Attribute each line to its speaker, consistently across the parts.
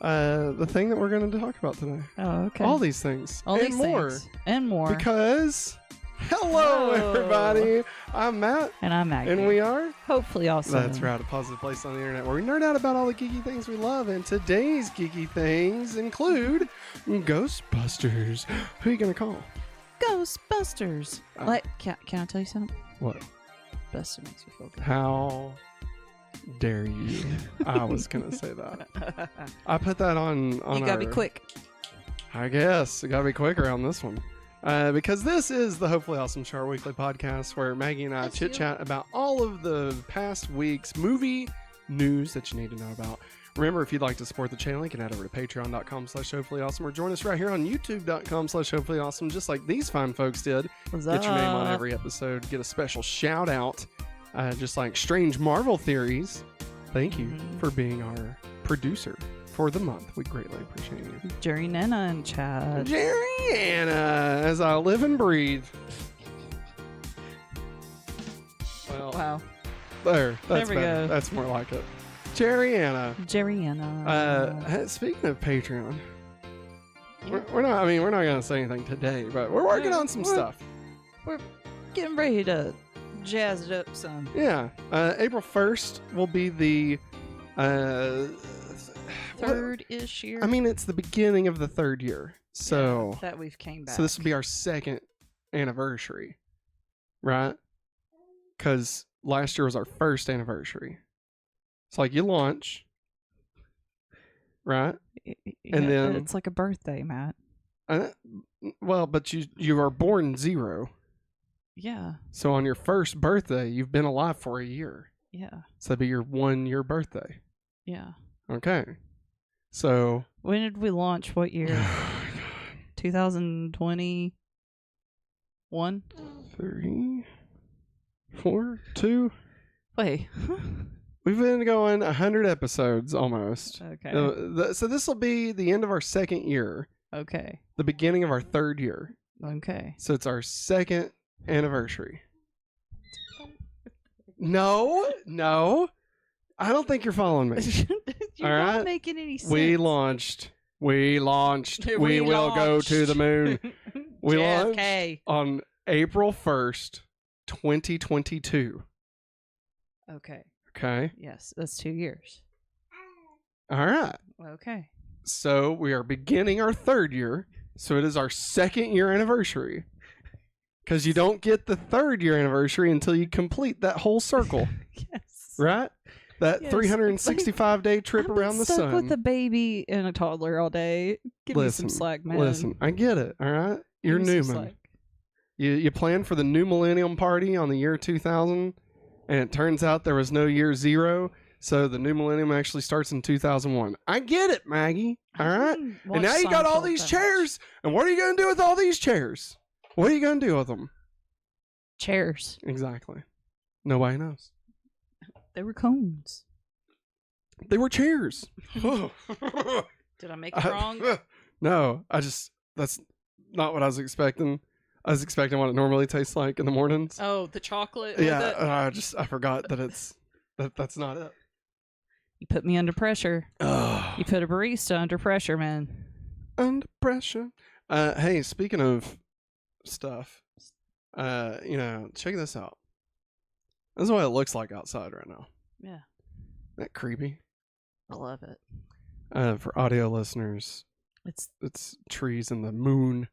Speaker 1: the thing that we're going to talk about today.
Speaker 2: Oh, okay.
Speaker 1: All these things.
Speaker 2: All
Speaker 1: and
Speaker 2: these
Speaker 1: more.
Speaker 2: things. And more.
Speaker 1: Because, hello, everybody. I'm Matt.
Speaker 2: And I'm Maggie.
Speaker 1: And we are?
Speaker 2: Hopefully awesome.
Speaker 1: That's right. A positive place on the internet where we nerd out about all the geeky things we love. And today's geeky things include Ghostbusters. Who are you going to call?
Speaker 2: Ghostbusters. Can I tell you something?
Speaker 1: What?
Speaker 2: Buster makes me feel good.
Speaker 1: How dare you? I was going to say that. I put that on
Speaker 2: you gotta be quick.
Speaker 1: I guess. You gotta be quicker on this one. Because this is the Hopefully Awesome Show, our weekly podcast where Maggie and I chit-chat about all of the past week's movie news that you need to know about. Remember, if you'd like to support the channel, you can head over to patreon.com/hopefullyawesome or join us right here on youtube.com/hopefullyawesome, just like these fine folks did.
Speaker 2: What's
Speaker 1: Get your name on
Speaker 2: up?
Speaker 1: every episode. Get a special shout out, just like Strange Marvel Theories. Thank you for being our producer for the month. We greatly appreciate you.
Speaker 2: Jerry Nana and Chad.
Speaker 1: Jerry Anna, as I live and breathe. Well,
Speaker 2: Wow.
Speaker 1: there
Speaker 2: There we
Speaker 1: better.
Speaker 2: go.
Speaker 1: That's more like it. Jerry Anna.
Speaker 2: Jerry Anna.
Speaker 1: Speaking of Patreon, we're not going to say anything today, but we're working on some stuff.
Speaker 2: We're getting ready to jazz it up some.
Speaker 1: Yeah. April 1st will be the
Speaker 2: Third-ish year.
Speaker 1: I mean, it's the beginning of the third year. So
Speaker 2: yeah, that we've came back.
Speaker 1: So this will be our second anniversary, right? Because last year was our first anniversary. It's like you launch, right? And then
Speaker 2: it's like a birthday, Matt.
Speaker 1: Well, but you are born 0.
Speaker 2: Yeah.
Speaker 1: So on your first birthday, you've been alive for a year.
Speaker 2: Yeah.
Speaker 1: So that'd be your 1-year birthday.
Speaker 2: Yeah.
Speaker 1: Okay. So
Speaker 2: when did we launch? What year? 2021?
Speaker 1: 3, 4, 2.
Speaker 2: Wait.
Speaker 1: We've been going 100 episodes almost.
Speaker 2: Okay.
Speaker 1: So this will be the end of our second year.
Speaker 2: Okay.
Speaker 1: The beginning of our third year.
Speaker 2: Okay.
Speaker 1: So it's our second anniversary. No. I don't think you're following me.
Speaker 2: You're
Speaker 1: All
Speaker 2: not
Speaker 1: right?
Speaker 2: making any sense.
Speaker 1: We launched. We will go to the moon. We launched on April 1st, 2022.
Speaker 2: Okay.
Speaker 1: Okay.
Speaker 2: Yes, that's 2 years.
Speaker 1: All right.
Speaker 2: Okay.
Speaker 1: So we are beginning our third year. So it is our second year anniversary. Because you don't get the third year anniversary until you complete that whole circle.
Speaker 2: Yes.
Speaker 1: Right? That 365-day trip around the sun.
Speaker 2: I've been stuck with a baby and a toddler all day. Give me some slack, man.
Speaker 1: Listen, I get it, all right? You're Newman. You planned for the new millennium party on the year 2000, and it turns out there was no year 0, so the new millennium actually starts in 2001. I get it, Maggie, all right? And now you got all these chairs, and what are you going to do with all these chairs? What are you going to do with them?
Speaker 2: Chairs.
Speaker 1: Exactly. Nobody knows.
Speaker 2: They were cones.
Speaker 1: They were chairs.
Speaker 2: Did I make it wrong?
Speaker 1: No, that's not what I was expecting. I was expecting what it normally tastes like in the mornings.
Speaker 2: Oh, the chocolate?
Speaker 1: Yeah, I forgot that that's not it.
Speaker 2: You put me under pressure. You put a barista under pressure, man.
Speaker 1: Under pressure. Hey, speaking of stuff, check this out. This is what it looks like outside right now.
Speaker 2: Yeah.
Speaker 1: Isn't that creepy?
Speaker 2: I love it.
Speaker 1: For audio listeners, it's trees and the moon.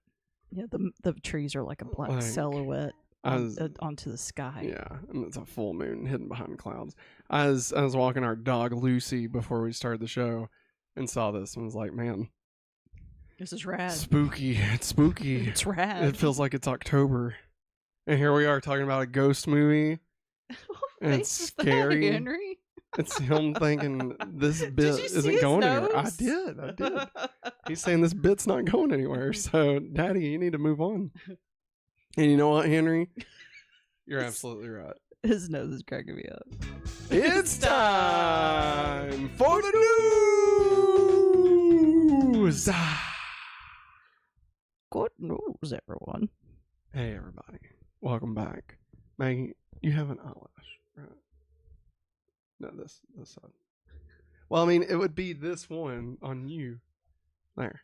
Speaker 2: Yeah, the trees are like a black silhouette onto the sky.
Speaker 1: Yeah, and it's a full moon hidden behind clouds. I was walking our dog Lucy before we started the show and saw this and was like, man,
Speaker 2: this is rad.
Speaker 1: Spooky. It's spooky.
Speaker 2: It's rad.
Speaker 1: It feels like it's October. And here we are talking about a ghost movie. And it's scary.
Speaker 2: Henry?
Speaker 1: It's him thinking this bit isn't going anywhere. I did. He's saying this bit's not going anywhere. So, Daddy, you need to move on. And you know what, Henry? You're absolutely right.
Speaker 2: His nose is cracking me up.
Speaker 1: It's time for the news.
Speaker 2: Good news, everyone.
Speaker 1: Hey, everybody. Welcome back. Maggie, you have an eyelash, right? No, this side. Well, I mean, it would be this one on you. There.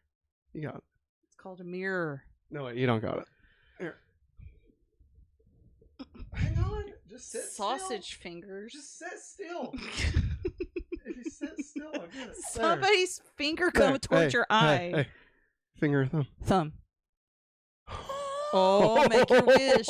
Speaker 1: You got it.
Speaker 2: It's called a mirror.
Speaker 1: No, wait, you don't got it. Here. Hang on. Just sit
Speaker 2: Sausage
Speaker 1: still.
Speaker 2: Fingers.
Speaker 1: Just sit still. If you sit still, I'll get it.
Speaker 2: Somebody's finger coming towards your eye.
Speaker 1: Hey. Finger or thumb?
Speaker 2: Thumb. Oh, make your wish.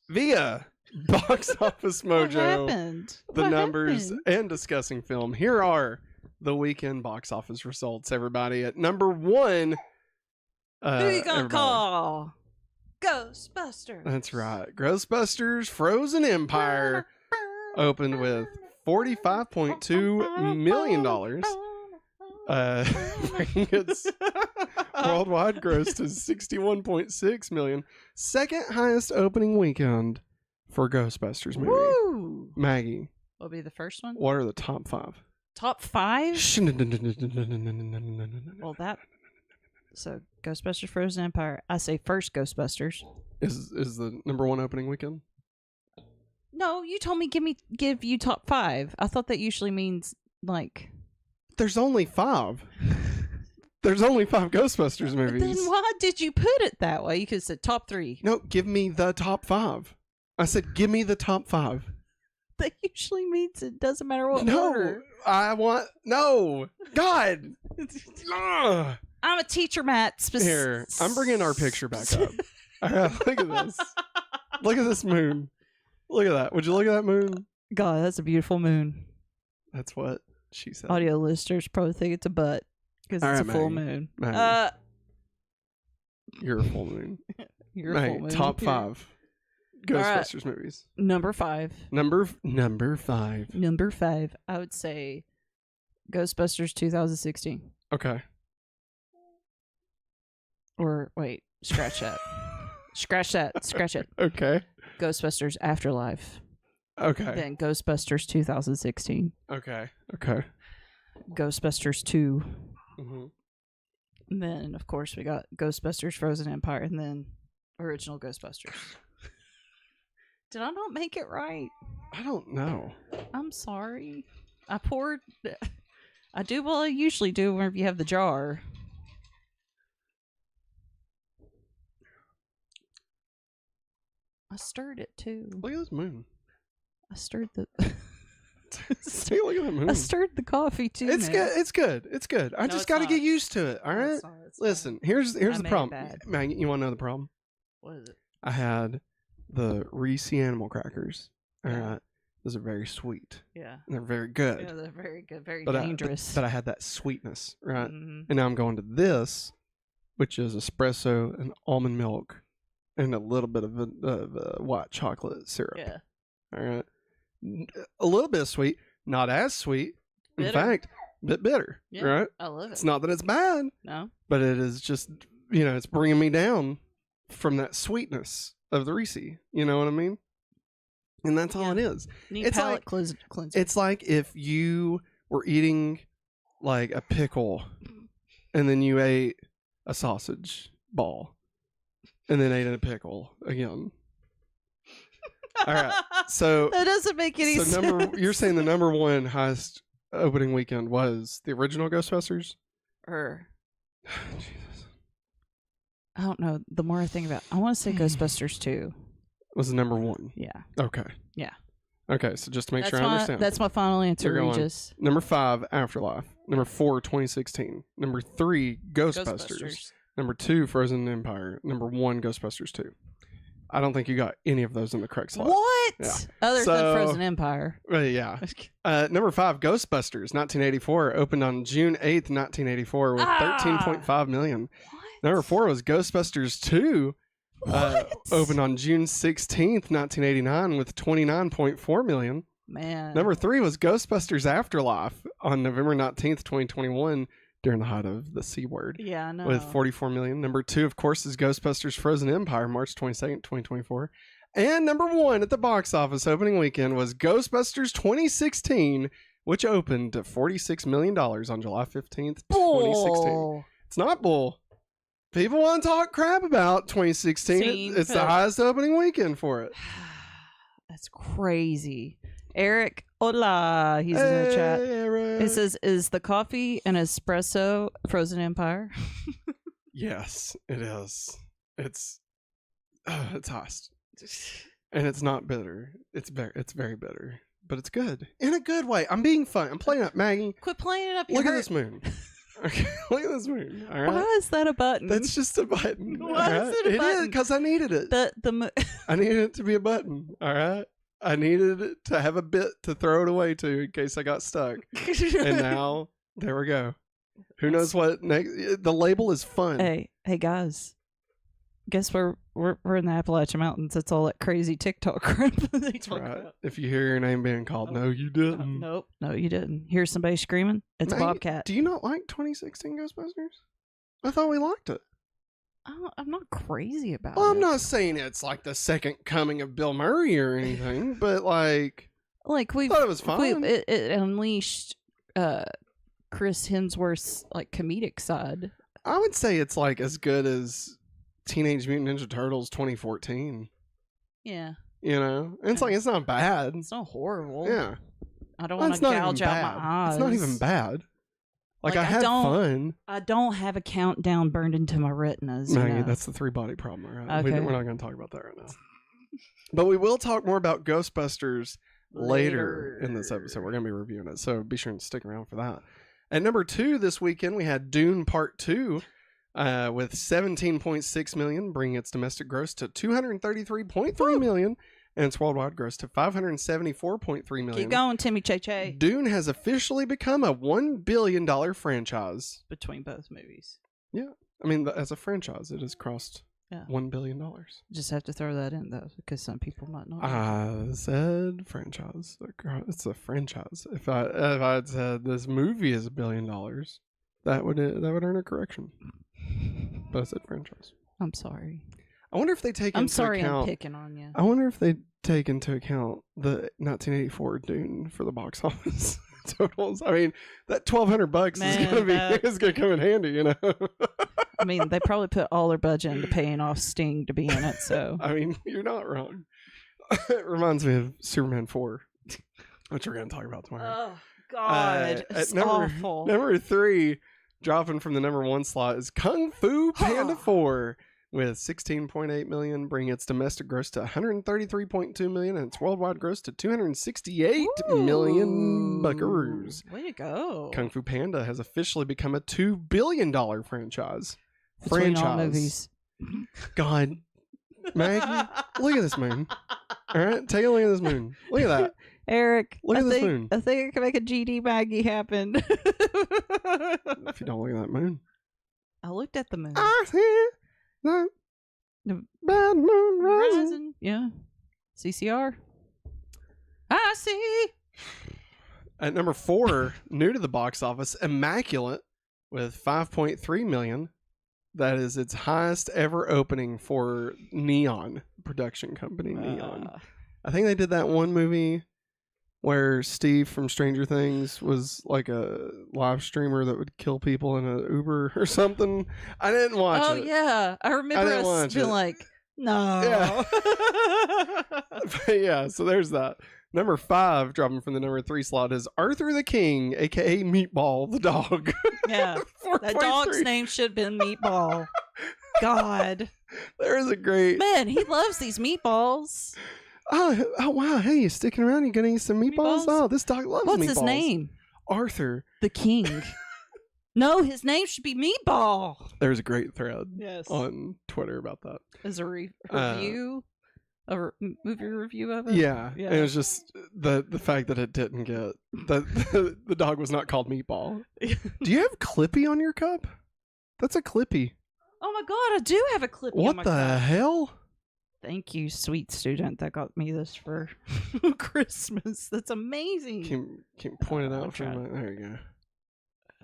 Speaker 1: Via Box Office Mojo,
Speaker 2: What happened?
Speaker 1: the
Speaker 2: What
Speaker 1: numbers,
Speaker 2: happened?
Speaker 1: and discussing film. Here are the weekend box office results, everybody. At number one...
Speaker 2: Who you gonna call? Ghostbusters.
Speaker 1: That's right. Ghostbusters Frozen Empire opened with $45.2 million. Bringing its worldwide gross to $61.6 million. Second highest opening weekend for Ghostbusters movie.
Speaker 2: Woo!
Speaker 1: Maggie,
Speaker 2: What'll be the first one?
Speaker 1: what are the top five?
Speaker 2: Top 5?
Speaker 1: Well,
Speaker 2: that. So Ghostbusters Frozen Empire. I say first Ghostbusters.
Speaker 1: is the number one opening weekend?
Speaker 2: No, you told me give you top 5. I thought that usually means like.
Speaker 1: There's only 5. There's only 5 Ghostbusters movies.
Speaker 2: Then why did you put it that way? You could have said top 3.
Speaker 1: No, give me the top 5. I said, give me the top 5.
Speaker 2: That usually means it doesn't matter what order.
Speaker 1: I want no. God. Ugh.
Speaker 2: I'm a teacher, Matt.
Speaker 1: Here, I'm bringing our picture back up. All right, look at this. Look at this moon. Look at that. Would you look at that moon?
Speaker 2: God, that's a beautiful moon.
Speaker 1: That's what she said.
Speaker 2: Audio listeners probably think it's a butt because it's a full moon.
Speaker 1: Maggie. You're a full moon.
Speaker 2: You're a full moon.
Speaker 1: Top 5 Ghostbusters movies.
Speaker 2: Number 5.
Speaker 1: Number 5.
Speaker 2: Number 5. I would say Ghostbusters 2016.
Speaker 1: Okay.
Speaker 2: Or wait, scratch that. Scratch it.
Speaker 1: Okay.
Speaker 2: Ghostbusters Afterlife.
Speaker 1: Okay.
Speaker 2: Then Ghostbusters 2016.
Speaker 1: Okay.
Speaker 2: Ghostbusters 2.
Speaker 1: Mm-hmm.
Speaker 2: And then, of course, we got Ghostbusters Frozen Empire, and then original Ghostbusters. Did I not make it right?
Speaker 1: I don't know.
Speaker 2: I'm sorry. I do what I usually do whenever you have the jar. I stirred it too.
Speaker 1: Look at this moon.
Speaker 2: I stirred the.
Speaker 1: See, look at that moon.
Speaker 2: I stirred the coffee too.
Speaker 1: It's good. It's good. I just got to get used to it. All right. Listen, here's the problem. Maggie, you want to know the problem?
Speaker 2: What is it?
Speaker 1: I had the Reese animal crackers. All right. Those are very sweet.
Speaker 2: Yeah.
Speaker 1: And they're very good.
Speaker 2: Yeah, they're very good. Very dangerous.
Speaker 1: But I had that sweetness, right?
Speaker 2: Mm-hmm.
Speaker 1: And now I'm going to this, which is espresso and almond milk and a little bit of white chocolate syrup.
Speaker 2: Yeah.
Speaker 1: All right. A little bit sweet, not as sweet.
Speaker 2: Bitter.
Speaker 1: In fact, a bit bitter.
Speaker 2: Yeah,
Speaker 1: right?
Speaker 2: I love it.
Speaker 1: It's not that it's bad.
Speaker 2: No.
Speaker 1: But it is just, it's bringing me down from that sweetness of the Reese. You know what I mean? And that's all it is.
Speaker 2: It's palate cleanser.
Speaker 1: It's like if you were eating like a pickle and then you ate a sausage ball and then ate a pickle again. All right. So
Speaker 2: that doesn't make any sense.
Speaker 1: You're saying the number one highest opening weekend was the original Ghostbusters?
Speaker 2: Jesus. I don't know. The more I think about it, I want to say Ghostbusters 2.
Speaker 1: Was the number one?
Speaker 2: Yeah.
Speaker 1: Okay.
Speaker 2: Yeah.
Speaker 1: Okay, so just to make sure I understand.
Speaker 2: That's my final answer, Regis.
Speaker 1: Number 5, Afterlife. Number 4, 2016. Number 3, Ghostbusters. Number 2, Frozen Empire. Number 1, Ghostbusters 2. I don't think you got any of those in the correct slot.
Speaker 2: What?
Speaker 1: Yeah.
Speaker 2: Other than Frozen Empire.
Speaker 1: Yeah. Number 5, Ghostbusters, 1984. Opened on June 8th, 1984 with $13.5 million.
Speaker 2: What?
Speaker 1: Number 4 was Ghostbusters 2. Opened on June 16th, 1989 with $29.4 million.
Speaker 2: Man.
Speaker 1: Number 3 was Ghostbusters Afterlife on November 19th, 2021 during the height of the C word.
Speaker 2: Yeah, I know.
Speaker 1: With $44 million. Number 2, of course, is Ghostbusters Frozen Empire, March 22nd, 2024. And number 1 at the box office opening weekend was Ghostbusters 2016, which opened to $46 million on July 15th, 2016. It's not bull. People want to talk crap about 2016. It's the highest opening weekend for it.
Speaker 2: That's crazy. Eric, hola. He's in the chat.
Speaker 1: Eric.
Speaker 2: It says, is the coffee an espresso Frozen Empire?
Speaker 1: Yes, it is. It's hot. And it's not bitter. It's very bitter. But it's good. In a good way. I'm being fun. I'm playing up, Maggie.
Speaker 2: Quit playing it up.
Speaker 1: Look at this moon. Okay, look at this moon. All right.
Speaker 2: Why is that a button?
Speaker 1: That's just a button.
Speaker 2: Why is it a button?
Speaker 1: It is because I needed it. I needed it to be a button. All right. I needed it to have a bit to throw it away to in case I got stuck. And now there we go. Who knows what next? The label is fun.
Speaker 2: Hey guys. Guess we're in the Appalachian Mountains. It's all that crazy TikTok crap they talk about.
Speaker 1: If you hear your name being called, no, you didn't.
Speaker 2: Nope, no, you didn't. Hear somebody screaming? It's
Speaker 1: Maggie,
Speaker 2: Bobcat.
Speaker 1: Do you not like 2016 Ghostbusters? I thought we liked it.
Speaker 2: I'm not crazy about it.
Speaker 1: Well, I'm not saying it's like the second coming of Bill Murray or anything, but like
Speaker 2: we
Speaker 1: thought it was fun.
Speaker 2: It unleashed Chris Hemsworth's like comedic side.
Speaker 1: I would say it's like as good as Teenage Mutant Ninja Turtles 2014.
Speaker 2: Yeah.
Speaker 1: You know? And it's like, it's not bad.
Speaker 2: It's not horrible.
Speaker 1: Yeah.
Speaker 2: I don't want to gouge out my eyes.
Speaker 1: It's not even bad. Like I had fun.
Speaker 2: I don't have a countdown burned into my retinas.
Speaker 1: Maggie, that's the 3-body problem, all right?
Speaker 2: Okay.
Speaker 1: We're not going to talk about that right now. But we will talk more about Ghostbusters later in this episode. We're going to be reviewing it, so be sure to stick around for that. At number 2 this weekend, we had Dune Part 2. With 17.6 million, bringing its domestic gross to 233.3 million, and its worldwide gross to 574.3 million.
Speaker 2: Keep going, Timmy Che.
Speaker 1: Dune has officially become a $1 billion franchise.
Speaker 2: Between both movies.
Speaker 1: Yeah. I mean, as a franchise, it has crossed $1 billion.
Speaker 2: Just have to throw that in, though, because some people might not.
Speaker 1: I said franchise. It's a franchise. If I had said this movie is $1 billion, that would earn a correction. But I said franchise.
Speaker 2: I'm sorry.
Speaker 1: I wonder if they take
Speaker 2: I'm
Speaker 1: into
Speaker 2: sorry
Speaker 1: account...
Speaker 2: I'm picking on you.
Speaker 1: I wonder if they take into account the 1984 Dune for the box office totals. I mean, that $1,200 is gonna come in handy, you know.
Speaker 2: I mean, they probably put all their budget into paying off Sting to be in it. So
Speaker 1: I mean, you're not wrong. It reminds me of Superman 4, which we're gonna talk about tomorrow.
Speaker 2: Oh God, it's awful.
Speaker 1: Number 3. Dropping from the number 1 slot is Kung Fu Panda 4 with 16.8 million, bringing its domestic gross to 133.2 million and its worldwide gross to 268 million buckaroos.
Speaker 2: Way to go.
Speaker 1: Kung Fu Panda has officially become a $2 billion franchise.
Speaker 2: Between all movies.
Speaker 1: God. Maggie, look at this moon. All right, take a look at this moon. Look at that.
Speaker 2: Eric,
Speaker 1: look at this moon.
Speaker 2: I think I can make a GD Maggie happen.
Speaker 1: If you don't look at that moon.
Speaker 2: I looked at the moon.
Speaker 1: I see the bad moon rising.
Speaker 2: Yeah. CCR. I see.
Speaker 1: At number 4, new to the box office, Immaculate with 5.3 million. That is its highest ever opening for Neon production company, Neon. I think they did that one movie where Steve from Stranger Things was like a live streamer that would kill people in an Uber or something. I didn't watch it.
Speaker 2: Oh, yeah. I remember us being like, no.
Speaker 1: Yeah. But yeah, so there's that. Number 5, dropping from the number 3 slot, is Arthur the King, a.k.a. Meatball the dog.
Speaker 2: Yeah. That dog's name should have been Meatball. God.
Speaker 1: There is a great...
Speaker 2: Man, he loves these meatballs.
Speaker 1: Oh, wow. Hey, you sticking around? You gonna eat some meatballs? Oh, this dog loves meatballs.
Speaker 2: What's his name?
Speaker 1: Arthur.
Speaker 2: The King. No, his name should be Meatball.
Speaker 1: There's a great thread
Speaker 2: yes.
Speaker 1: on Twitter about that.
Speaker 2: As a review? A movie review of it?
Speaker 1: Yeah. And it was just the fact that it didn't get... the dog was not called Meatball. Do you have Clippy on your cup? That's a Clippy.
Speaker 2: Oh my God, I do have a Clippy on my cup.
Speaker 1: What the hell?
Speaker 2: Thank you, sweet student that got me this for Christmas. That's amazing.
Speaker 1: Can you point it out for me? There you go.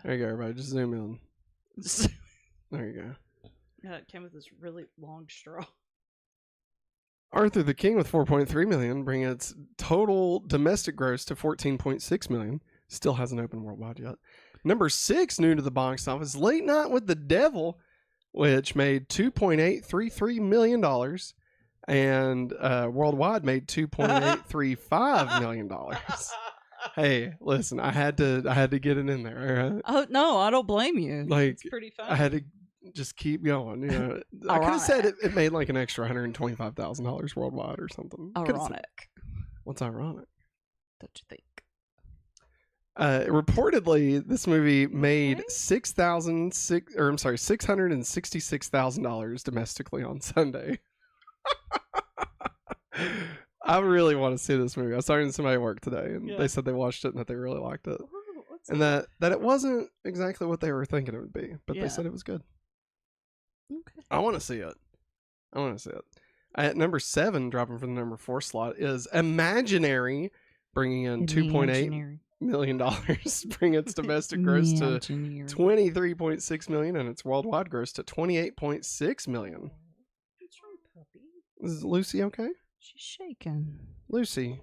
Speaker 1: There you go, everybody. Just zoom in. There you go.
Speaker 2: Yeah, it came with this really long straw.
Speaker 1: Arthur the King with 4.3 million, bringing its total domestic gross to 14.6 million. Still hasn't opened worldwide yet. Number 6, new to the box office, Late Night with the Devil, which made $2.833 million. and worldwide made $2.835 million. Hey, listen, I had to get it in there. All right?
Speaker 2: Oh no, I don't blame you.
Speaker 1: Like,
Speaker 2: it's pretty fun.
Speaker 1: I had to just keep going. You know, I could have said it made like an extra $125,000 worldwide or something.
Speaker 2: Ironic.
Speaker 1: What's ironic?
Speaker 2: Don't you think?
Speaker 1: Reportedly, this movie made $666,000 domestically on Sunday. I really want to see this movie. I was talking to somebody at work today, and they said they watched it and that they really liked it, and that it wasn't exactly what they were thinking it would be, but they said it was good.
Speaker 2: Okay.
Speaker 1: I want to see it. At number 7, dropping from the number 4 slot, is Imaginary, bringing in $2.8 million, bring its domestic gross to $23.6 million, and its worldwide gross to $28.6 million.
Speaker 2: What's wrong, puppy?
Speaker 1: Is Lucy okay?
Speaker 2: She's shaking.
Speaker 1: Lucy,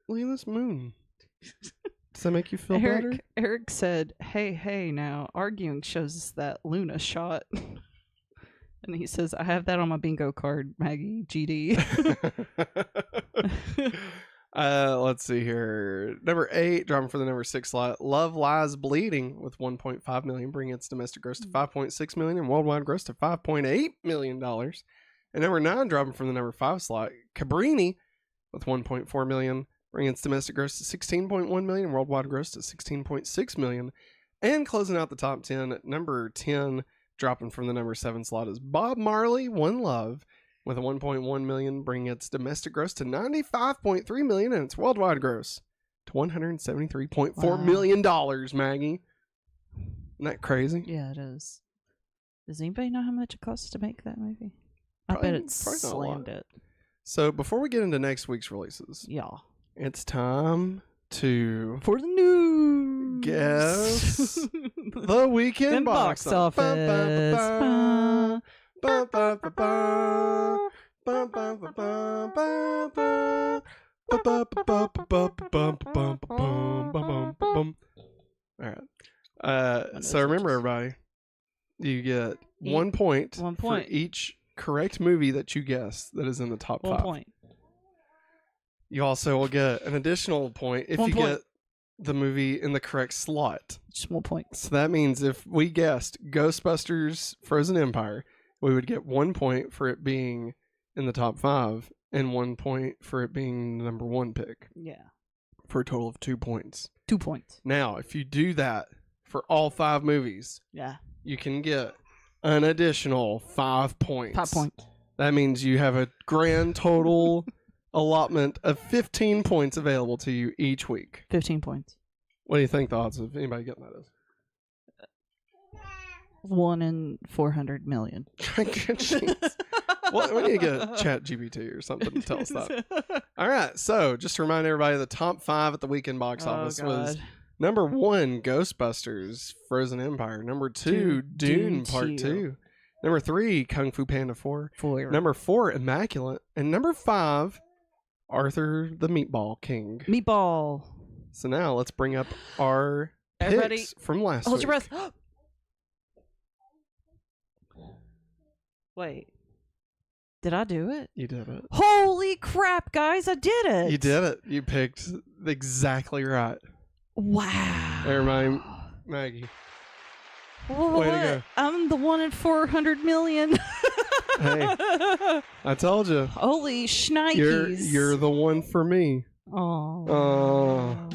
Speaker 1: look at this moon. Does that make you feel better?
Speaker 2: Eric said, hey, now, arguing shows us that Luna shot. And he says, I have that on my bingo card, Maggie, GD.
Speaker 1: Let's see here. Number 8, dropping for the number 6 slot, Love Lies Bleeding, with $1.5 million, bringing its domestic gross to $5.6 million and worldwide gross to $5.8 million. And number 9, dropping from the number 5 slot, Cabrini, with $1.4 million, bringing its domestic gross to $16.1 million and worldwide gross to $16.6 million. And closing out the top 10, at number 10, dropping from the number 7 slot, is Bob Marley, One Love, with a $1.1 million, bringing its domestic gross to $95.3 million and its worldwide gross to $173.4 million, Maggie. Isn't that crazy?
Speaker 2: Yeah, it is. Does anybody know how much it costs to make that movie?
Speaker 1: Probably,
Speaker 2: I bet it slammed it.
Speaker 1: So before we get into next week's releases, it's time for the news. Guess the weekend box office. All right. So remember, everybody, you get 1 point for each correct movie that you guess that is in the top 5.
Speaker 2: 1 point.
Speaker 1: You also will get an additional point if you get the movie in the correct slot.
Speaker 2: Just 1 point.
Speaker 1: So that means if we guessed Ghostbusters Frozen Empire, we would get 1 point for it being in the top 5 and 1 point for it being the number 1 pick.
Speaker 2: Yeah.
Speaker 1: For a total of 2 points.
Speaker 2: 2 points.
Speaker 1: Now, if you do that for all 5 movies, you can get an additional 5 points.
Speaker 2: 5 points.
Speaker 1: That means you have a grand total allotment of 15 points available to you each week.
Speaker 2: 15 points.
Speaker 1: What do you think the odds of anybody getting that is?
Speaker 2: 1 in 400 million.
Speaker 1: Well, we need to get a chat GPT or something to tell us that. All right, so just to remind everybody, the top 5 at the weekend box office was number 1, Ghostbusters Frozen Empire. Number 2, Dune Part 2. Number 3, Kung Fu Panda 4. Number 4, Immaculate. And number 5, Arthur the Meatball King.
Speaker 2: Meatball.
Speaker 1: So now let's bring up our picks from last week.
Speaker 2: Hold your breath. Wait. Did I do it?
Speaker 1: You did it.
Speaker 2: Holy crap, guys. I did it.
Speaker 1: You did it. You picked exactly right.
Speaker 2: Wow.
Speaker 1: Everybody, Maggie.
Speaker 2: Way to go. I'm the 1 in 400 million.
Speaker 1: Hey, I told you.
Speaker 2: Holy shnikes.
Speaker 1: You're the one for me.
Speaker 2: Oh.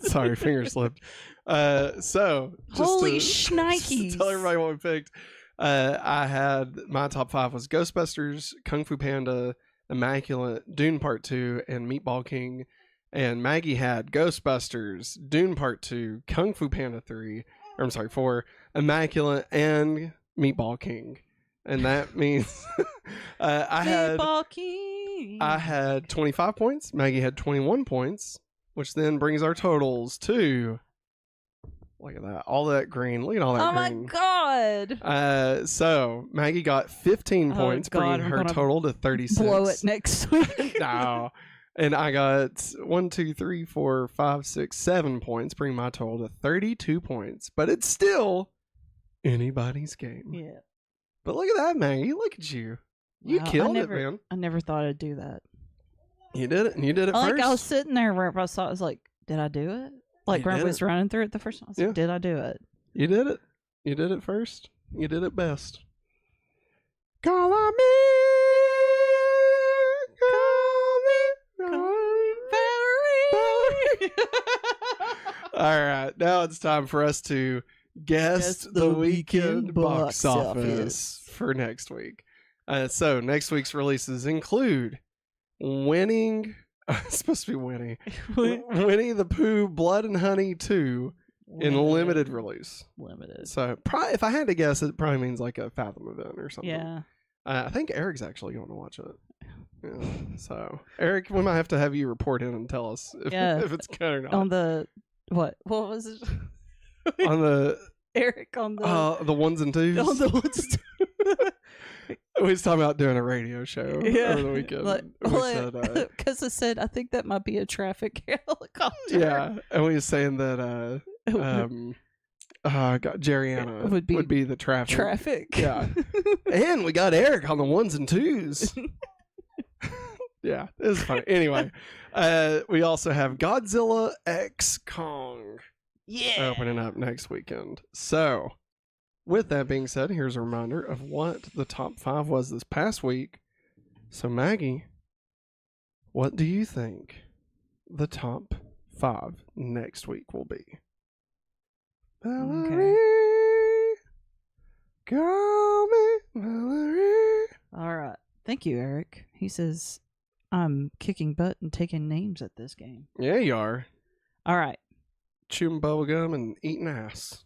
Speaker 1: Sorry, finger slipped. So just
Speaker 2: holy
Speaker 1: to
Speaker 2: shnikes.
Speaker 1: tell everybody what we picked. I had my top 5 was Ghostbusters, Kung Fu Panda, Immaculate, Dune Part 2, and Meatball King. And Maggie had Ghostbusters, Dune Part 2, Kung Fu Panda 4, Immaculate, and Meatball King. And that means
Speaker 2: Meatball King.
Speaker 1: I had 25 points. Maggie had 21 points, which then brings our totals to... Look at that. All that green. Look at all that green.
Speaker 2: Oh, my God.
Speaker 1: So, Maggie got 15 points, bringing her total to 36.
Speaker 2: Blow it next week.
Speaker 1: No. And I got 1, 2, 3, 4, 5, 6, 7 points, bringing my total to 32 points. But it's still anybody's game.
Speaker 2: Yeah.
Speaker 1: But look at that, Maggie. Look at you. You
Speaker 2: Wow,
Speaker 1: killed it, man.
Speaker 2: I never thought I'd do that.
Speaker 1: You did it, and you did it
Speaker 2: Like,
Speaker 1: first.
Speaker 2: I was sitting there wherever I saw it, I was like, did I do it? Like,
Speaker 1: You
Speaker 2: when I
Speaker 1: did
Speaker 2: was
Speaker 1: it.
Speaker 2: running through it the first time, I was
Speaker 1: Yeah.
Speaker 2: like, did I do it?
Speaker 1: You did it. You did it first. You did it best. Call on me.
Speaker 2: Valerie!
Speaker 1: All right, now it's time for us to guess the weekend box office for next week. So next week's releases include Winning. It's supposed to be Winnie the Pooh Blood and Honey 2 in limited release.
Speaker 2: Limited.
Speaker 1: So if I had to guess, it probably means like a Fathom event or something.
Speaker 2: Yeah.
Speaker 1: I think Eric's actually going to watch it. Yeah. So Eric, we might have to have you report in and tell us if it's good or not.
Speaker 2: On the what was it?
Speaker 1: On the
Speaker 2: Eric on the
Speaker 1: ones and twos.
Speaker 2: on the ones.
Speaker 1: We was talking about doing a radio show over the weekend.
Speaker 2: Because I said I think that might be a traffic helicopter.
Speaker 1: Yeah, and we was saying that Jerriana would be the traffic.
Speaker 2: Traffic.
Speaker 1: Yeah, and we got Eric on the ones and twos. Yeah, it was funny. Anyway, we also have Godzilla X Kong.
Speaker 2: Yeah.
Speaker 1: Opening up next weekend. So, with that being said, here's a reminder of what the top 5 was this past week. So, Maggie, what do you think the top 5 next week will be? Valerie, call me Valerie.
Speaker 2: All right. Thank you, Eric. He says, I'm kicking butt and taking names at this game.
Speaker 1: Yeah, you are.
Speaker 2: All right.
Speaker 1: Chewing bubblegum and eating ass.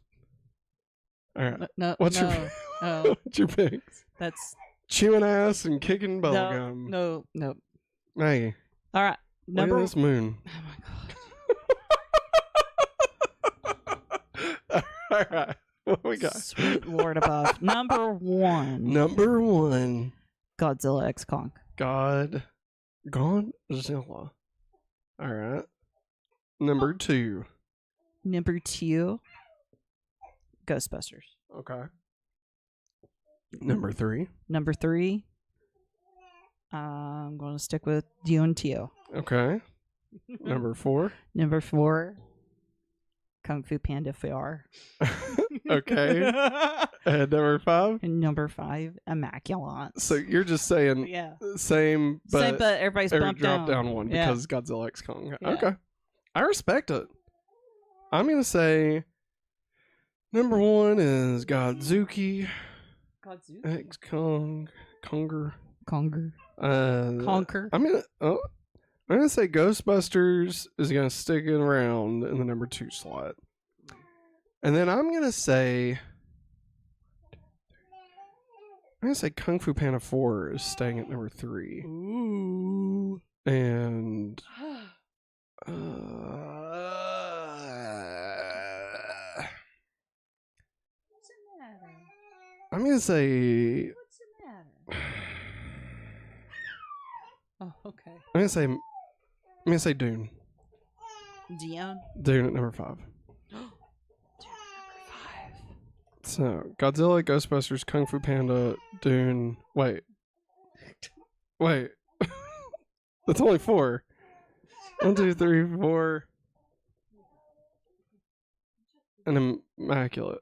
Speaker 1: All right. What's your picks?
Speaker 2: That's
Speaker 1: chewing ass and kicking bubblegum.
Speaker 2: No.
Speaker 1: Maggie.
Speaker 2: All right.
Speaker 1: Look at this moon.
Speaker 2: Oh my god.
Speaker 1: All right. What we got?
Speaker 2: Sweet Lord above. Number 1.
Speaker 1: Number 1.
Speaker 2: Godzilla X Kong.
Speaker 1: Godzilla. All right. Number 2.
Speaker 2: Number 2. Ghostbusters.
Speaker 1: Okay. Number 3.
Speaker 2: Number 3. I'm going to stick with Dune Tio.
Speaker 1: Okay. Number 4.
Speaker 2: Number 4. Kung Fu Panda 4.
Speaker 1: Okay. And number 5.
Speaker 2: And number 5. Immaculate.
Speaker 1: So you're just saying same, but
Speaker 2: everybody's bumped
Speaker 1: dropped down one because Godzilla X Kong.
Speaker 2: Yeah.
Speaker 1: Okay. I respect it. I'm going to say number 1 is Godzuki. X Kong. Conger.
Speaker 2: Conquer.
Speaker 1: I'm gonna say Ghostbusters is gonna stick it around in the number 2 slot, and then I'm gonna say Kung Fu Panda 4 is staying at number 3.
Speaker 2: Ooh.
Speaker 1: And
Speaker 2: What's the matter?
Speaker 1: I'm gonna say
Speaker 2: What's the matter? Oh, okay.
Speaker 1: I'm gonna say Dune.
Speaker 2: Dion.
Speaker 1: Dune at number 5.
Speaker 2: Dune number 5.
Speaker 1: So Godzilla, Ghostbusters, Kung Fu Panda, Dune. Wait. That's only 4. 1, 2, 3, 4. And Immaculate.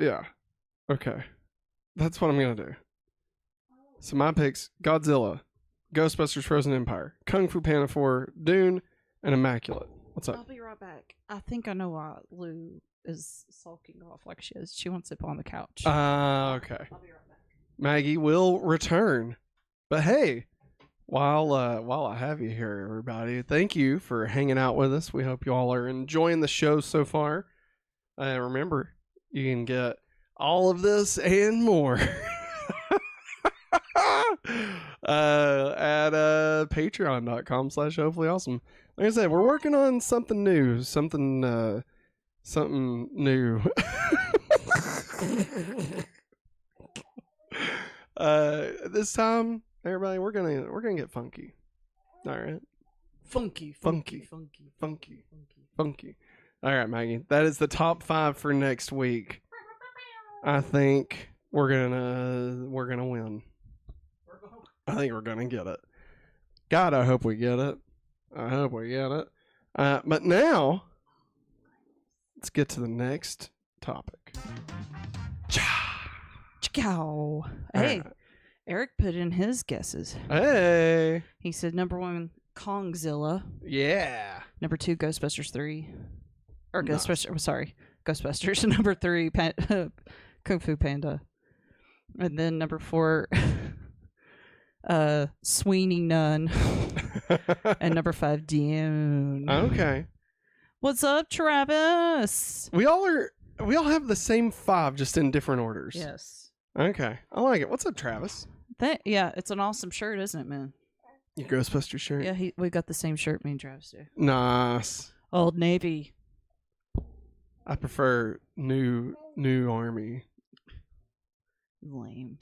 Speaker 1: Yeah. Okay. That's what I'm gonna do. So my picks: Godzilla, Ghostbusters Frozen Empire, Kung Fu Panda 4, Dune, and Immaculate. What's up?
Speaker 2: I'll be right back. I think I know why Lou is sulking off like she is. She wants to sit on the couch.
Speaker 1: Okay.
Speaker 2: I'll be right back.
Speaker 1: Maggie will return. But hey, while I have you here, everybody, thank you for hanging out with us. We hope you all are enjoying the show so far. Remember, you can get all of this and more at patreon.com/hopefullyawesome. Like I said, we're working on something new. Something new. This time, everybody, we're gonna get funky. All right. Funky. All right, Maggie. That is the top 5 for next week. I think we're gonna win. I think we're gonna get it. God, I hope we get it. I hope we get it. But now, let's get to the next topic.
Speaker 2: Ciao. Hey, Eric put in his guesses.
Speaker 1: Hey.
Speaker 2: He said number 1, Kongzilla.
Speaker 1: Yeah.
Speaker 2: Number 2, Ghostbusters 3. Or
Speaker 1: Nice.
Speaker 2: Ghostbusters. Number 3, Kung Fu Panda. And then number 4, Sweeney Nun. And number 5, Dune.
Speaker 1: Okay.
Speaker 2: What's up, Travis?
Speaker 1: We all have the same 5, just in different orders.
Speaker 2: Yes.
Speaker 1: Okay. I like it. What's up, Travis?
Speaker 2: Yeah, it's an awesome shirt, isn't it, man?
Speaker 1: Your Ghostbuster shirt?
Speaker 2: Yeah, we got the same shirt, me and Travis do.
Speaker 1: Nice.
Speaker 2: Old Navy.
Speaker 1: I prefer new Army.
Speaker 2: Lame.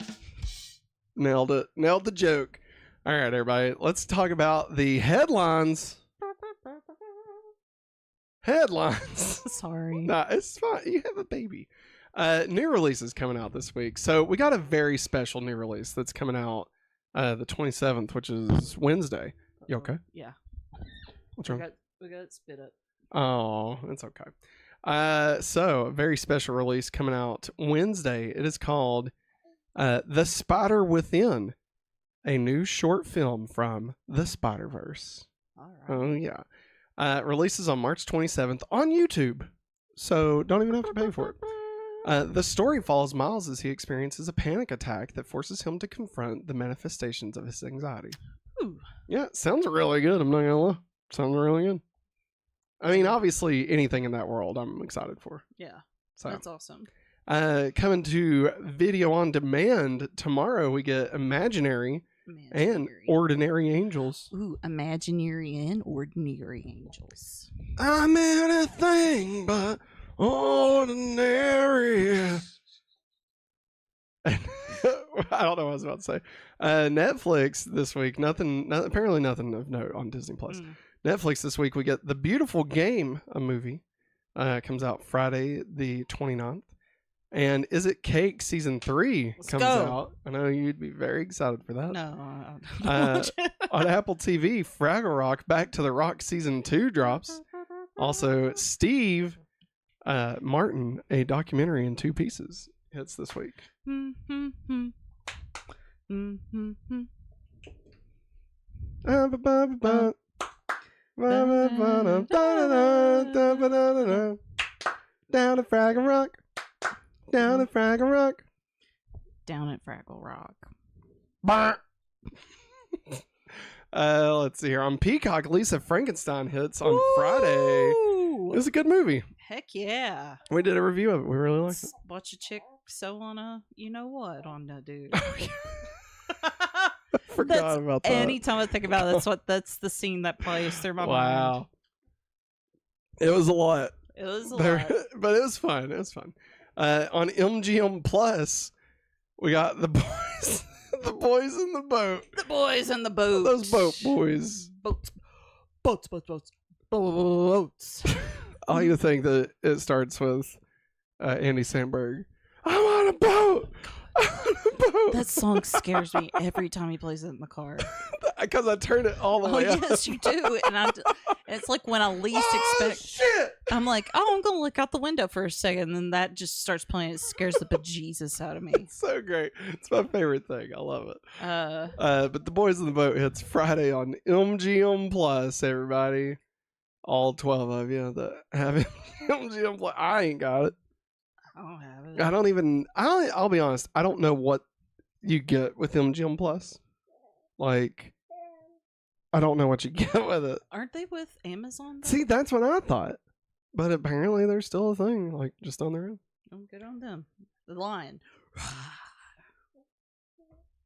Speaker 1: Nailed it. Nailed the joke. All right, everybody. Let's talk about the headlines. Headlines.
Speaker 2: Sorry.
Speaker 1: Nah, it's fine. You have a baby. New releases coming out this week. So we got a very special new release that's coming out the 27th, which is Wednesday. You okay?
Speaker 2: Yeah.
Speaker 1: What's wrong?
Speaker 2: We got it spit up.
Speaker 1: Oh, it's okay. So a very special release coming out Wednesday. It is called The Spider Within, a new short film from the Spider-Verse.
Speaker 2: All right.
Speaker 1: Oh, yeah. Releases on March 27th on YouTube, so don't even have to pay for it. The story follows Miles as he experiences a panic attack that forces him to confront the manifestations of his anxiety.
Speaker 2: Ooh.
Speaker 1: Yeah, sounds really good. I'm not gonna lie. Sounds really good. I mean, obviously, anything in that world I'm excited for.
Speaker 2: Yeah.
Speaker 1: So
Speaker 2: That's awesome.
Speaker 1: coming to video on demand tomorrow, we get Imaginary and Ordinary Angels.
Speaker 2: Ooh, Imaginary and Ordinary Angels.
Speaker 1: I'm anything but ordinary. I don't know what I was about to say. Netflix this week, apparently nothing of note on Disney Plus. Netflix this week, we get The Beautiful Game, a movie. Comes out Friday the 29th. And Is It Cake Season 3 comes out. I know you'd be very excited for that.
Speaker 2: No.
Speaker 1: On Apple TV, Fraggle Rock Back to the Rock Season 2 drops. Also, Steve Martin, a documentary in 2 pieces, hits this week. Down at Fraggle Rock. Down at Fraggle Rock.
Speaker 2: Down at Fraggle Rock.
Speaker 1: Let's see here. On Peacock, Lisa Frankenstein hits on Friday. It was a good movie.
Speaker 2: Heck yeah.
Speaker 1: We did a review of it. We really liked it.
Speaker 2: Watch a chick sew on a you-know-what on the dude.
Speaker 1: I forgot about that.
Speaker 2: Anytime I think about it, that's the scene that plays through my mind.
Speaker 1: Wow. It was a lot.
Speaker 2: It was a lot.
Speaker 1: But it was fun. It was fun. On MGM Plus, we got the boys. The boys in the boat.
Speaker 2: The boys in the boat.
Speaker 1: Those boat boys.
Speaker 2: Boats.
Speaker 1: I like to think that it starts with Andy Samberg. I'm on a boat. I'm on a boat.
Speaker 2: That song scares me every time he plays it in the car.
Speaker 1: Because I turn it all the way up.
Speaker 2: Yes, you do. And it's like when I least expect.
Speaker 1: Shit.
Speaker 2: I'm like, I'm going to look out the window for a second. And then that just starts playing. It scares the bejesus out of me.
Speaker 1: It's so great. It's my favorite thing. I love it. But The Boys in the Boat hits Friday on MGM Plus, everybody. All 12 of you that have MGM Plus. I ain't got it.
Speaker 2: I don't have it.
Speaker 1: I don't even. I'll be honest. I don't know what you get with MGM Plus. Like, I don't know what you get with it.
Speaker 2: Aren't they with Amazon? Though?
Speaker 1: See, that's what I thought. But apparently, there's still a thing, like just on their own.
Speaker 2: Don't get on them. The lion.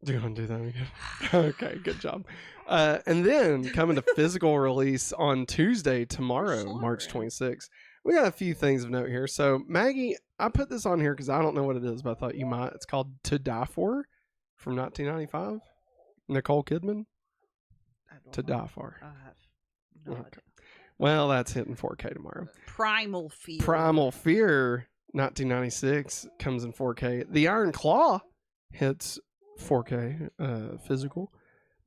Speaker 1: Do you want to do that again? Okay, good job. And then coming to physical release on Tuesday, tomorrow, March 26th. We got a few things of note here. So, Maggie, I put this on here because I don't know what it is, but I thought you might. It's called To Die For from 1995. Nicole Kidman. To Die For.
Speaker 2: I have no idea.
Speaker 1: Well, that's hitting 4K tomorrow.
Speaker 2: Primal Fear.
Speaker 1: Primal Fear 1996 comes in 4K. The Iron Claw hits 4K physical.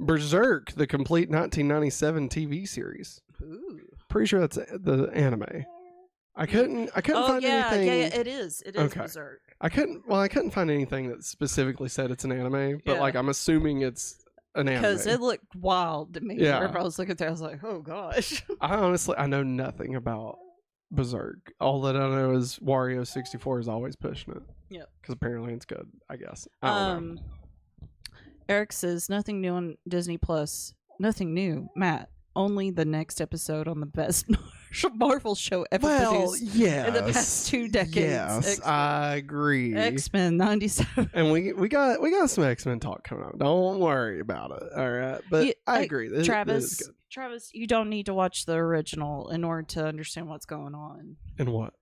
Speaker 1: Berserk, the complete 1997 TV series.
Speaker 2: Ooh.
Speaker 1: Pretty sure that's the anime. I couldn't find anything.
Speaker 2: Yeah, it is. It is
Speaker 1: Okay.
Speaker 2: Berserk.
Speaker 1: I couldn't find anything that specifically said it's an anime, but
Speaker 2: Yeah.
Speaker 1: like I'm assuming it's an anime.
Speaker 2: Because it looked wild to me.
Speaker 1: Yeah.
Speaker 2: Whenever I was looking at that, I was like, oh gosh.
Speaker 1: I know nothing about Berserk. All that I know is Wario 64 is always pushing it.
Speaker 2: Yep.
Speaker 1: Because apparently it's good, I guess. I don't know.
Speaker 2: Eric says nothing new on Disney Plus. Nothing new, Matt. Only the next episode on the best Marvel show ever produced in the past 2 decades.
Speaker 1: Yes,
Speaker 2: X-Men.
Speaker 1: I agree.
Speaker 2: X-Men 97.
Speaker 1: And we got some X-Men talk coming up. Don't worry about it. All right, but I agree.
Speaker 2: Travis, you don't need to watch the original in order to understand what's going on.
Speaker 1: And what?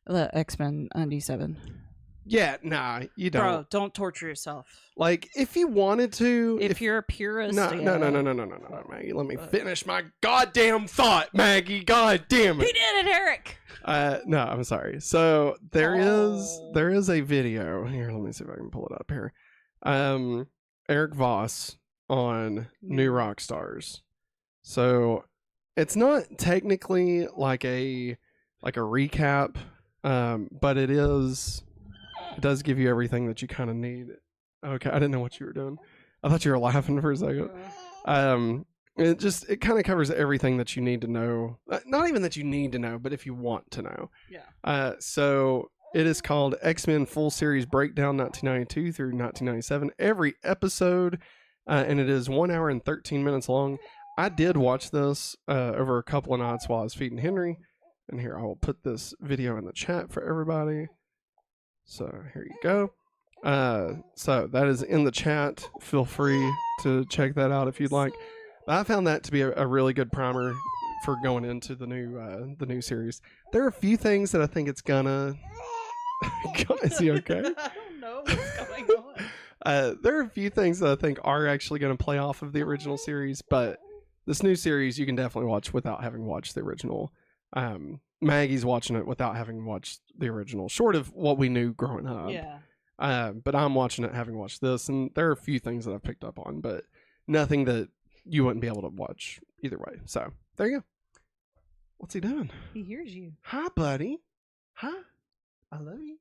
Speaker 2: The X-Men 97.
Speaker 1: Yeah, nah, you don't.
Speaker 2: Bro, don't torture yourself.
Speaker 1: Like, if you wanted to,
Speaker 2: If you're a purist,
Speaker 1: no, Maggie. Let me finish my goddamn thought, Maggie. God damn it.
Speaker 2: He did it, Eric.
Speaker 1: No, I'm sorry. So there is a video here. Let me see if I can pull it up here. Eric Voss on New Rock Stars. So it's not technically like a recap, but it is. It does give you everything that you kind of need. Okay, I didn't know what you were doing. I thought you were laughing for a second. It kind of covers everything that you need to know. Not even that you need to know, but if you want to know.
Speaker 2: Yeah.
Speaker 1: So it is called X-Men Full Series Breakdown 1992 through 1997. Every episode, and it is 1 hour and 13 minutes long. I did watch this over a couple of nights while I was feeding Henry. And here, I will put this video in the chat for everybody. So here you go. So that is in the chat. Feel free to check that out if you'd like. But I found that to be a really good primer for going into the new series. There are a few things that I think it's gonna. Is he okay?
Speaker 2: I don't know what's going on.
Speaker 1: There are a few things that I think are actually going to play off of the original series, but this new series you can definitely watch without having watched the original. Maggie's watching it without having watched the original, short of what we knew growing up.
Speaker 2: Yeah.
Speaker 1: But I'm watching it having watched this, and there are a few things that I've picked up on, but nothing that you wouldn't be able to watch either way. So there you go. What's he doing?
Speaker 2: He hears you.
Speaker 1: Hi, buddy. Hi. I love you.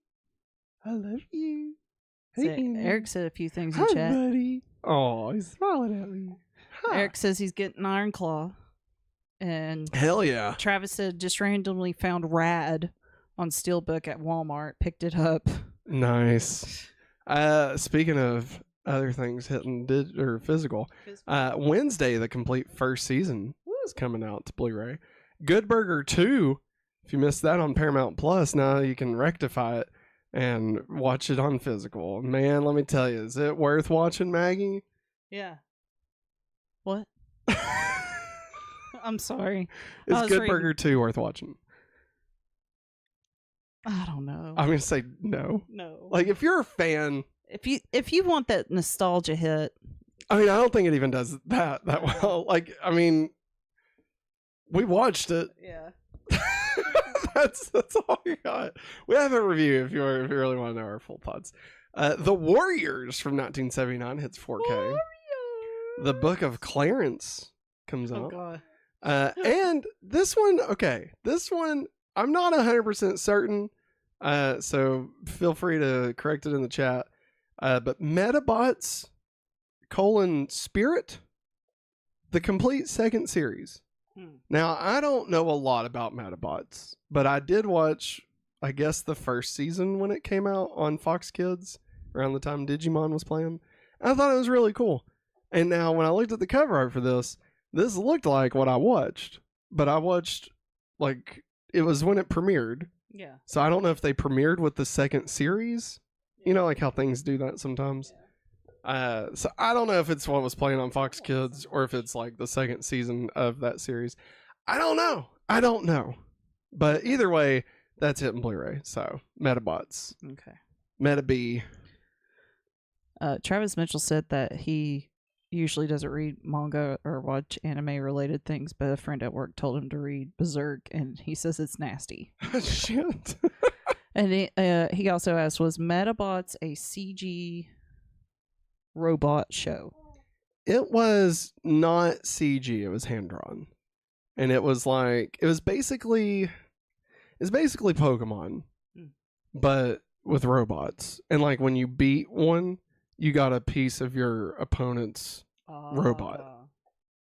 Speaker 1: I love you. Hey,
Speaker 2: Eric said a few things in
Speaker 1: hi,
Speaker 2: chat.
Speaker 1: buddy. Oh, he's smiling at me. Hi.
Speaker 2: Eric says he's getting Iron Claw. And
Speaker 1: Hell yeah.
Speaker 2: Travis said just randomly found Rad on Steelbook at Walmart, picked it up.
Speaker 1: Nice. Speaking of other things hitting physical, Wednesday the complete first season is coming out to Blu-ray. Good Burger 2. If you missed that on Paramount Plus, now you can rectify it and watch it on physical. Man, let me tell you, is it worth watching, Maggie?
Speaker 2: Yeah. What? I'm sorry.
Speaker 1: Is Good Burger 2 worth watching?
Speaker 2: I don't know.
Speaker 1: I'm going to say no.
Speaker 2: No.
Speaker 1: Like, if you're a fan...
Speaker 2: If you want that nostalgia hit...
Speaker 1: I mean, I don't think it even does that well. Like, I mean, we watched it.
Speaker 2: Yeah.
Speaker 1: That's all you got. We have a review if you really want to know our full thoughts. The Warriors from 1979 hits 4K.
Speaker 2: Warriors!
Speaker 1: The Book of Clarence comes out.
Speaker 2: Oh, God.
Speaker 1: And this one, I'm not 100% certain, so feel free to correct it in the chat. But Metabots, Spirit, the complete second series. Now, I don't know a lot about Metabots, but I did watch, I guess, the first season when it came out on Fox Kids, around the time Digimon was playing. I thought it was really cool. And now, when I looked at the cover art for this looked like what I watched, but I watched, like, it was when it premiered.
Speaker 2: Yeah.
Speaker 1: So I don't know if they premiered with the second series. You know, like how things do that sometimes. So I don't know if it's what was playing on Fox Kids or if it's, like, the second season of that series. I don't know. But either way, that's hitting Blu-ray. So, Metabots.
Speaker 2: Okay.
Speaker 1: Metabee.
Speaker 2: Travis Mitchell said that he usually doesn't read manga or watch anime related things, but a friend at work told him to read Berserk, and he says it's nasty.
Speaker 1: Shit.
Speaker 2: And he also asked, was Metabots a CG robot show?
Speaker 1: It was not CG. It was hand drawn, and it was basically Pokemon, but with robots. And like when you beat one, you got a piece of your opponent's robot.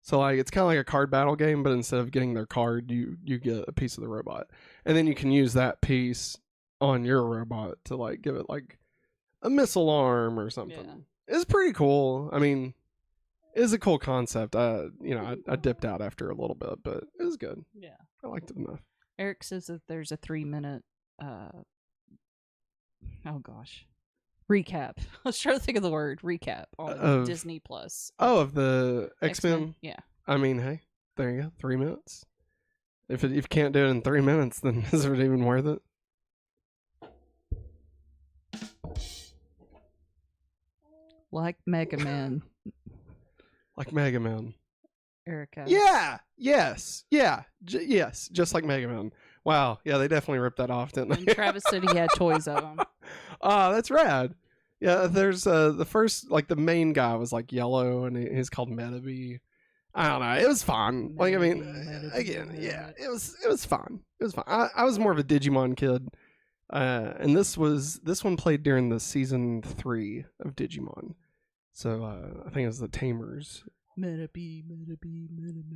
Speaker 1: So like it's kind of like a card battle game, but instead of getting their card, you get a piece of the robot, and then you can use that piece on your robot to like give it like a missile arm or something. Yeah. It's pretty cool. I mean, it's a cool concept. I dipped out after a little bit, but it was good.
Speaker 2: Yeah,
Speaker 1: I liked it enough.
Speaker 2: Eric says that there's a 3-minute recap. I was trying to think of the word recap on Disney Plus.
Speaker 1: Oh, of the X-Men?
Speaker 2: Yeah.
Speaker 1: I mean, hey, there you go. 3 minutes. If you can't do it in 3 minutes, then is it even worth it?
Speaker 2: Like Mega Man.
Speaker 1: Like Mega Man.
Speaker 2: Erica.
Speaker 1: Yeah. Yes. Yeah. Yes. Just like Mega Man. Wow. Yeah, they definitely ripped that off, didn't they?
Speaker 2: And Travis said he had toys of them.
Speaker 1: Oh, that's rad. Yeah, there's the first, like the main guy was like yellow, and he's called Metabee. I don't know. It was fun. Like, I mean, again, yeah, it was fun. It was fun. I was more of a Digimon kid. And this one played during the season 3 of Digimon. So I think it was the Tamers.
Speaker 2: Metabee.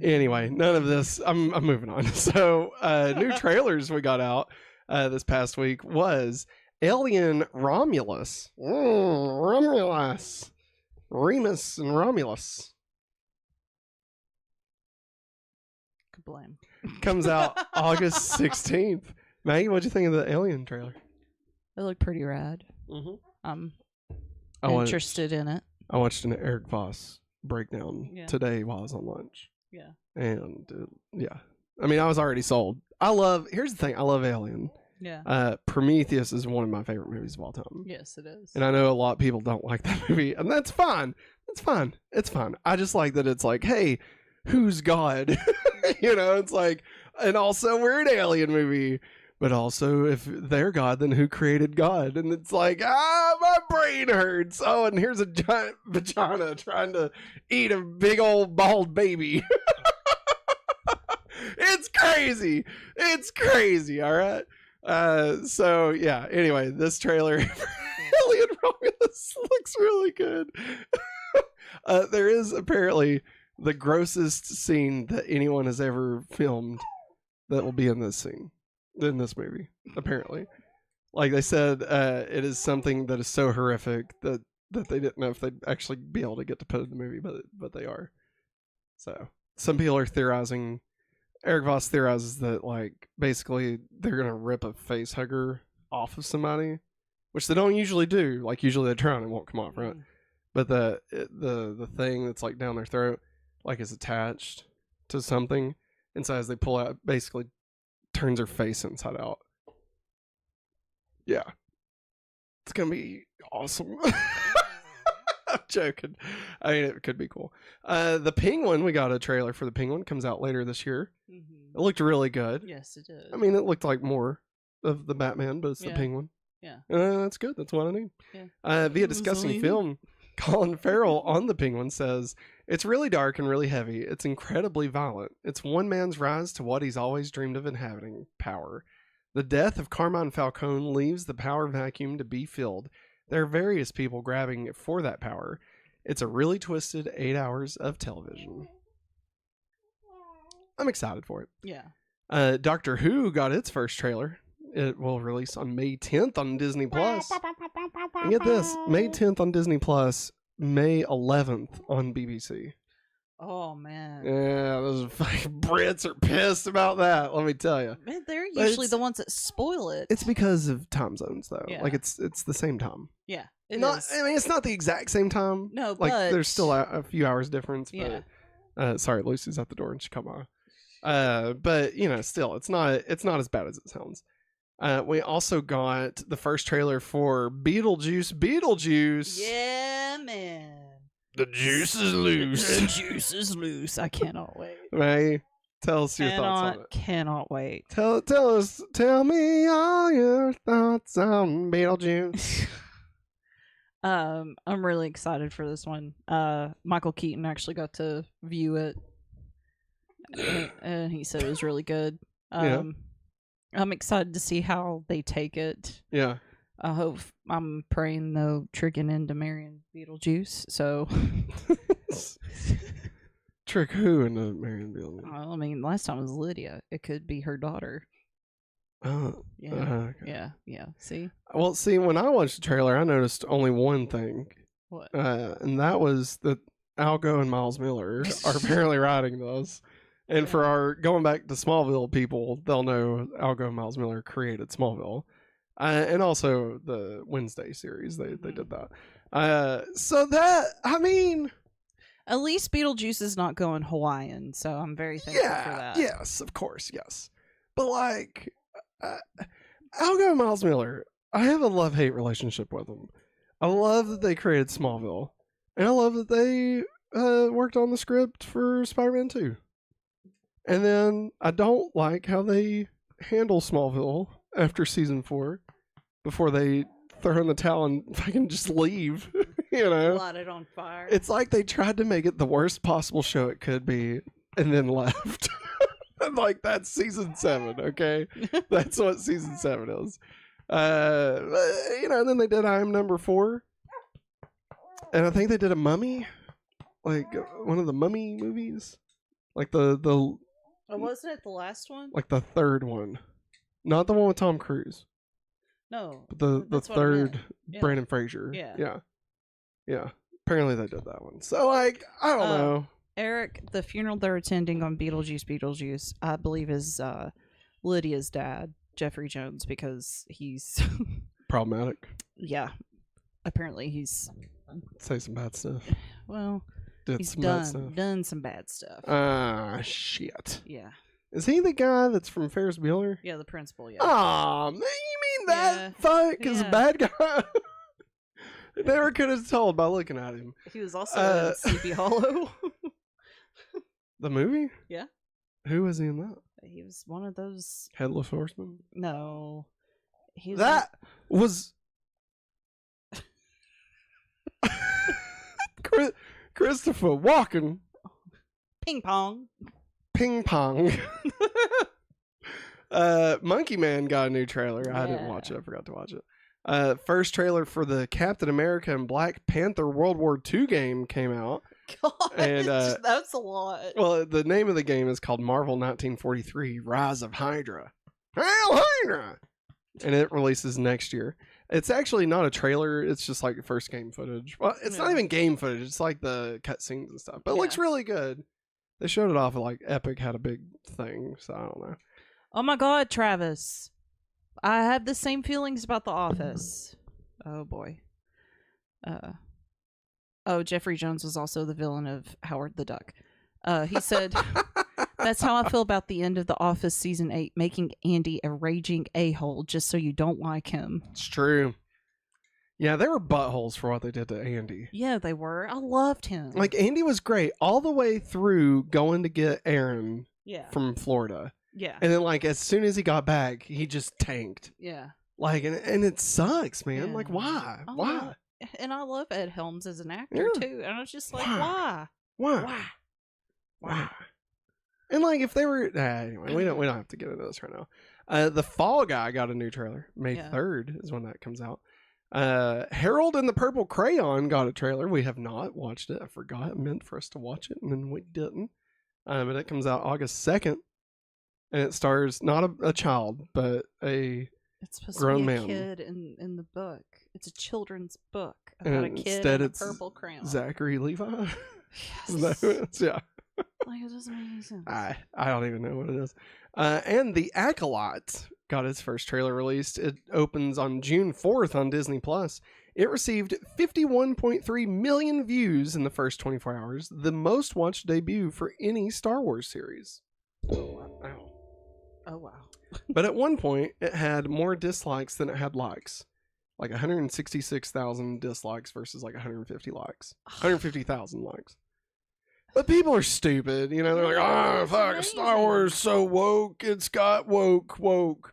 Speaker 1: Anyway, none of this. I'm moving on. So new trailers we got out this past week was Alien Romulus. Romulus. Remus and Romulus.
Speaker 2: Kablam.
Speaker 1: Comes out August 16th. Maggie, what'd you think of the Alien trailer?
Speaker 2: It looked pretty rad.
Speaker 1: Mm-hmm.
Speaker 2: I'm interested in it.
Speaker 1: I watched an Eric Voss breakdown today while I was on lunch.
Speaker 2: Yeah.
Speaker 1: And yeah. I mean, I was already sold. Here's the thing. I love Alien.
Speaker 2: Yeah.
Speaker 1: Prometheus is one of my favorite movies of all time.
Speaker 2: Yes, it is.
Speaker 1: And I know a lot of people don't like that movie, and that's fine. It's fine. It's fine. I just like that it's like, hey, who's God? It's like, and also we're an alien movie, but also if they're God, then who created God? And it's like, my brain hurts. Oh, and here's a giant vagina trying to eat a big old bald baby. It's crazy. It's crazy. All right. So yeah, anyway, this trailer for Alien Romulus looks really good. There is apparently the grossest scene that anyone has ever filmed that will be in this movie, apparently. Like they said, it is something that is so horrific that they didn't know if they'd actually be able to get to put in the movie, but they are. So some people are theorizing. Eric Voss theorizes that, like, basically they're going to rip a face hugger off of somebody, which they don't usually do. Like, usually they try and it won't come off, right? But the thing that's, like, down their throat, like, is attached to something. And so as they pull out, basically turns her face inside out. Yeah. It's going to be awesome. I'm joking. I mean, it could be cool. The Penguin, we got a trailer for the Penguin. Comes out later this year. Mm-hmm. It looked really good.
Speaker 2: Yes, it did.
Speaker 1: I mean, it looked like more of the Batman, but it's the Penguin.
Speaker 2: Yeah.
Speaker 1: That's good. That's what I need. Yeah. Via discussing film, Colin Farrell on the Penguin says, it's really dark and really heavy. It's incredibly violent. It's one man's rise to what he's always dreamed of inhabiting, power. The death of Carmine Falcone leaves the power vacuum to be filled. There are various people grabbing for that power. It's a really twisted 8 hours of television. I'm excited for it.
Speaker 2: Yeah.
Speaker 1: Doctor Who got its first trailer. It will release on May 10th on Disney Plus. And get this, May 10th on Disney Plus, May 11th on BBC.
Speaker 2: Oh, man.
Speaker 1: Yeah, those fucking Brits are pissed about that, let me tell you.
Speaker 2: Man, they're usually the ones that spoil it.
Speaker 1: It's because of time zones, though. Yeah. Like, it's the same time.
Speaker 2: Yeah,
Speaker 1: I mean, it's not the exact same time.
Speaker 2: No,
Speaker 1: like,
Speaker 2: but...
Speaker 1: there's still a few hours difference.
Speaker 2: Yeah.
Speaker 1: But, sorry, Lucy's at the door and she come on. But, still, it's not as bad as it sounds. We also got the first trailer for Beetlejuice.
Speaker 2: Yeah, man.
Speaker 1: The juice is loose.
Speaker 2: The juice is loose. I cannot wait.
Speaker 1: May Tell us your thoughts on it.
Speaker 2: Cannot wait.
Speaker 1: Tell me all your thoughts on Beetlejuice.
Speaker 2: I'm really excited for this one. Michael Keaton actually got to view it, and he said it was really good. I'm excited to see how they take it.
Speaker 1: Yeah.
Speaker 2: I'm praying they'll trick it into marrying Beetlejuice. So.
Speaker 1: Trick who into marrying Beetlejuice?
Speaker 2: Well, I mean, last time was Lydia. It could be her daughter.
Speaker 1: Oh.
Speaker 2: Yeah.
Speaker 1: Okay.
Speaker 2: Yeah. See?
Speaker 1: Well, when I watched the trailer, I noticed only one thing.
Speaker 2: What?
Speaker 1: And that was that Algo and Miles Miller are apparently writing those. And for our going back to Smallville people, they'll know Algo and Miles Miller created Smallville. And also the Wednesday series, they did that. So that, I mean...
Speaker 2: At least Beetlejuice is not going Hawaiian, so I'm very thankful for that.
Speaker 1: Yes, of course, yes. But like, Algo and Miles Miller, I have a love-hate relationship with them. I love that they created Smallville, and I love that they worked on the script for Spider-Man 2. And then I don't like how they handle Smallville after season 4, before they throw in the towel and fucking just leave. You know,
Speaker 2: light it on fire.
Speaker 1: It's like they tried to make it the worst possible show it could be, and then left. Like that's season 7, okay? That's what season 7 is. And then they did I Am Number 4, and I think they did a Mummy, like one of the Mummy movies, like the.
Speaker 2: Oh, wasn't it the last one?
Speaker 1: Like the third one, not the one with Tom Cruise.
Speaker 2: No,
Speaker 1: but the third Brandon Fraser. Yeah. Apparently they did that one. So like, I don't know.
Speaker 2: Eric, the funeral they're attending on Beetlejuice, I believe is Lydia's dad, Jeffrey Jones, because he's
Speaker 1: problematic.
Speaker 2: Yeah, apparently he's
Speaker 1: say some bad stuff.
Speaker 2: Well, he's done some bad stuff.
Speaker 1: Shit.
Speaker 2: Yeah.
Speaker 1: Is he the guy that's from Ferris Bueller?
Speaker 2: Yeah, the principal. Yeah.
Speaker 1: Oh, man, you mean that fuck is a bad guy? Never could have told by looking at him.
Speaker 2: He was also in Sleepy Hollow.
Speaker 1: The movie?
Speaker 2: Yeah.
Speaker 1: Who was he in that?
Speaker 2: He was one of those
Speaker 1: Headless Horseman?
Speaker 2: No. He
Speaker 1: was Christopher Walken.
Speaker 2: Ping pong.
Speaker 1: Monkey Man got a new trailer. Yeah. I didn't watch it. I forgot to watch it. First trailer for the Captain America and Black Panther World War II game came out.
Speaker 2: God, and, that's a lot.
Speaker 1: Well, the name of the game is called Marvel 1943 Rise of Hydra. Hail Hydra! And it releases next year. It's actually not a trailer. It's just like first game footage. Well, it's not even game footage. It's like the cutscenes and stuff. But it looks really good. They showed it off at like Epic had a big thing. So I don't know.
Speaker 2: Oh my God, Travis. I have the same feelings about The Office. Oh boy. Jeffrey Jones was also the villain of Howard the Duck. He said, "That's how I feel about the end of The Office season 8, making Andy a raging a-hole just so you don't like him."
Speaker 1: It's true. Yeah, they were buttholes for what they did to Andy.
Speaker 2: Yeah, they were. I loved him.
Speaker 1: Like, Andy was great all the way through going to get Aaron from Florida.
Speaker 2: Yeah.
Speaker 1: And then, like, as soon as he got back, he just tanked.
Speaker 2: Yeah.
Speaker 1: Like, and it sucks, man. Like, why? Why?
Speaker 2: And I love Ed Helms as an actor, too. And I was just like, why?
Speaker 1: And, like, if they were... anyway, we don't have to get into this right now. The Fall Guy got a new trailer. May 3rd is when that comes out. Harold and the Purple Crayon got a trailer. We have not watched it. I forgot. It meant for us to watch it, and then we didn't. But it comes out August 2nd. And it stars not a child, but a grown man.
Speaker 2: It's supposed to be a kid in the book. It's a children's book
Speaker 1: about
Speaker 2: a kid and a purple crayon.
Speaker 1: Zachary Levi?
Speaker 2: Yes.
Speaker 1: Yeah.
Speaker 2: Like, it doesn't make any sense.
Speaker 1: I don't even know what it is. And The Acolyte got its first trailer released. It opens on June 4th on Disney+. It received 51.3 million views in the first 24 hours, the most watched debut for any Star Wars series.
Speaker 2: Oh, wow.
Speaker 1: But at one point, it had more dislikes than it had likes. Like 166,000 dislikes versus like 150 likes. 150,000 likes. But people are stupid, you know. They're like, "Oh, fuck, Star Wars so woke. It's got woke.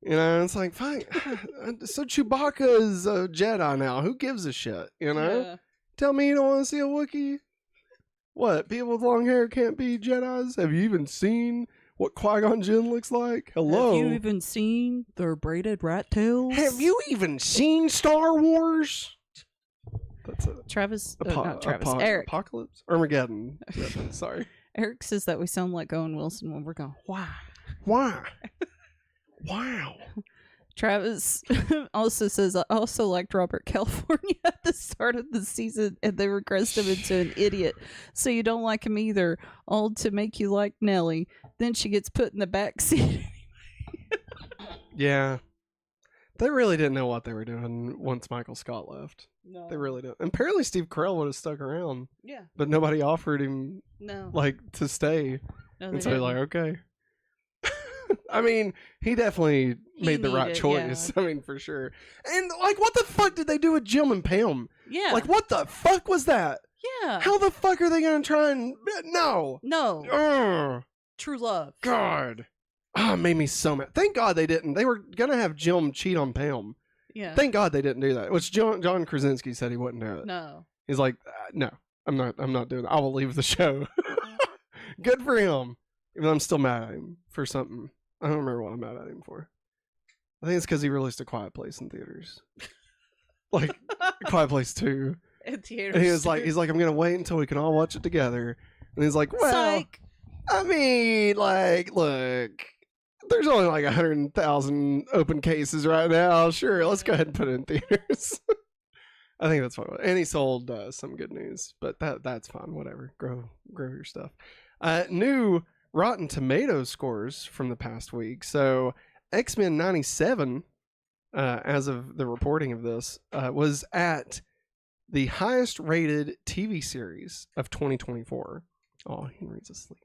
Speaker 1: You know, it's like, fuck. So Chewbacca is a Jedi now. Who gives a shit? You know?
Speaker 2: Yeah.
Speaker 1: Tell me you don't want to see a Wookiee? What? People with long hair can't be Jedis? Have you even seen what Qui-Gon Jinn looks like? Hello.
Speaker 2: Have you even seen their braided rat tails?
Speaker 1: Have you even seen Star Wars? That's a
Speaker 2: Travis, not Travis, Eric.
Speaker 1: Apocalypse? Armageddon. Sorry.
Speaker 2: Eric says that we sound like Owen Wilson when we're going, why?
Speaker 1: Wow.
Speaker 2: Travis also says, I also liked Robert California at the start of the season, and they regressed him into an idiot. So you don't like him either, all to make you like Nellie. Then she gets put in the back seat.
Speaker 1: Yeah. They really didn't know what they were doing once Michael Scott left.
Speaker 2: No.
Speaker 1: They really didn't. And apparently Steve Carell would have stuck around.
Speaker 2: Yeah.
Speaker 1: But nobody offered him,
Speaker 2: No.
Speaker 1: like, to stay.
Speaker 2: No,
Speaker 1: And so they're like, okay. I mean, he definitely made the right choice. Yeah. I mean, for sure. And, like, what the fuck did they do with Jim and Pam?
Speaker 2: Yeah.
Speaker 1: Like, what the fuck was that?
Speaker 2: Yeah.
Speaker 1: How the fuck are they going to try and... No.
Speaker 2: No. True love.
Speaker 1: God. Ah, it made me so mad. Thank God they didn't. They were going to have Jim cheat on Pam.
Speaker 2: Yeah.
Speaker 1: Thank God they didn't do that. Which John Krasinski said he wouldn't do it.
Speaker 2: No.
Speaker 1: He's like, no, I'm not doing it. I will leave the show. Good for him. Even though I'm still mad at him for something. I don't remember what I'm mad at him for. I think it's because he released A Quiet Place in theaters. Like, A Quiet Place 2.
Speaker 2: In theaters.
Speaker 1: And he's like, I'm going to wait until we can all watch it together. And he's like, well,
Speaker 2: Psych.
Speaker 1: I mean, like, look, there's only like 100,000 open cases right now. Sure, let's go ahead and put it in theaters. I think that's fine. And he sold some good news, but that's fine. Whatever. Grow your stuff. New Rotten Tomatoes scores from the past week. So X-Men 97, as of the reporting of this, was at the highest rated TV series of 2024. Oh, Henry's asleep.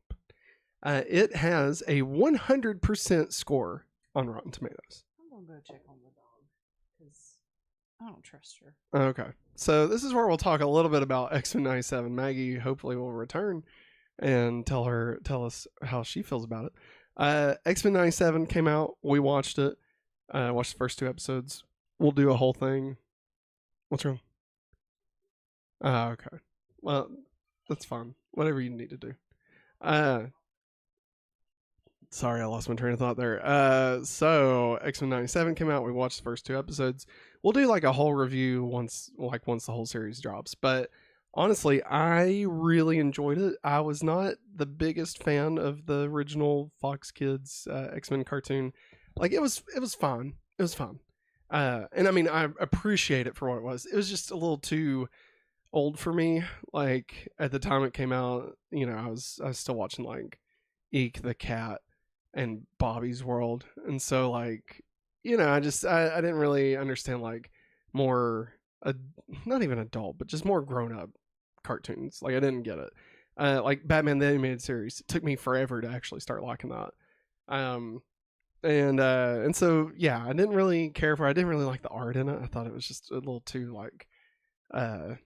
Speaker 1: It has a 100% score on Rotten Tomatoes.
Speaker 2: I'm going to go check on the dog because I don't trust her.
Speaker 1: Okay. So this is where we'll talk a little bit about X-Men 97. Maggie hopefully will return and tell us how she feels about it. X-Men 97 came out. We watched it. Watched the first 2 episodes. We'll do a whole thing. What's wrong? Okay. Well, that's fine. Whatever you need to do. Sorry, I lost my train of thought there. So X-Men 97 came out. We watched the first 2 episodes. We'll do like a whole review once the whole series drops. But honestly, I really enjoyed it. I was not the biggest fan of the original Fox Kids X-Men cartoon. Like it was fine. It was fun. And I mean, I appreciate it for what it was. It was just a little too old for me. Like at the time it came out, you know, I was still watching like Eek the Cat and Bobby's World, and so like, you know, I didn't really understand like more not even adult, but just more grown up cartoons. Like I didn't get it. Like Batman the Animated Series, it took me forever to actually start liking that. And so yeah, I didn't really care for it. I didn't really like the art in it. I thought it was just a little too like I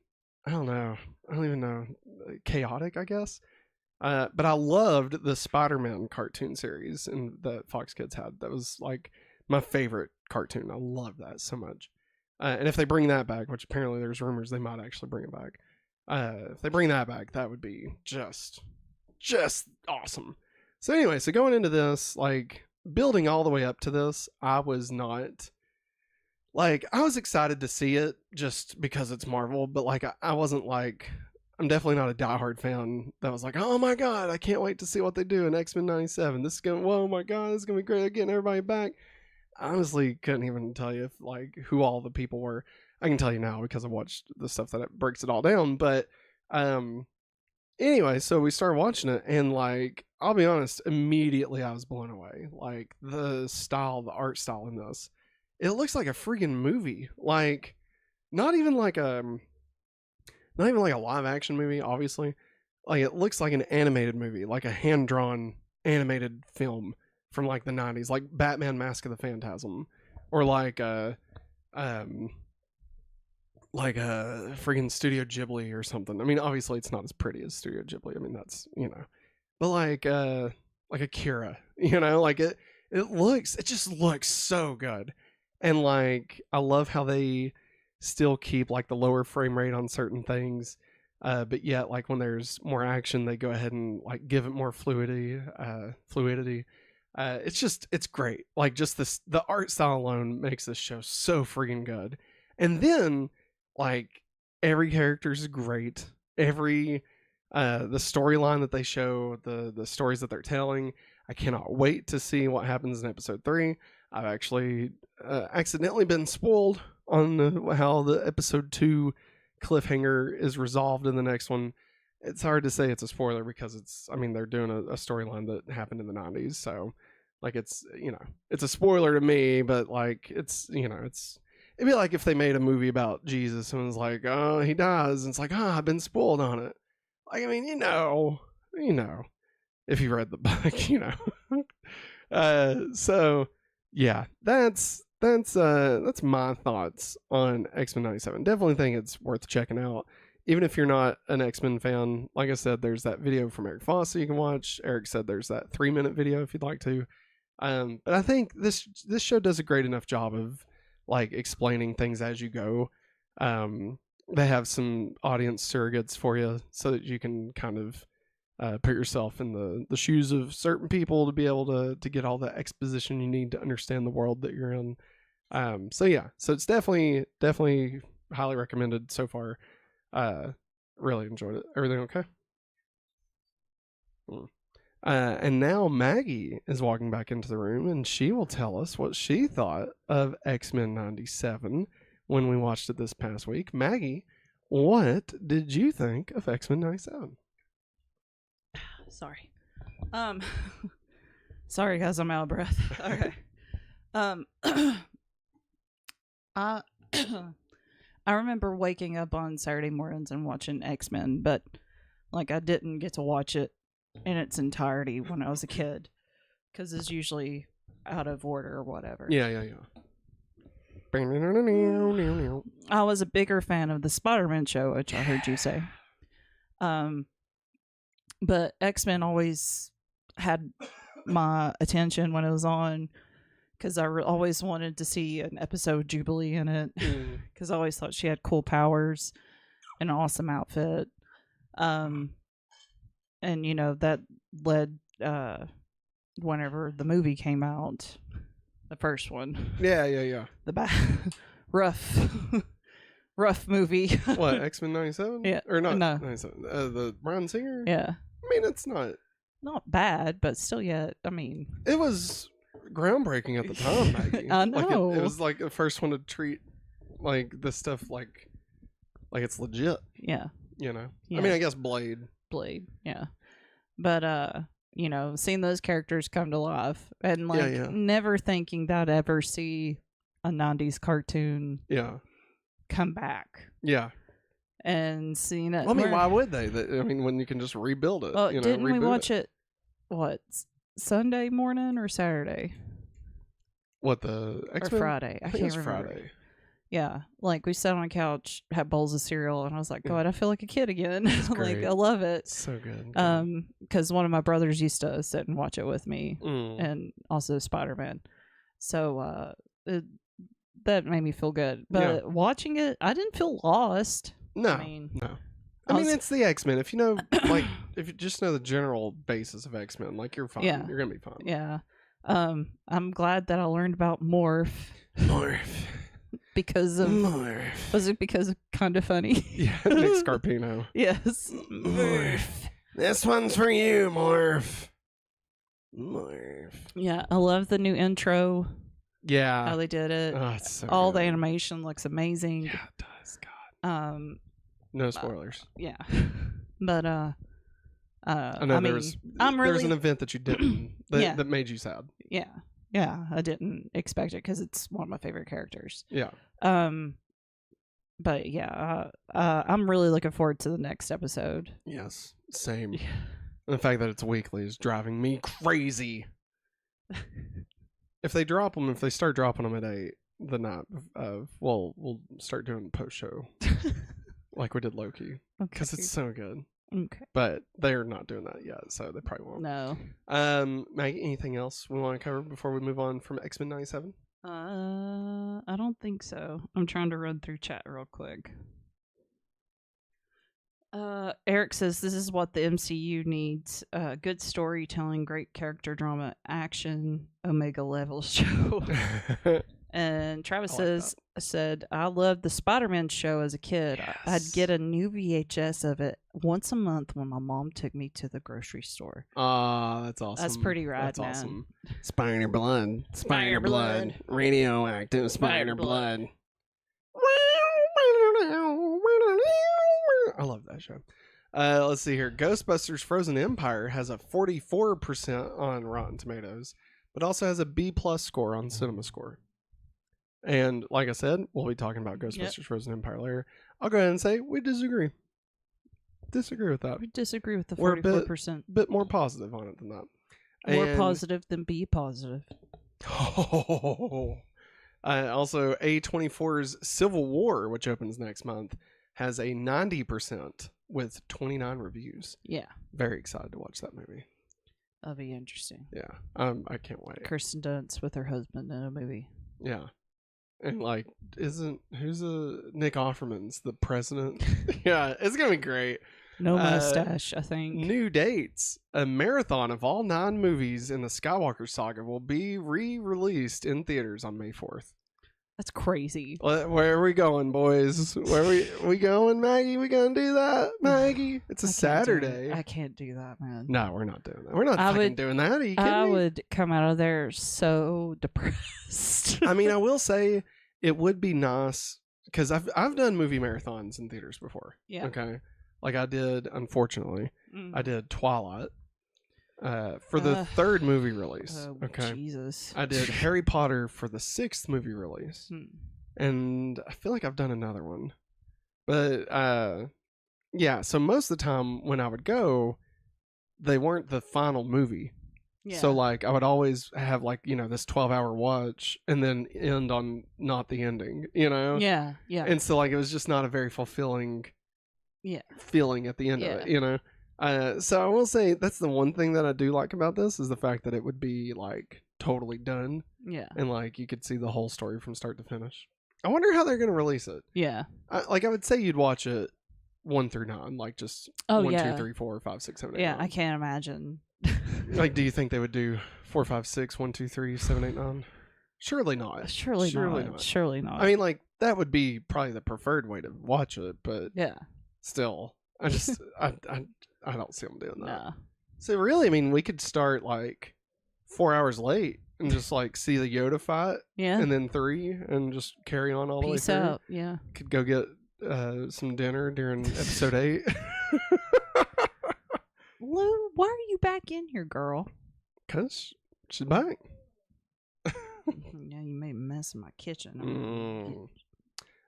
Speaker 1: don't even know, chaotic, I guess. But I loved the Spider-Man cartoon series that Fox Kids had. That was like my favorite cartoon. I love that so much. And if they bring that back, which apparently there's rumors they might actually bring it back. If they bring that back, that would be just awesome. So anyway, so going into this, like building all the way up to this, I was not like, I was excited to see it just because it's Marvel, but like I wasn't like, I'm definitely not a diehard fan that was like, oh my God, I can't wait to see what they do in X-Men 97. This is going to, whoa my God, this is going to be great. They're getting everybody back. I honestly couldn't even tell you like who all the people were. I can tell you now because I watched the stuff that breaks it all down. But anyway, so we started watching it, and like, I'll be honest, immediately I was blown away. Like the art style in this, it looks like a freaking movie. Like not even like a live action movie, obviously. Like it looks like an animated movie, like a hand-drawn animated film from like the 90s, like Batman Mask of the Phantasm, or like like a freaking Studio Ghibli or something. I mean, obviously it's not as pretty as Studio Ghibli. I mean, that's, but like Akira, like it just looks so good. And like, I love how they still keep like the lower frame rate on certain things. But yet, like when there's more action, they go ahead and like give it more fluidity. It's great. Like just the art style alone makes this show so freaking good. And then like every character is great. Every the storyline that they show, the stories that they're telling, I cannot wait to see what happens in episode 3. I've actually accidentally been spoiled on how the episode 2 cliffhanger is resolved in the next one. It's hard to say it's a spoiler because they're doing a storyline that happened in the 90s, so like it's a spoiler to me, but like it'd be like if they made a movie about Jesus and was like, oh, he dies, and it's like, oh, I've been spoiled on it. Like, I mean, if you read the book, so yeah, that's my thoughts on X-Men 97. Definitely think it's worth checking out. Even if you're not an X-Men fan, like I said, there's that video from Eric Foster you can watch. Eric said there's that 3-minute video if you'd like to. But I think this show does a great enough job of like explaining things as you go. They have some audience surrogates for you so that you can kind of put yourself in the shoes of certain people to be able to get all the exposition you need to understand the world that you're in. So it's definitely highly recommended so far. Really enjoyed it. Everything okay? And now Maggie is walking back into the room, and she will tell us what she thought of X-Men 97 when we watched it this past week. Maggie, what did you think of X-Men 97?
Speaker 2: Sorry. Sorry guys, I'm out of breath. Okay. I remember waking up on Saturday mornings and watching X-Men, but like I didn't get to watch it in its entirety when I was a kid because it's usually out of order or whatever.
Speaker 1: Yeah.
Speaker 2: I was a bigger fan of the Spider-Man show, which I heard you say. But X-Men always had my attention when it was on because I always wanted to see an episode Jubilee in it because I always thought she had cool powers and an awesome outfit. And that led whenever the movie came out, the first one.
Speaker 1: Yeah.
Speaker 2: The rough movie.
Speaker 1: What, X-Men 97?
Speaker 2: Yeah.
Speaker 1: Or not?
Speaker 2: No.
Speaker 1: 97. The Bryan Singer?
Speaker 2: Yeah.
Speaker 1: I mean, it's not
Speaker 2: bad, but still yet, I mean.
Speaker 1: It was groundbreaking at the time, Maggie.
Speaker 2: I know.
Speaker 1: Like it was like the first one to treat like this stuff like it's legit.
Speaker 2: Yeah.
Speaker 1: Yeah.
Speaker 2: I
Speaker 1: mean, I guess Blade,
Speaker 2: yeah. But seeing those characters come to life and never thinking that I'd ever see a 90s cartoon come back.
Speaker 1: Yeah.
Speaker 2: And seeing it.
Speaker 1: Well, I mean, why would they? When you can just rebuild it.
Speaker 2: Well, didn't we watch it? What, Sunday morning or Saturday?
Speaker 1: What, the X-Men?
Speaker 2: Or Friday? I can't remember.
Speaker 1: Friday.
Speaker 2: Yeah, like we sat on a couch, had bowls of cereal, and I was like, God, I feel like a kid again. Like I love it.
Speaker 1: So good.
Speaker 2: Because one of my brothers used to sit and watch it with me, and also Spider-Man. So that made me feel good. But watching it, I didn't feel lost.
Speaker 1: No. I mean,
Speaker 2: was,
Speaker 1: it's the X-Men. If you know, like, if you just know the general basis of X-Men, like, you're fine. Yeah. You're gonna be fine.
Speaker 2: Yeah. I'm glad that I learned about Morph. Because of
Speaker 1: Morph.
Speaker 2: Was it because of Kinda Funny?
Speaker 1: Yeah, Nick Scarpino.
Speaker 2: Yes.
Speaker 1: Morph. This one's for you, Morph.
Speaker 2: Yeah, I love the new intro.
Speaker 1: Yeah.
Speaker 2: How they did it.
Speaker 1: Oh, it's so
Speaker 2: all
Speaker 1: good.
Speaker 2: The animation looks amazing.
Speaker 1: Yeah, it does. God. No spoilers.
Speaker 2: Yeah. But
Speaker 1: I know there was an event that you didn't that made you sad.
Speaker 2: Yeah. Yeah, I didn't expect it because it's one of my favorite characters.
Speaker 1: Yeah.
Speaker 2: But yeah, I'm really looking forward to the next episode.
Speaker 1: Yes, same. Yeah. And the fact that it's weekly is driving me crazy. If they start dropping them at 8, the night of. Well, we'll start doing post show like we did Loki because it's so good.
Speaker 2: Okay.
Speaker 1: But they're not doing that yet, so they probably won't.
Speaker 2: No.
Speaker 1: Maggie, anything else we want to cover before we move on from X-Men 97?
Speaker 2: I don't think so. I'm trying to run through chat real quick. Eric says this is what the MCU needs: good storytelling, great character drama, action, Omega level show. And Travis said, I loved the Spider-Man show as a kid. Yes. I'd get a new VHS of it once a month when my mom took me to the grocery store.
Speaker 1: That's awesome.
Speaker 2: That's pretty rad,
Speaker 1: That's
Speaker 2: man.
Speaker 1: Awesome. Spider blood. Spider blood. Radioactive spider blood. I love that show. Let's see here. Ghostbusters Frozen Empire has a 44% on Rotten Tomatoes, but also has a B+ score on CinemaScore. And like I said, we'll be talking about Ghostbusters Frozen Empire later. I'll go ahead and say we disagree. Disagree with that.
Speaker 2: We disagree with the 44%.
Speaker 1: We're a bit more positive on it than that.
Speaker 2: More positive than be positive.
Speaker 1: Oh. Also, A24's Civil War, which opens next month, has a 90% with 29 reviews.
Speaker 2: Yeah.
Speaker 1: Very excited to watch that movie.
Speaker 2: That'll be interesting.
Speaker 1: Yeah. I can't wait.
Speaker 2: Kirsten Dunst with her husband in a movie.
Speaker 1: Yeah. And like, who's Nick Offerman's the president? Yeah, it's gonna be great.
Speaker 2: No mustache, I think.
Speaker 1: New dates. A marathon of all 9 movies in the Skywalker saga will be re-released in theaters on May 4th.
Speaker 2: That's crazy.
Speaker 1: Where are we going, boys? Where we going, Maggie? We gonna do that, Maggie? It's a Saturday.
Speaker 2: I can't do that, man.
Speaker 1: No, we're not doing that. We're not doing that. Are you kidding me?
Speaker 2: Would come out of there so depressed.
Speaker 1: I mean, I will say it would be nice because I've done movie marathons in theaters before.
Speaker 2: Yeah.
Speaker 1: Okay. Like I did, unfortunately, I did Twilight for the 3rd movie release.
Speaker 2: Oh,
Speaker 1: okay.
Speaker 2: Jesus.
Speaker 1: I did Harry Potter for the 6th movie release. And I feel like I've done another one. But yeah, so most of the time when I would go, they weren't the final movie. Yeah. So like I would always have like, this 12-hour watch and then end on not the ending,
Speaker 2: Yeah, yeah.
Speaker 1: And so like it was just not a very fulfilling feeling at the end of it, so I will say that's the one thing that I do like about this is the fact that it would be like totally done. Yeah. And like you could see the whole story from start to finish. I wonder how they're going to release it. Yeah. I would say you'd watch it 1 through 9, like just 1, 2, 3, 4, 5, 6, 7, 8.
Speaker 2: Yeah,
Speaker 1: 9.
Speaker 2: I can't imagine.
Speaker 1: Like, do you think they would do 4, 5, 6, 1, 2, 3, 7, 8, 9? Surely not.
Speaker 2: Surely not. Surely not.
Speaker 1: I mean, like that would be probably the preferred way to watch it, but
Speaker 2: yeah.
Speaker 1: Still, I just I don't see them doing that.
Speaker 2: No.
Speaker 1: So really, I mean, we could start like 4 hours late and just like see the Yoda fight, and then 3, and just carry on all the way through.
Speaker 2: Peace out. Yeah.
Speaker 1: Could go get some dinner during episode 8.
Speaker 2: Lou, why are you back in here, girl?
Speaker 1: 'Cause she's back.
Speaker 2: Yeah, you made a mess in my kitchen.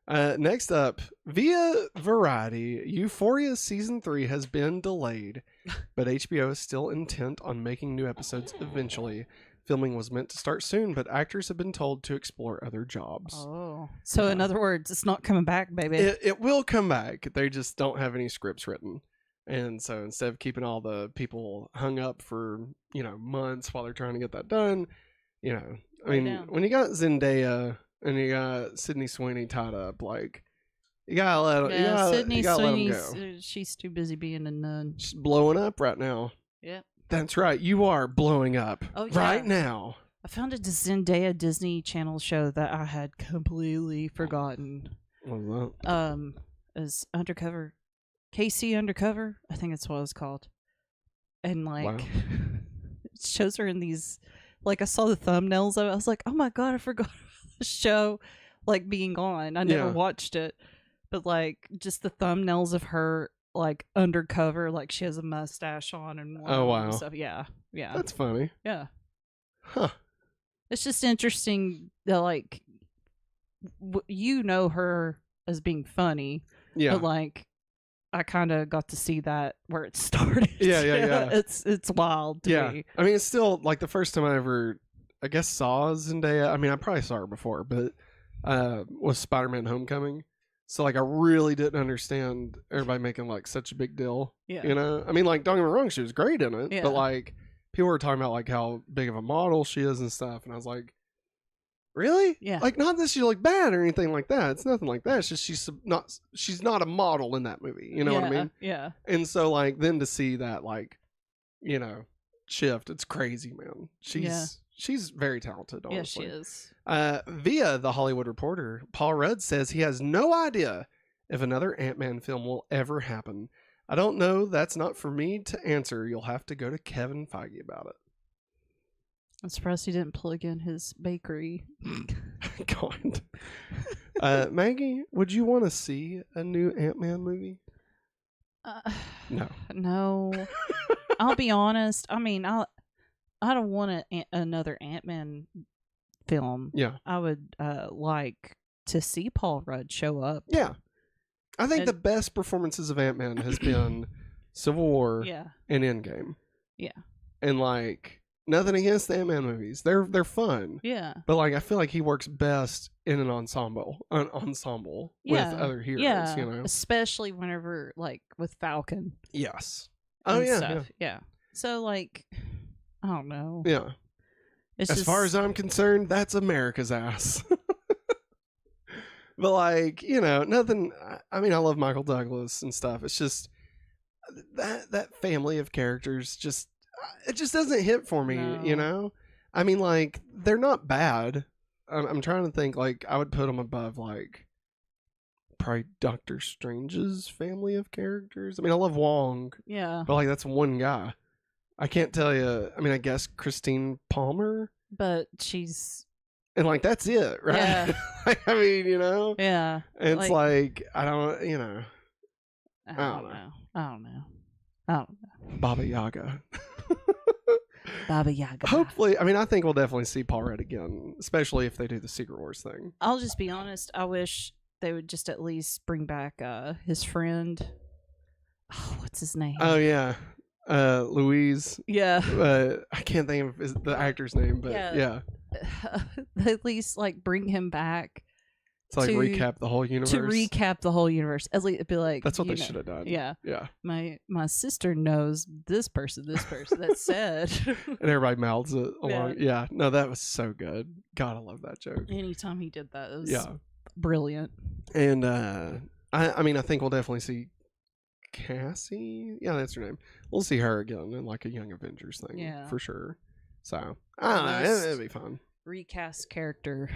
Speaker 1: Next up, via Variety, Euphoria Season 3 has been delayed, but HBO is still intent on making new episodes eventually. Filming was meant to start soon, but actors have been told to explore other jobs.
Speaker 2: Oh. So in other words, it's not coming back, baby.
Speaker 1: It will come back. They just don't have any scripts written. And so instead of keeping all the people hung up for, months while they're trying to get that done, I mean, when you got Zendaya and you got Sydney Sweeney tied up, like, you gotta let them,
Speaker 2: Sydney
Speaker 1: Sweeney's go.
Speaker 2: She's too busy being a nun.
Speaker 1: She's blowing up right now.
Speaker 2: Yeah.
Speaker 1: That's right. You are blowing up right now.
Speaker 2: I found a Zendaya Disney Channel show that I had completely forgotten.
Speaker 1: What was that?
Speaker 2: Is Undercover. KC Undercover, I think that's what it's called. And like it shows her in these, like I saw the thumbnails of it. I was like, oh my God, I forgot the show like being on. I never watched it. But like just the thumbnails of her like undercover, like she has a mustache on and stuff. Yeah. Yeah.
Speaker 1: That's funny.
Speaker 2: Yeah.
Speaker 1: Huh.
Speaker 2: It's just interesting that like her as being funny. Yeah. But like I kind of got to see that where it started.
Speaker 1: Yeah.
Speaker 2: It's wild to me.
Speaker 1: I mean, it's still like the first time I ever, I guess, saw Zendaya. I mean, I probably saw her before, but was Spider-Man Homecoming. So like I really didn't understand everybody making like such a big deal.
Speaker 2: Yeah.
Speaker 1: You know? I mean, like, don't get me wrong, she was great in it.
Speaker 2: Yeah.
Speaker 1: But like people were talking about like how big of a model she is and stuff, and I was like, really?
Speaker 2: Yeah.
Speaker 1: Like, not that she looked bad or anything like that. It's nothing like that. It's just she's not a model in that movie. You know what I mean?
Speaker 2: Yeah.
Speaker 1: And so like then to see that like, you know, shift, it's crazy, man. She's very talented, honestly.
Speaker 2: Yeah, she is.
Speaker 1: Via The Hollywood Reporter, Paul Rudd says he has no idea if another Ant-Man film will ever happen. I don't know. That's not for me to answer. You'll have to go to Kevin Feige about it.
Speaker 2: I'm surprised he didn't plug in his bakery.
Speaker 1: God. Maggie, would you want to see a new Ant-Man movie? No.
Speaker 2: No. I'll be honest. I mean, I don't want another Ant-Man film.
Speaker 1: Yeah.
Speaker 2: I would like to see Paul Rudd show up.
Speaker 1: Yeah. I think the best performances of Ant-Man has been Civil War and Endgame. Yeah. And like nothing against the Ant-Man movies. They're fun.
Speaker 2: Yeah.
Speaker 1: But like I feel like he works best in an ensemble with other heroes, you know.
Speaker 2: Especially whenever like with Falcon.
Speaker 1: Yes. Oh yeah.
Speaker 2: Yeah. So like I don't know.
Speaker 1: Yeah. As far as I'm concerned, that's America's ass. But like, you know, nothing. I mean, I love Michael Douglas and stuff. It's just that family of characters just it just doesn't hit for me, you know? I mean, like, they're not bad. I'm trying to think, like, I would put them above, like, probably Doctor Strange's family of characters. I mean, I love Wong.
Speaker 2: Yeah.
Speaker 1: But, like, that's one guy. I can't tell you. I mean, I guess Christine Palmer.
Speaker 2: But she's...
Speaker 1: And, like, that's it, right?
Speaker 2: Yeah.
Speaker 1: Like, I mean, you know?
Speaker 2: Yeah.
Speaker 1: It's like I don't, you know.
Speaker 2: I don't know.
Speaker 1: Baba Yaga.
Speaker 2: Baba Yaga.
Speaker 1: Hopefully, I mean, I think we'll definitely see Paul Rudd again, especially if they do the Secret Wars thing.
Speaker 2: I'll just be honest. I wish they would just at least bring back his friend. Oh, what's his name?
Speaker 1: Oh, yeah. Louise.
Speaker 2: Yeah.
Speaker 1: I can't think of the actor's name, but yeah.
Speaker 2: At least, like, bring him back.
Speaker 1: To like recap the whole universe.
Speaker 2: To recap the whole universe. At least it'd be like
Speaker 1: that's what they should have done.
Speaker 2: Yeah.
Speaker 1: Yeah.
Speaker 2: My sister knows this person. That's said.
Speaker 1: And everybody mouths it along. Yeah. No, that was so good. God, I love that joke.
Speaker 2: Anytime he did that, it was brilliant.
Speaker 1: And I mean I think we'll definitely see Cassie. Yeah, that's her name. We'll see her again in like a Young Avengers thing. Yeah. For sure. So I don't know, it'd be fun.
Speaker 2: Recast character.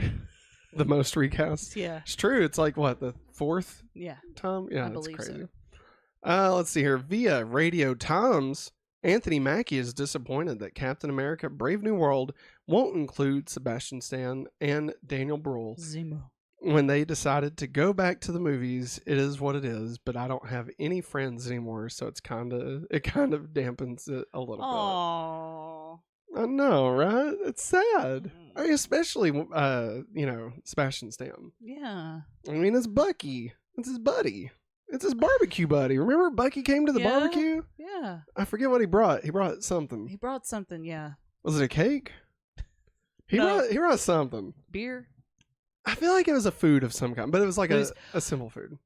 Speaker 1: The most recasts.
Speaker 2: Yeah.
Speaker 1: It's true. It's like what, the fourth time? Yeah, that's crazy. So. Let's see here. Via Radio Times, Anthony Mackie is disappointed that Captain America Brave New World won't include Sebastian Stan and Daniel Bruhl.
Speaker 2: Zemo.
Speaker 1: When they decided to go back to the movies, it is what it is, but I don't have any friends anymore, so it kind of dampens it a little
Speaker 2: bit.
Speaker 1: I know, right? It's sad. I mean, especially, you know, Sebastian Stan.
Speaker 2: Yeah.
Speaker 1: I mean, it's Bucky. It's his buddy. It's his barbecue buddy. Remember Bucky came to the barbecue?
Speaker 2: Yeah.
Speaker 1: I forget what he brought. He brought something.
Speaker 2: Yeah.
Speaker 1: Was it a cake? He brought something.
Speaker 2: Beer?
Speaker 1: I feel like it was a food of some kind, but it was like a simple food.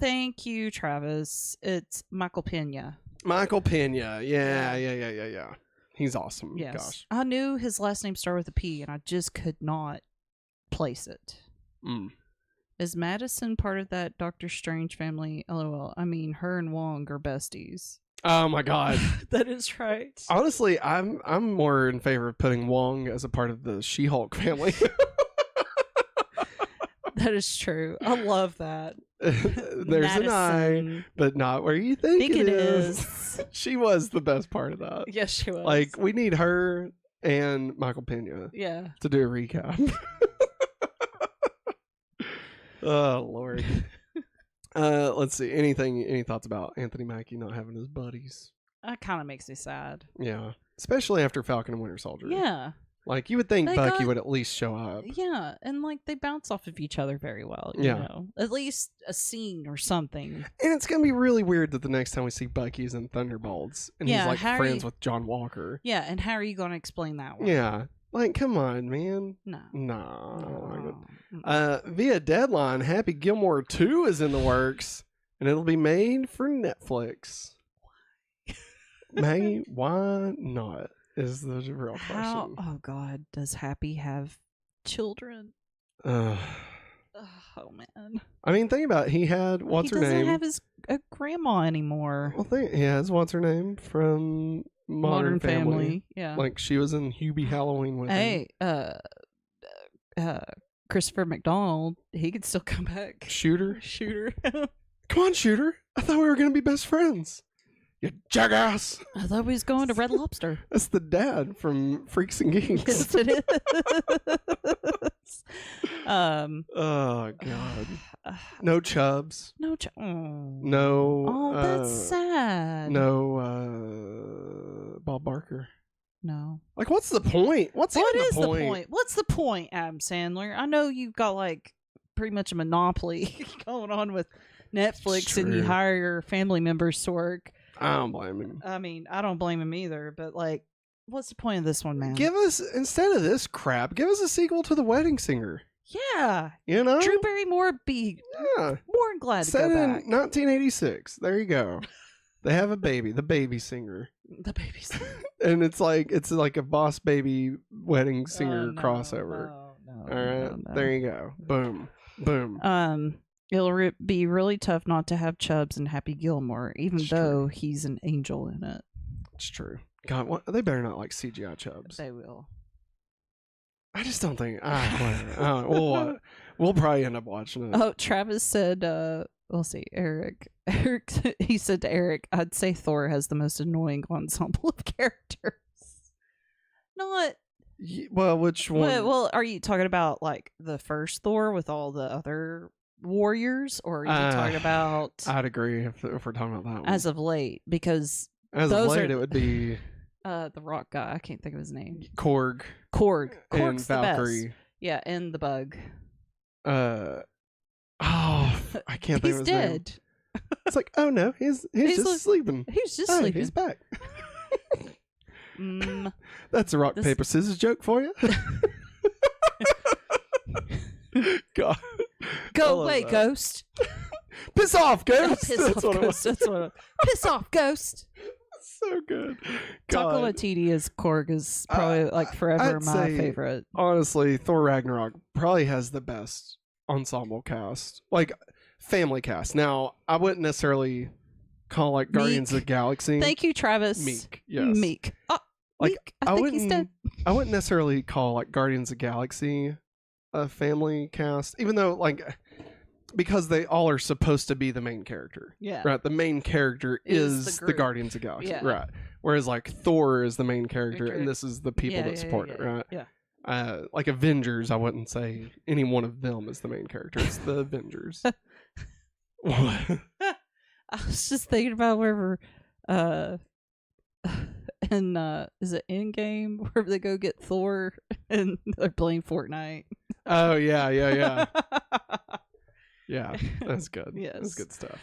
Speaker 2: Thank you, Travis. It's Michael Pena.
Speaker 1: Michael Pena. Yeah. He's awesome.
Speaker 2: Yes.
Speaker 1: Gosh.
Speaker 2: I knew his last name started with a P, and I just could not place it. Is Madison part of that Doctor Strange family? LOL. I mean, her and Wong are besties.
Speaker 1: Oh my God.
Speaker 2: That is right.
Speaker 1: Honestly, I'm more in favor of putting Wong as a part of the She-Hulk family.
Speaker 2: That is true. I love that.
Speaker 1: There's
Speaker 2: Madison.
Speaker 1: an I, but not where you think it is. She was the best part of that.
Speaker 2: Yes, she was.
Speaker 1: Like, we need her and Michael Pena to do a recap. Oh, Lord. Let's see. Any thoughts about Anthony Mackie not having his buddies?
Speaker 2: That kind of makes me sad.
Speaker 1: Yeah. Especially after Falcon and Winter Soldier.
Speaker 2: Yeah.
Speaker 1: Like, you would think Bucky would at least show up.
Speaker 2: Yeah, and like they bounce off of each other very well. You know? At least a scene or something.
Speaker 1: And it's gonna be really weird that the next time we see Bucky is in Thunderbolts and he's like friends with John Walker.
Speaker 2: Yeah, and how are you gonna explain that one?
Speaker 1: Yeah, Like, come on, man.
Speaker 2: No.
Speaker 1: Nah.
Speaker 2: No.
Speaker 1: Via Deadline, Happy Gilmore 2 is in the works, and it'll be made for Netflix. Maggie, why not? Is the real question.
Speaker 2: Oh God, does Happy have children?
Speaker 1: Oh
Speaker 2: man.
Speaker 1: I mean, think about it. He had what's her name?
Speaker 2: He doesn't have his grandma anymore.
Speaker 1: Well, he has what's her name from Modern Family.
Speaker 2: Yeah.
Speaker 1: Like she was in Hubie Halloween with him.
Speaker 2: Christopher McDonald, he could still come back.
Speaker 1: Shooter.
Speaker 2: Come
Speaker 1: on, Shooter. I thought we were gonna be best friends. You jackass.
Speaker 2: I thought we was going to Red Lobster.
Speaker 1: That's the dad from Freaks and Geeks.
Speaker 2: Yes, it is.
Speaker 1: Oh God. No Chubs.
Speaker 2: No.
Speaker 1: No.
Speaker 2: Oh, that's sad.
Speaker 1: No. Bob Barker.
Speaker 2: No.
Speaker 1: Like, what's the point? What is the point?
Speaker 2: What's the point, Adam Sandler? I know you've got like pretty much a monopoly going on with Netflix, and you hire your family members to work.
Speaker 1: I don't blame him.
Speaker 2: I mean, I don't blame him either. But like, what's the point of this one, man?
Speaker 1: Give us, instead of this crap, give us a sequel to The Wedding Singer.
Speaker 2: Yeah.
Speaker 1: You know?
Speaker 2: Drew Barrymore be more than glad to go back.
Speaker 1: Set in 1986. There you go. They have a baby, the baby singer.
Speaker 2: The baby singer.
Speaker 1: And it's like a Boss Baby Wedding Singer crossover.
Speaker 2: No,
Speaker 1: all right. No. There you go. Boom. Boom.
Speaker 2: It'll be really tough not to have Chubbs and Happy Gilmore, even though he's an angel in it.
Speaker 1: It's true. God, they better not like CGI Chubbs.
Speaker 2: They will.
Speaker 1: I just don't think. We'll probably end up watching it.
Speaker 2: Oh, Travis said, we'll see. Eric, he said to Eric, I'd say Thor has the most annoying ensemble of characters. Not.
Speaker 1: Well, which one?
Speaker 2: Well, are you talking about like the first Thor with all the other warriors, or are you talking about?
Speaker 1: I'd agree if we're talking about that one.
Speaker 2: As of late, because
Speaker 1: as of late it would be
Speaker 2: the rock guy. I can't think of his name.
Speaker 1: Korg
Speaker 2: and
Speaker 1: Valkyrie.
Speaker 2: Best. Yeah, and the bug.
Speaker 1: I can't think of his name.
Speaker 2: He's dead.
Speaker 1: It's like, oh no, he's just sleeping.
Speaker 2: He's just sleeping.
Speaker 1: He's back. That's a rock paper scissors joke for you. God.
Speaker 2: Go away, Ghost.
Speaker 1: Piss off, Ghost.
Speaker 2: Piss off, Ghost.
Speaker 1: So good.
Speaker 2: Taika Waititi as Korg is probably like forever my favorite.
Speaker 1: Honestly, Thor Ragnarok probably has the best ensemble cast, like family cast. Now, I wouldn't necessarily call like Guardians of the Galaxy.
Speaker 2: Thank you, Travis.
Speaker 1: Meek, yes.
Speaker 2: Meek.
Speaker 1: Like
Speaker 2: Meek. I think he's dead.
Speaker 1: I wouldn't necessarily call like Guardians of the Galaxy a family cast, even though like because they all are supposed to be the main character.
Speaker 2: Yeah.
Speaker 1: Right. The main character is the Guardians of the Galaxy.
Speaker 2: Yeah.
Speaker 1: Right. Whereas like Thor is the main character and this is the people that support it. Right.
Speaker 2: Yeah.
Speaker 1: Like Avengers, I wouldn't say any one of them is the main character. It's the Avengers.
Speaker 2: I was just thinking about wherever and is it Endgame where they go get Thor and they're playing Fortnite.
Speaker 1: Oh yeah. Yeah, that's good.
Speaker 2: Yes.
Speaker 1: That's good stuff.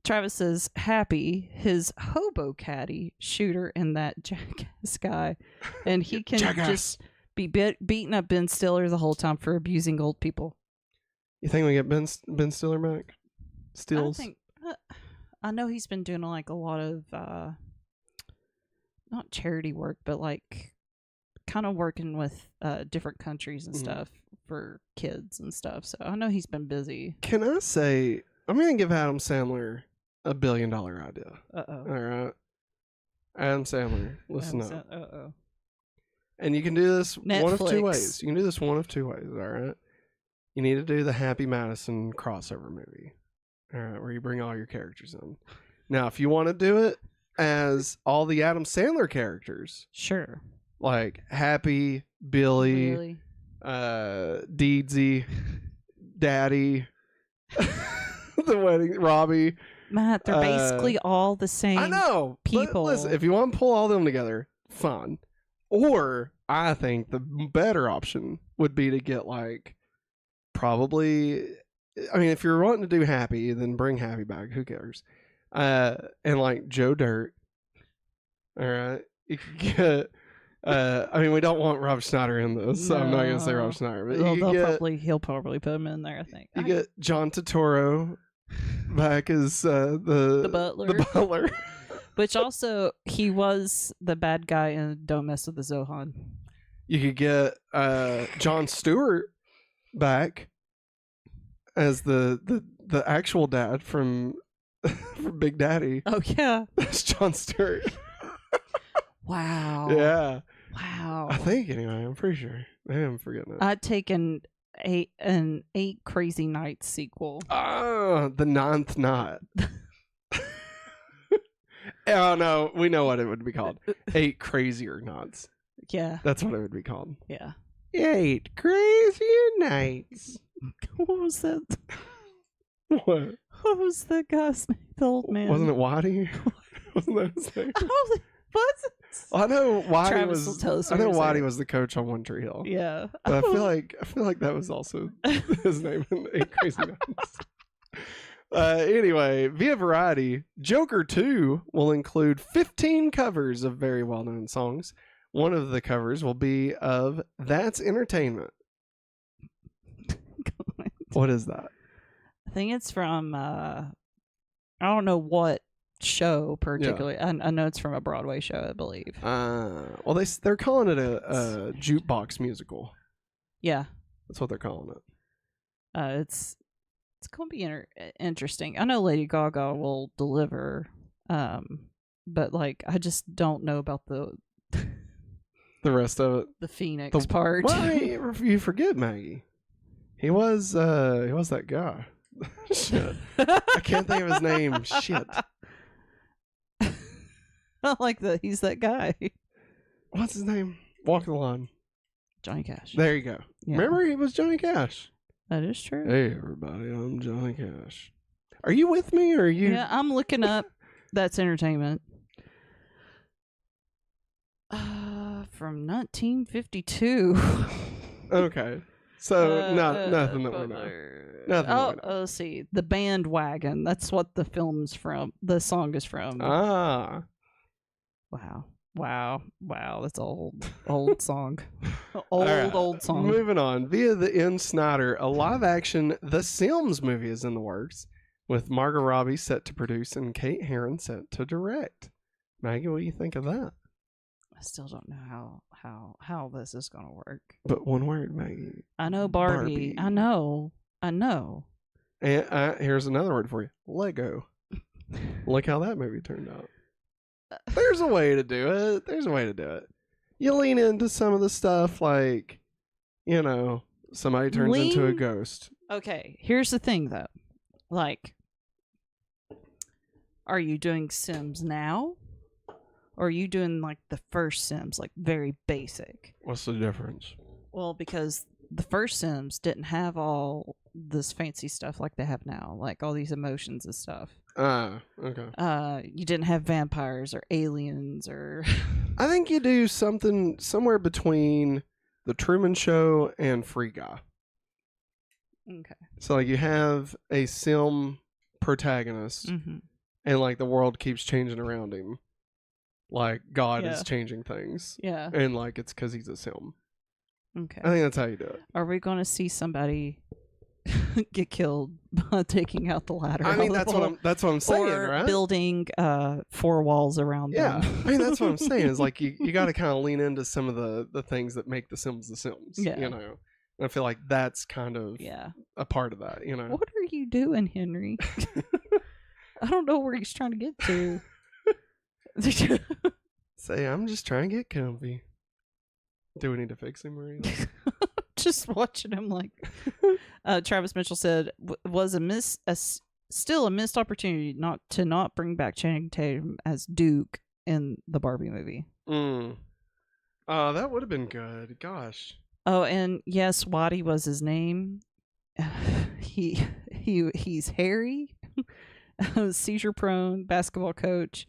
Speaker 2: Travis says Happy, his hobo caddy, Shooter, and that jackass guy, and he can just be beating up Ben Stiller the whole time for abusing old people.
Speaker 1: You think we get Ben Stiller back? Stills?
Speaker 2: I know he's been doing like a lot of not charity work, but like kind of working with different countries and stuff for kids and stuff. So I know he's been busy.
Speaker 1: Can I say I'm gonna give Adam Sandler $1 billion idea.
Speaker 2: Uh-oh.
Speaker 1: All right. Adam Sandler, listen up.
Speaker 2: Uh-oh.
Speaker 1: And you can do this
Speaker 2: Netflix.
Speaker 1: one of two ways. You can do this one of two ways, all right? You need to do the Happy Madison crossover movie. All right, where you bring all your characters in. Now, if you want to do it as all the Adam Sandler characters.
Speaker 2: Sure.
Speaker 1: Like Happy, Billy. Deedsy, Daddy, the wedding, Robbie.
Speaker 2: Matt, they're basically all the same.
Speaker 1: I know
Speaker 2: people.
Speaker 1: Listen, if you want to pull all of them together, fine. Or I think the better option would be to get like probably. I mean, if you're wanting to do Happy, then bring Happy back. Who cares? And like Joe Dirt. All right, you could get I mean, we don't want Rob Schneider in this, so I'm not going to say Rob Schneider. But
Speaker 2: he'll probably put him in there, I think.
Speaker 1: You get John Turturro back as the
Speaker 2: butler.
Speaker 1: The butler.
Speaker 2: Which also, he was the bad guy in Don't Mess with the Zohan.
Speaker 1: You could get Jon Stewart back as the actual dad from Big Daddy.
Speaker 2: Oh, yeah.
Speaker 1: That's Jon Stewart.
Speaker 2: Wow.
Speaker 1: Yeah.
Speaker 2: Wow.
Speaker 1: I think, anyway. I'm pretty sure. Maybe I'm forgetting it.
Speaker 2: I'd take an 8 Crazy Nights sequel.
Speaker 1: Oh, the 9th Knot. Oh, no. We know what it would be called. 8 Crazier Knots.
Speaker 2: Yeah.
Speaker 1: That's what it would be called.
Speaker 2: Yeah.
Speaker 1: 8 Crazier Nights.
Speaker 2: What was that?
Speaker 1: What?
Speaker 2: What was the guy's name? The old man.
Speaker 1: Wasn't it Waddy? Wasn't that his name?
Speaker 2: What?
Speaker 1: I know Waddy was.
Speaker 2: Will tell us
Speaker 1: I know Waddy was the coach on One Tree Hill.
Speaker 2: Yeah.
Speaker 1: But I feel like that was also his name in 8 Crazy Nights. Anyway, via Variety, Joker 2 will include 15 covers of very well-known songs. One of the covers will be of That's Entertainment. What is that?
Speaker 2: I think it's from, I don't know what show particularly. Yeah. I know it's from a Broadway show, I believe.
Speaker 1: Well, they're calling it a jukebox musical.
Speaker 2: Yeah.
Speaker 1: That's what they're calling it.
Speaker 2: It's going to be interesting. I know Lady Gaga will deliver, but like I just don't know about the
Speaker 1: rest of it.
Speaker 2: The Phoenix part.
Speaker 1: Why you forget Maggie? He was that guy. Shit. I can't think of his name. Shit.
Speaker 2: I like that. He's that guy.
Speaker 1: What's his name? Walk the line.
Speaker 2: Johnny Cash.
Speaker 1: There you go. Yeah. Remember, he was Johnny Cash.
Speaker 2: That is true.
Speaker 1: Hey, everybody. I'm Johnny Cash. Are you with me, or are you?
Speaker 2: Yeah, I'm looking up That's Entertainment. From 1952.
Speaker 1: Okay. So, nothing that we know. Nothing.
Speaker 2: Let's see. The Bandwagon. That's what the film's from. The song is from.
Speaker 1: Ah.
Speaker 2: Wow. That's old song. Old song.
Speaker 1: Moving on. Via the N. Snyder, a live-action The Sims movie is in the works, with Margot Robbie set to produce and Kate Herron set to direct. Maggie, what do you think of that?
Speaker 2: I still don't know how this is going to work.
Speaker 1: But one word, Maggie.
Speaker 2: I know Barbie. I know. And
Speaker 1: here's another word for you. Lego. Look how that movie turned out. There's a way to do it. You lean into some of the stuff, like, somebody turns into a ghost.
Speaker 2: Okay, here's the thing, though. Like, are you doing Sims now? Or are you doing, like, the first Sims, like, very basic?
Speaker 1: What's the difference?
Speaker 2: Well, because the first Sims didn't have all this fancy stuff like they have now, like all these emotions and stuff.
Speaker 1: Okay.
Speaker 2: You didn't have vampires or aliens or...
Speaker 1: I think you do something somewhere between The Truman Show and Free Guy.
Speaker 2: Okay.
Speaker 1: So, like, you have a sim protagonist, and, like, the world keeps changing around him. Like, God is changing things.
Speaker 2: Yeah.
Speaker 1: And, like, it's because he's a sim.
Speaker 2: Okay.
Speaker 1: I think that's how you do it.
Speaker 2: Are we going to see somebody get killed by taking out the ladder?
Speaker 1: I mean, that's what I'm saying,
Speaker 2: or
Speaker 1: right?
Speaker 2: Building 4 walls around them.
Speaker 1: I mean, that's what I'm saying. Is like you got to kind of lean into some of the things that make the Sims the Sims.
Speaker 2: Yeah.
Speaker 1: And I feel like that's kind of a part of that.
Speaker 2: What are you doing, Henry? I don't know where he's trying to get to.
Speaker 1: Say, I'm just trying to get comfy. Do we need to fix him or anything?
Speaker 2: Just watching him like Travis Mitchell said was still a missed opportunity not bring back Channing Tatum as Duke in the Barbie movie.
Speaker 1: That would have been good. Gosh.
Speaker 2: Oh, and yes, Waddy was his name. He's Harry, seizure prone basketball coach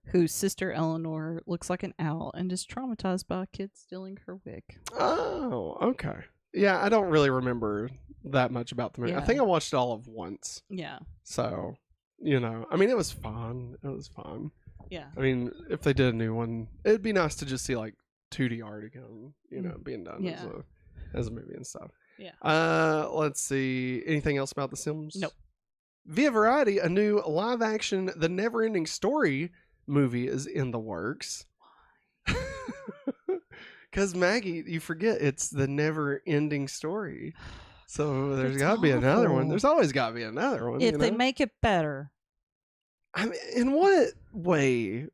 Speaker 2: whose sister Eleanor looks like an owl and is traumatized by a kid stealing her wig.
Speaker 1: Oh, okay. Yeah, I don't really remember that much about the movie.
Speaker 2: Yeah.
Speaker 1: I think I watched it all of once.
Speaker 2: Yeah.
Speaker 1: So, I mean, it was fun. Yeah. I mean, if they did a new one, it'd be nice to just see, like, 2D art again, being done as a movie and stuff.
Speaker 2: Yeah.
Speaker 1: Let's see. Anything else about The Sims?
Speaker 2: Nope.
Speaker 1: Via Variety, a new live-action The Neverending Story movie is in the works. Because Maggie, you forget it's the never-ending story. So there's got to be another one. There's always got to be another one.
Speaker 2: If they make it better.
Speaker 1: I mean, in what way?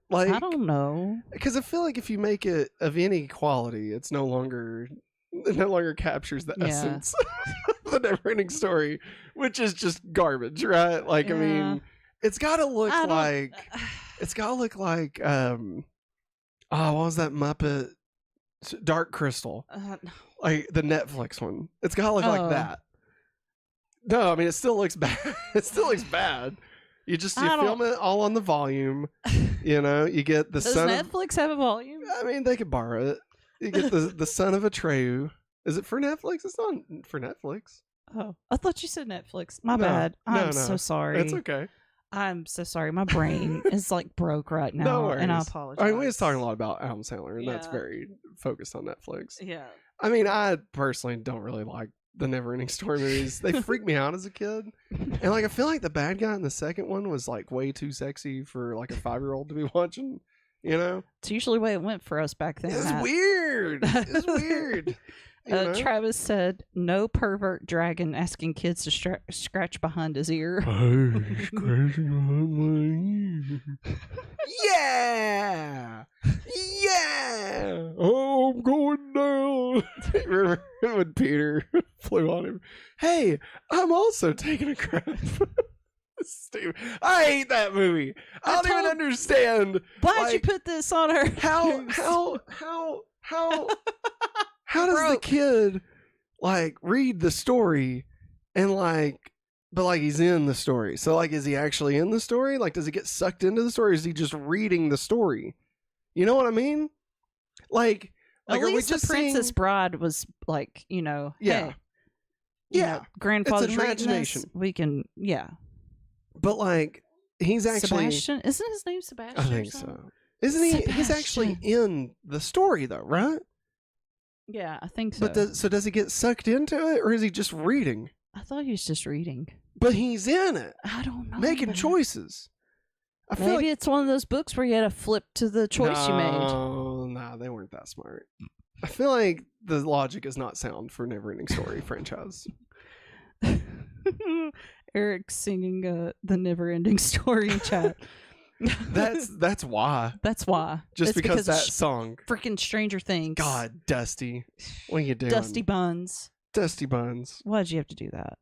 Speaker 1: Like,
Speaker 2: I don't know.
Speaker 1: Because I feel like if you make it of any quality, it no longer captures the essence of the never-ending story, which is just garbage, right? Like, I mean, it's got to look like what was that Muppet? Dark Crystal, like the Netflix one. It's got to look like that. No, I mean, it still looks bad. It still looks bad. You film it all on the volume. You get the
Speaker 2: Does Netflix have a volume?
Speaker 1: I mean, they could borrow it. You get the son of Atreyu. Is it for Netflix? It's not for Netflix.
Speaker 2: Oh, I thought you said Netflix. My bad. I'm so sorry.
Speaker 1: It's okay.
Speaker 2: I'm so sorry. My brain is like broke right now,
Speaker 1: No worries.
Speaker 2: and I apologize.
Speaker 1: I mean, we was talking a lot about Adam Sandler, and that's very focused on Netflix.
Speaker 2: Yeah.
Speaker 1: I mean, I personally don't really like the Neverending Story movies. They freaked me out as a kid, and like I feel like the bad guy in the second one was like way too sexy for like a 5-year-old to be watching.
Speaker 2: It's usually the way it went for us back then.
Speaker 1: It's weird. It's weird.
Speaker 2: Travis said, "No pervert dragon asking kids to scratch behind his ear."
Speaker 1: Scratching behind my ear. Yeah. Oh, I'm going down. Remember when Peter flew on him? Hey, I'm also taking a crap. Stupid. I hate that movie. I don't even understand.
Speaker 2: Why'd you put this on her?
Speaker 1: How does the kid read the story and but he's in the story? So is he actually in the story? Does he get sucked into the story? Or is he just reading the story? You know what I mean?
Speaker 2: At least the Princess Bride was
Speaker 1: yeah,
Speaker 2: hey, grandfather's
Speaker 1: it's imagination.
Speaker 2: We can,
Speaker 1: But he's actually
Speaker 2: Sebastian. Isn't his name Sebastian?
Speaker 1: I think so. Isn't he?
Speaker 2: Sebastian.
Speaker 1: He's actually in the story though, right?
Speaker 2: Yeah, I think so.
Speaker 1: But does he get sucked into it, or is he just reading?
Speaker 2: I thought he was just reading.
Speaker 1: But he's in it.
Speaker 2: I don't know.
Speaker 1: Making choices. I feel
Speaker 2: Maybe it's one of those books where you had to flip to the choice you made.
Speaker 1: No, they weren't that smart. I feel like the logic is not sound for Neverending Story franchise.
Speaker 2: Eric singing the Neverending Story in chat.
Speaker 1: That's why.
Speaker 2: That's why.
Speaker 1: Just
Speaker 2: it's
Speaker 1: because that song.
Speaker 2: Freaking Stranger Things.
Speaker 1: God, Dusty. What are you doing?
Speaker 2: Dusty Buns.
Speaker 1: Dusty Buns.
Speaker 2: Why'd you have to do that?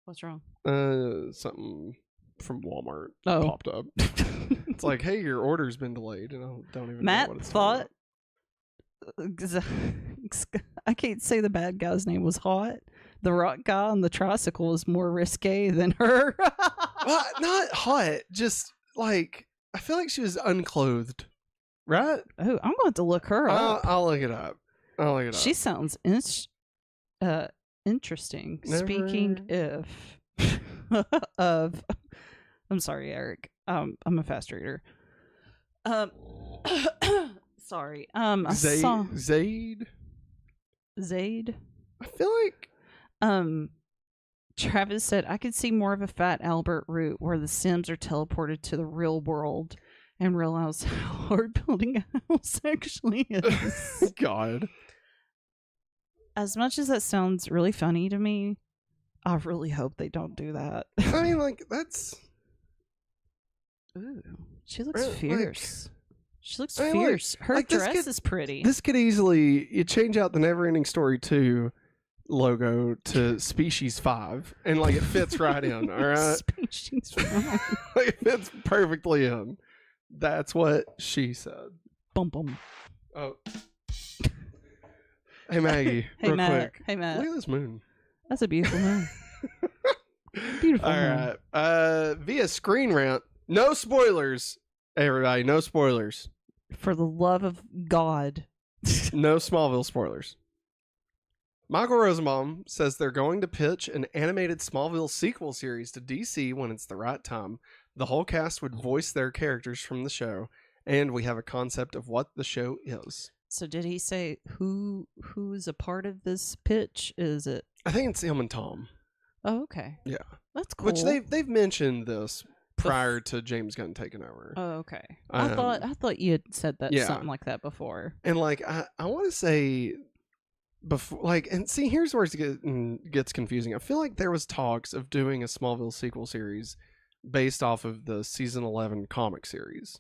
Speaker 2: What's wrong?
Speaker 1: Something from Walmart
Speaker 2: Oh.
Speaker 1: popped up. It's like, hey, your order's been delayed, and I don't even
Speaker 2: Matt
Speaker 1: know what it's
Speaker 2: thought I can't say the bad guy's name was hot. The rock guy on the tricycle was more risque than her.
Speaker 1: Well, not hot, just I feel like she was unclothed, right?
Speaker 2: Oh, I'm going to look her up.
Speaker 1: I'll look it up.
Speaker 2: She sounds interesting. Speaking of, I'm sorry, Eric. I'm a fast reader. Sorry. I saw
Speaker 1: Zaid. I feel like
Speaker 2: Travis said I could see more of a Fat Albert route where the Sims are teleported to the real world and realize how hard building a house actually is.
Speaker 1: God.
Speaker 2: As much as that sounds really funny to me, I really hope they don't do that.
Speaker 1: I mean, that's.
Speaker 2: Ooh, she looks fierce. She looks fierce. Her dress is pretty.
Speaker 1: This could easily you change out the Neverending Story 2 logo to Species 5, and it fits right in. All right,
Speaker 2: Species 5.
Speaker 1: It fits perfectly in. That's what she said.
Speaker 2: Bum bum.
Speaker 1: Oh. Hey Maggie,
Speaker 2: hey
Speaker 1: real
Speaker 2: Matt.
Speaker 1: quick.
Speaker 2: Hey Matt.
Speaker 1: Look at this moon.
Speaker 2: That's a beautiful moon. Beautiful
Speaker 1: All
Speaker 2: moon.
Speaker 1: right. Via Screen Rant. No spoilers, everybody. No spoilers.
Speaker 2: For the love of God.
Speaker 1: No Smallville spoilers. Michael Rosenbaum says they're going to pitch an animated Smallville sequel series to DC when it's the right time. The whole cast would voice their characters from the show, and we have a concept of what the show is.
Speaker 2: So did he say who's a part of this pitch? Is it?
Speaker 1: I think it's him and Tom.
Speaker 2: Oh, okay.
Speaker 1: Yeah,
Speaker 2: that's cool.
Speaker 1: Which they've mentioned this prior to James Gunn taking over.
Speaker 2: Oh, okay. I thought you had said that something like that before.
Speaker 1: And like I want to say before, like, and see, here's where it gets confusing. I feel like there was talks of doing a Smallville sequel series based off of the season 11 comic series.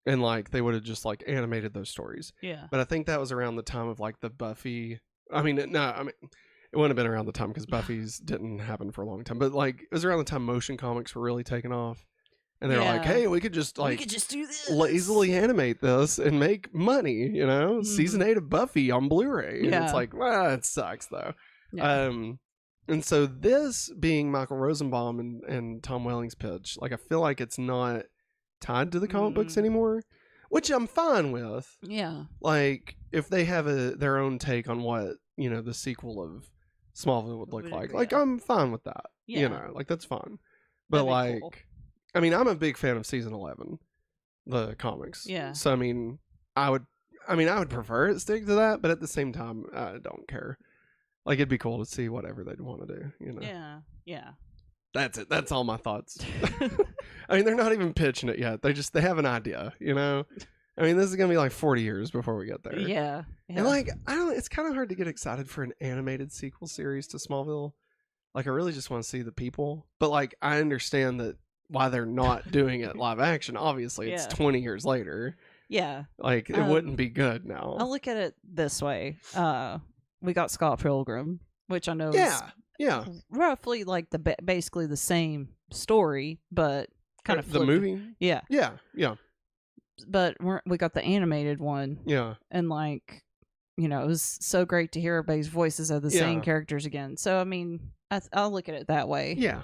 Speaker 1: And like they would have just like animated those stories.
Speaker 2: Yeah.
Speaker 1: But I think that was around the time of like the Buffy. I mean, it wouldn't have been around the time because Buffy's didn't happen for a long time. But like it was around the time motion comics were really taking off. And they were like, hey, we could just do this. Lazily animate this and make money, you know? Mm. Season 8 of Buffy on Blu-ray. And it's like, well, it sucks though. Yeah. And so this being Michael Rosenbaum and Tom Welling's pitch, like I feel like it's not tied to the comic books anymore, which I'm fine with.
Speaker 2: Yeah.
Speaker 1: Like if they have their own take on what, you know, the sequel of Smallville would look like. Like I'm fine with that. Yeah. You know, like that's fine. But like cool. I mean, I'm a big fan of season 11, the comics.
Speaker 2: Yeah.
Speaker 1: So I mean, I would prefer it stick to that, but at the same time, I don't care. Like it'd be cool to see whatever they'd want to do, you know.
Speaker 2: Yeah. Yeah.
Speaker 1: That's it. That's all my thoughts. I mean, they're not even pitching it yet. They have an idea, you know? I mean, this is going to be like 40 years before we get there.
Speaker 2: Yeah.
Speaker 1: And like, it's kind of hard to get excited for an animated sequel series to Smallville. Like, I really just want to see the people. But like, I understand that why they're not doing it live action. Obviously, it's 20 years later.
Speaker 2: Yeah.
Speaker 1: Like, it wouldn't be good now.
Speaker 2: I'll look at it this way. We got Scott Pilgrim, which I know is roughly like basically the same story, but kind of
Speaker 1: the movie.
Speaker 2: Yeah. But we got the animated one.
Speaker 1: Yeah.
Speaker 2: And like, you know, it was so great to hear everybody's voices of the same characters again. So I mean, I'll look at it that way.
Speaker 1: Yeah.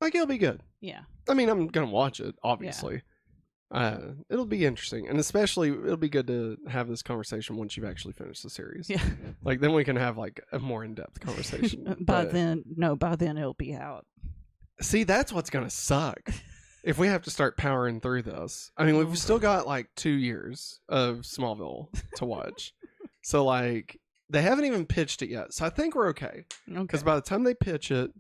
Speaker 1: Like it'll be good.
Speaker 2: Yeah.
Speaker 1: I mean, I'm gonna watch it, obviously. It'll be interesting, and especially it'll be good to have this conversation once you've actually finished the series.
Speaker 2: Yeah.
Speaker 1: Like then we can have like a more in-depth conversation.
Speaker 2: By then it'll be out.
Speaker 1: See, that's what's gonna suck. If we have to start powering through this. I mean, we've still got like 2 years of Smallville to watch. So like they haven't even pitched it yet. So I think we're okay. Because by the time they pitch it,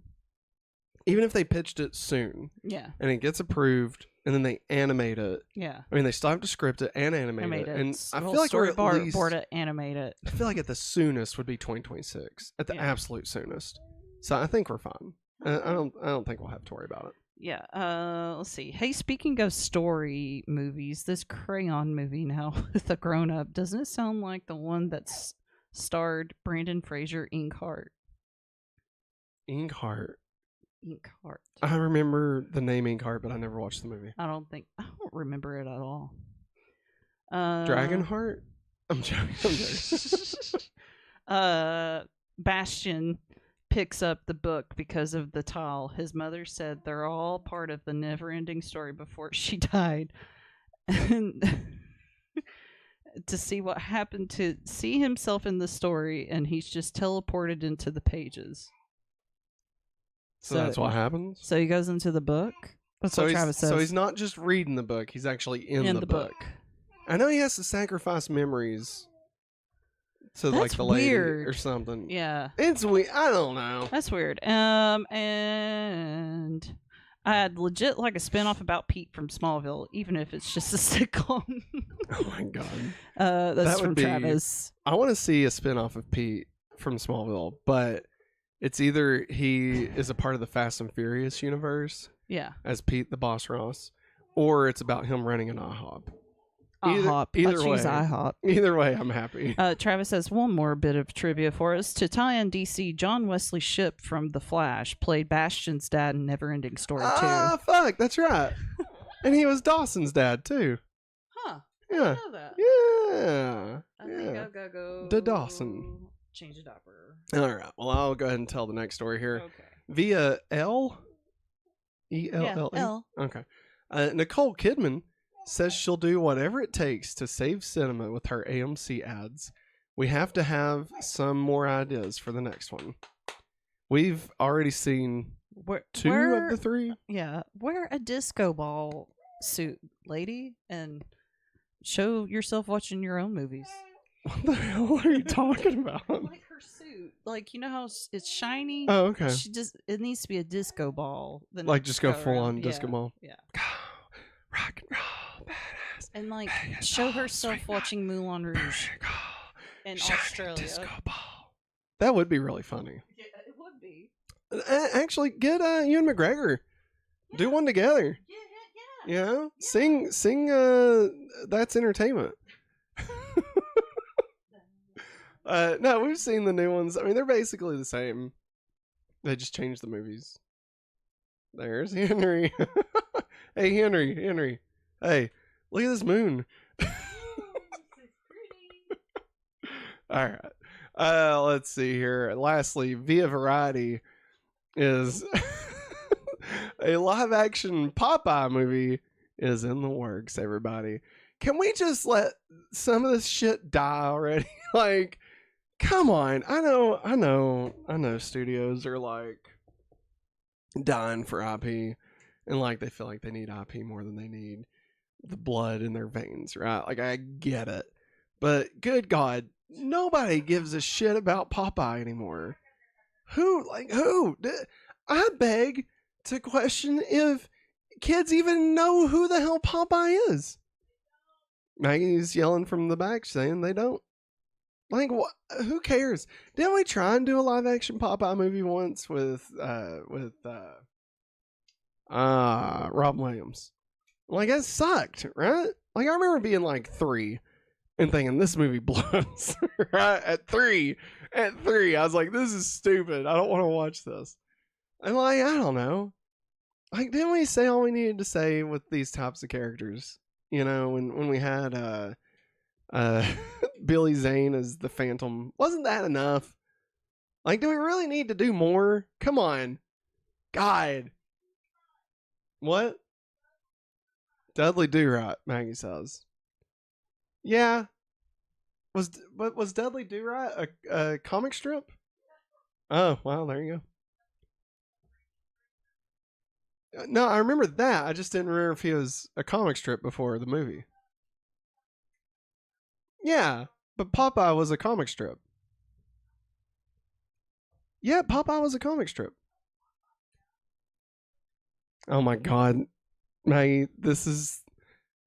Speaker 1: even if they pitched it soon, and it gets approved, and then they animate it, I mean, they still have to script it and animate it. And I feel like we're at least
Speaker 2: board to animate it.
Speaker 1: I feel like at the soonest would be 2026, at the absolute soonest. So I think we're fine. I don't think we'll have to worry about it.
Speaker 2: Yeah. Let's see. Hey, speaking of story movies, this Crayon movie now with a grown up, doesn't it sound like the one that's starred Brandon Fraser, Inkheart?
Speaker 1: Inkheart.
Speaker 2: Inkheart.
Speaker 1: I remember the name Inkheart, but I never watched the movie.
Speaker 2: I don't remember it at all.
Speaker 1: Dragonheart? I'm joking.
Speaker 2: Bastion picks up the book because of the tile. His mother said they're all part of the Neverending story before she died. And to see what happened, to see himself in the story, and he's just teleported into the pages.
Speaker 1: So that's what happens?
Speaker 2: So he goes into the book? That's what Travis says.
Speaker 1: So he's not just reading the book, he's actually in the book. I know he has to sacrifice memories to like the lady
Speaker 2: weird.
Speaker 1: Or something.
Speaker 2: Yeah.
Speaker 1: It's weird. I don't know.
Speaker 2: That's weird. And I had legit like a spinoff about Pete from Smallville, even if it's just a sitcom.
Speaker 1: Oh my god.
Speaker 2: That's from Travis.
Speaker 1: I want to see a spinoff of Pete from Smallville, but it's either he is a part of the Fast and Furious universe, as Pete the Boss Ross, or it's about him running an IHOP. Either way, IHOP. Either way, I'm happy.
Speaker 2: Travis has one more bit of trivia for us. To tie in DC, John Wesley Shipp from The Flash played Bastion's dad in Neverending Story 2.
Speaker 1: Ah, fuck, that's right. And he was Dawson's dad, too.
Speaker 2: Huh.
Speaker 1: Yeah.
Speaker 2: I didn't know that.
Speaker 1: Yeah.
Speaker 2: I think I'll go
Speaker 1: to Dawson.
Speaker 2: Change the diaper.
Speaker 1: All right. Well, I'll go ahead and tell the next story here.
Speaker 2: Okay.
Speaker 1: Via L? E-L-L-E?
Speaker 2: Yeah, L.
Speaker 1: Okay. Nicole Kidman says she'll do whatever it takes to save cinema with her AMC ads. We have to have some more ideas for the next one. We've already seen two of the three.
Speaker 2: Yeah. Wear a disco ball suit, lady, and show yourself watching your own movies.
Speaker 1: What the hell are you talking about?
Speaker 2: Like her suit. Like, you know how it's shiny?
Speaker 1: Oh, okay.
Speaker 2: It needs to be a disco ball. Then
Speaker 1: Like, just go full on
Speaker 2: around.
Speaker 1: disco ball.
Speaker 2: Yeah.
Speaker 1: Rock and roll, badass.
Speaker 2: And, like,
Speaker 1: Vegas
Speaker 2: show
Speaker 1: ball,
Speaker 2: herself
Speaker 1: swing
Speaker 2: watching Moulin Rouge in
Speaker 1: shiny
Speaker 2: Australia.
Speaker 1: disco ball. That would be really funny.
Speaker 2: Yeah, it would be.
Speaker 1: Actually, get Ewan McGregor. Yeah. Do one together. Yeah. Sing. That's entertainment. No, we've seen the new ones. I mean, they're basically the same. They just changed the movies. There's Henry. Hey, Henry. Hey, look at this moon. All right. Let's see here. Lastly, Via Variety is a live-action Popeye movie is in the works, everybody. Can we just let some of this shit die already? Like, come on. I know studios are like dying for IP and like they feel like they need IP more than they need the blood in their veins, right? Like, I get it. But good God, nobody gives a shit about Popeye anymore. Who? I beg to question if kids even know who the hell Popeye is. Maggie's yelling from the back saying they don't. Like, what? Who cares? Didn't we try and do a live action Popeye movie once with Rob Williams? Like, it sucked, right? Like, I remember being like 3 and thinking this movie blows. Right? At 3, I was like, this is stupid. I don't want to watch this. And like, I don't know. Like, didn't we say all we needed to say with these types of characters? You know, when we had Billy Zane as the Phantom, wasn't that enough? Like, do we really need to do more? Come on. God. What? Dudley Do-Right, Maggie says. Yeah. Was Dudley Do-Right a comic strip? Oh, well, there you go. No, I remember that. I just didn't remember if he was a comic strip before the movie. Yeah, but Popeye was a comic strip. Yeah, Popeye was a comic strip. Oh my God, Maggie, this is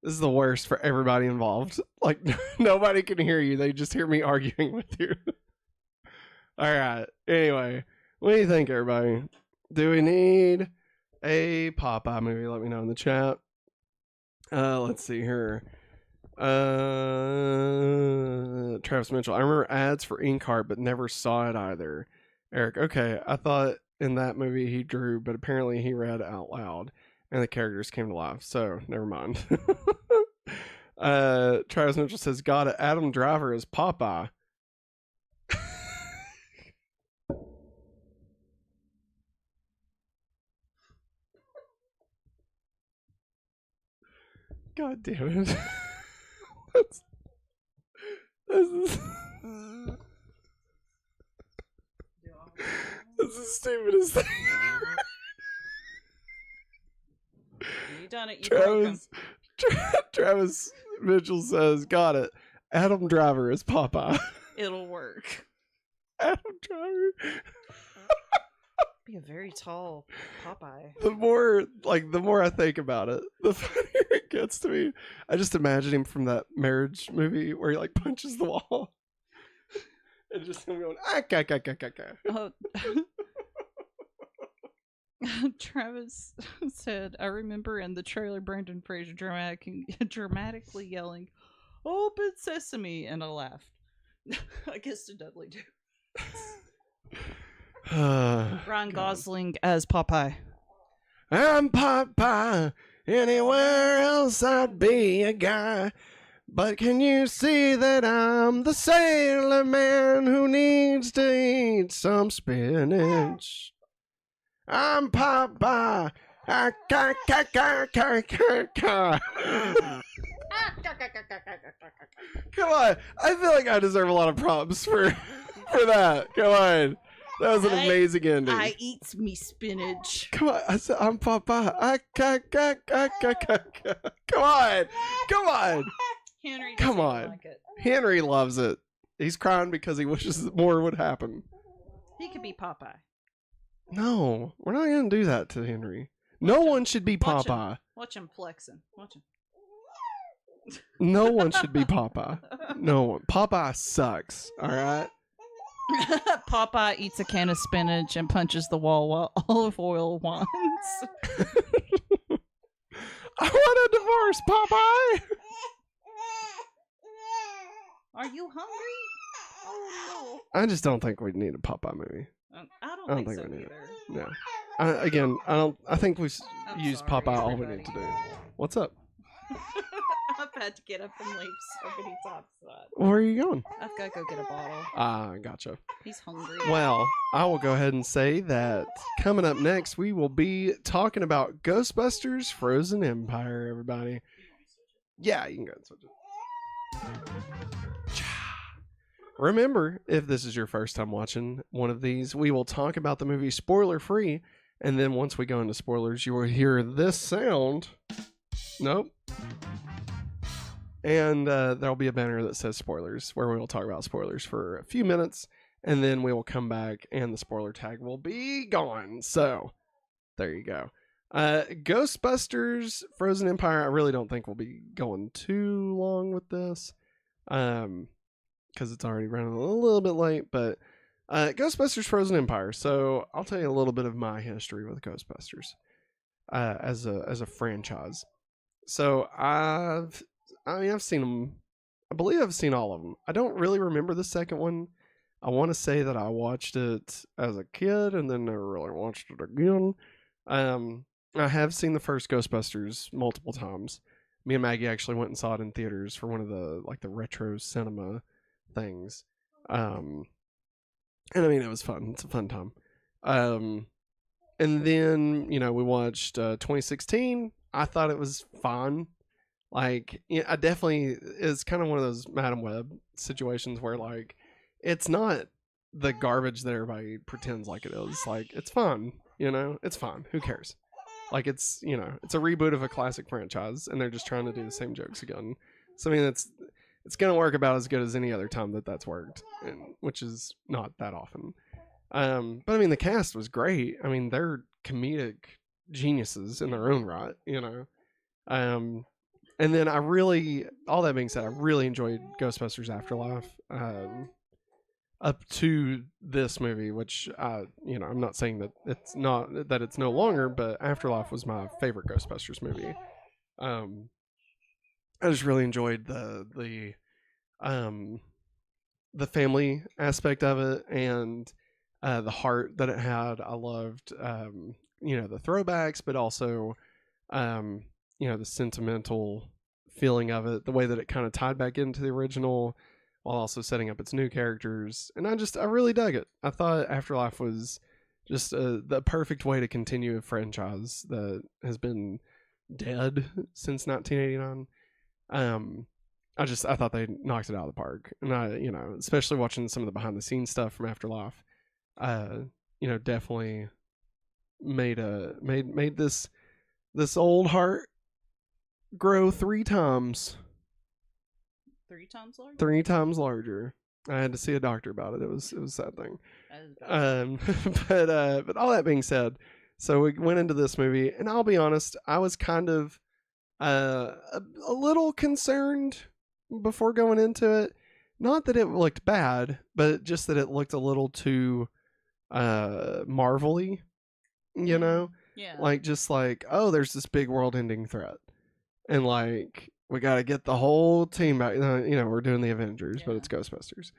Speaker 1: the worst for everybody involved. Like, nobody can hear you; they just hear me arguing with you. All right. Anyway, what do you think, everybody? Do we need a Popeye movie? Let me know in the chat. Let's see here. Travis Mitchell. I remember ads for Inkheart, but never saw it either. Eric. Okay, I thought in that movie he drew, but apparently he read out loud, and the characters came to life. So never mind. Travis Mitchell says, "Got it. Adam Driver is Popeye." God damn it. This is the stupidest thing.
Speaker 2: You done it. You broke him.
Speaker 1: Travis Mitchell says, "Got it. Adam Driver is Popeye."
Speaker 2: It'll work.
Speaker 1: Adam Driver.
Speaker 2: Be a very tall Popeye.
Speaker 1: The more I think about it, the funnier it gets to me. I just imagine him from that Marriage movie where he like punches the wall. And just him going,
Speaker 2: Oh. Travis said, "I remember in the trailer Brendan Fraser dramatically yelling, 'Open Sesame,' and I laughed." I guess to Dudley do. Ryan Gosling as Popeye.
Speaker 1: "I'm Popeye. Anywhere else I'd be a guy. But can you see that I'm the sailor man who needs to eat some spinach? I'm Popeye. Come on. I feel like I deserve a lot of props for that. Come on. That was an amazing ending.
Speaker 2: I eats me spinach.
Speaker 1: Come on. I said, I'm Popeye. Come on. Come on.
Speaker 2: Henry
Speaker 1: Come
Speaker 2: doesn't
Speaker 1: on.
Speaker 2: like it.
Speaker 1: Henry loves it. He's crying because he wishes that more would happen.
Speaker 2: He could be Popeye.
Speaker 1: No, we're not going to do that to Henry. No one should be Popeye.
Speaker 2: Watch him flexing. Watch him.
Speaker 1: No one should be Popeye. No one. Popeye sucks. All right.
Speaker 2: Popeye eats a can of spinach and punches the wall while olive oil wants.
Speaker 1: I want a divorce, Popeye.
Speaker 2: Are you hungry? Oh
Speaker 1: I just don't think we need a Popeye movie.
Speaker 2: no. I don't think so
Speaker 1: we need
Speaker 2: either.
Speaker 1: it. No. I think we've used
Speaker 2: sorry,
Speaker 1: Popeye all we
Speaker 2: everybody.
Speaker 1: need to do. What's up?
Speaker 2: I've had to get up and leave so many times.
Speaker 1: Where are you going?
Speaker 2: I've got to go get a bottle.
Speaker 1: Gotcha.
Speaker 2: He's hungry.
Speaker 1: Well, I will go ahead and say that coming up next, we will be talking about Ghostbusters Frozen Empire, everybody. Yeah, you can go and switch it. Remember, if this is your first time watching one of these, we will talk about the movie spoiler free, and then once we go into spoilers, you will hear this sound. Nope. And there'll be a banner that says spoilers, where we will talk about spoilers for a few minutes, and then we will come back, and the spoiler tag will be gone. So, there you go. Ghostbusters Frozen Empire, I really don't think we'll be going too long with this. Because it's already running a little bit late, but Ghostbusters Frozen Empire. So I'll tell you a little bit of my history with Ghostbusters as a franchise. So I've seen them. I believe I've seen all of them. I don't really remember the second one. I want to say that I watched it as a kid and then never really watched it again. I have seen the first Ghostbusters multiple times. Me and Maggie actually went and saw it in theaters for one of the retro cinema things. And I mean, it was fun. It's a fun time. And then, we watched 2016. I thought it was fun. Like, I definitely, it's kind of one of those Madam Web situations where, like, it's not the garbage that everybody pretends like it is. Like, it's fun, it's fun. Who cares? Like, it's, it's a reboot of a classic franchise, and they're just trying to do the same jokes again. So, I mean, it's going to work about as good as any other time that's worked, which is not that often. But, I mean, the cast was great. I mean, they're comedic geniuses in their own right, And then all that being said, I really enjoyed Ghostbusters Afterlife up to this movie, which, I'm not saying that it's no longer, but Afterlife was my favorite Ghostbusters movie. I just really enjoyed the family aspect of it and the heart that it had. I loved, the throwbacks, but also, the sentimental feeling of it, the way that it kind of tied back into the original while also setting up its new characters. And I really dug it. I thought Afterlife was just the perfect way to continue a franchise that has been dead since 1989. I thought they knocked it out of the park. And especially watching some of the behind the scenes stuff from Afterlife, definitely made this old heart grow 3 times.
Speaker 2: 3 times larger?
Speaker 1: 3 times larger. I had to see a doctor about it. It was a sad thing. But all that being said, so we went into this movie, and I'll be honest, I was kind of a little concerned before going into it. Not that it looked bad, but just that it looked a little too Marvel-y,
Speaker 2: Yeah.
Speaker 1: Like, just like, oh, there's this big world-ending threat. And, like, we got to get the whole team back. We're doing the Avengers, but it's Ghostbusters.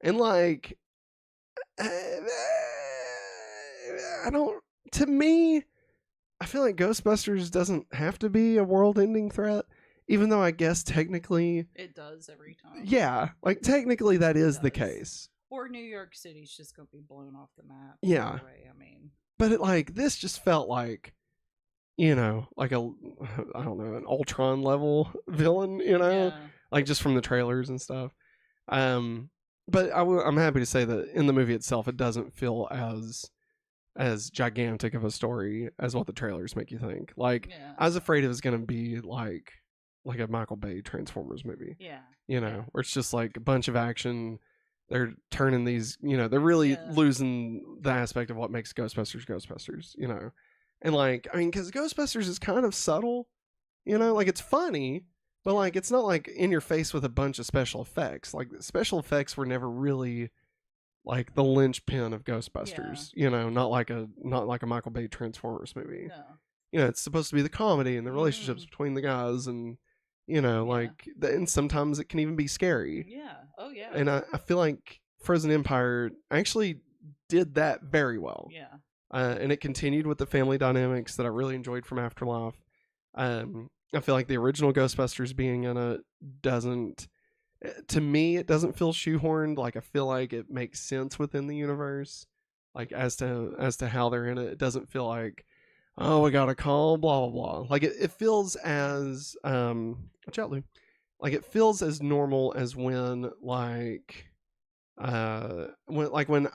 Speaker 1: And, like, to me, I feel like Ghostbusters doesn't have to be a world-ending threat, even though I guess technically
Speaker 2: it does every time.
Speaker 1: Yeah, like, technically that is the case.
Speaker 2: Or New York City's just going to be blown off the map.
Speaker 1: Yeah.
Speaker 2: Anyway, I mean.
Speaker 1: But this just felt like, like I don't know, an Ultron level villain, like just from the trailers and stuff. But I'm happy to say that in the movie itself, it doesn't feel as gigantic of a story as what the trailers make you think. Like, I was afraid it was going to be like like a Michael Bay Transformers movie.
Speaker 2: Yeah.
Speaker 1: You know,
Speaker 2: Yeah.
Speaker 1: where it's just like a bunch of action. They're turning these, you know, they're really losing the aspect of what makes Ghostbusters, you know. And like, I mean, because Ghostbusters is kind of subtle, you know, like it's funny, but like it's not like in your face with a bunch of special effects. Like special effects were never really like the linchpin of Ghostbusters, you know, not like a Michael Bay Transformers movie.
Speaker 2: No.
Speaker 1: You know, it's supposed to be the comedy and the relationships between the guys and, you know, like, and sometimes it can even be scary.
Speaker 2: Yeah. Oh, yeah.
Speaker 1: And I feel like Frozen Empire actually did that very well.
Speaker 2: Yeah.
Speaker 1: And it continued with the family dynamics that I really enjoyed from Afterlife. I feel like the original Ghostbusters being in it doesn't, to me, it doesn't feel shoehorned. Like I feel like it makes sense within the universe, like as to how they're in it. It doesn't feel like, oh, we got a call, blah blah blah. Like it feels as watch out, Lou. Like it feels as normal as when when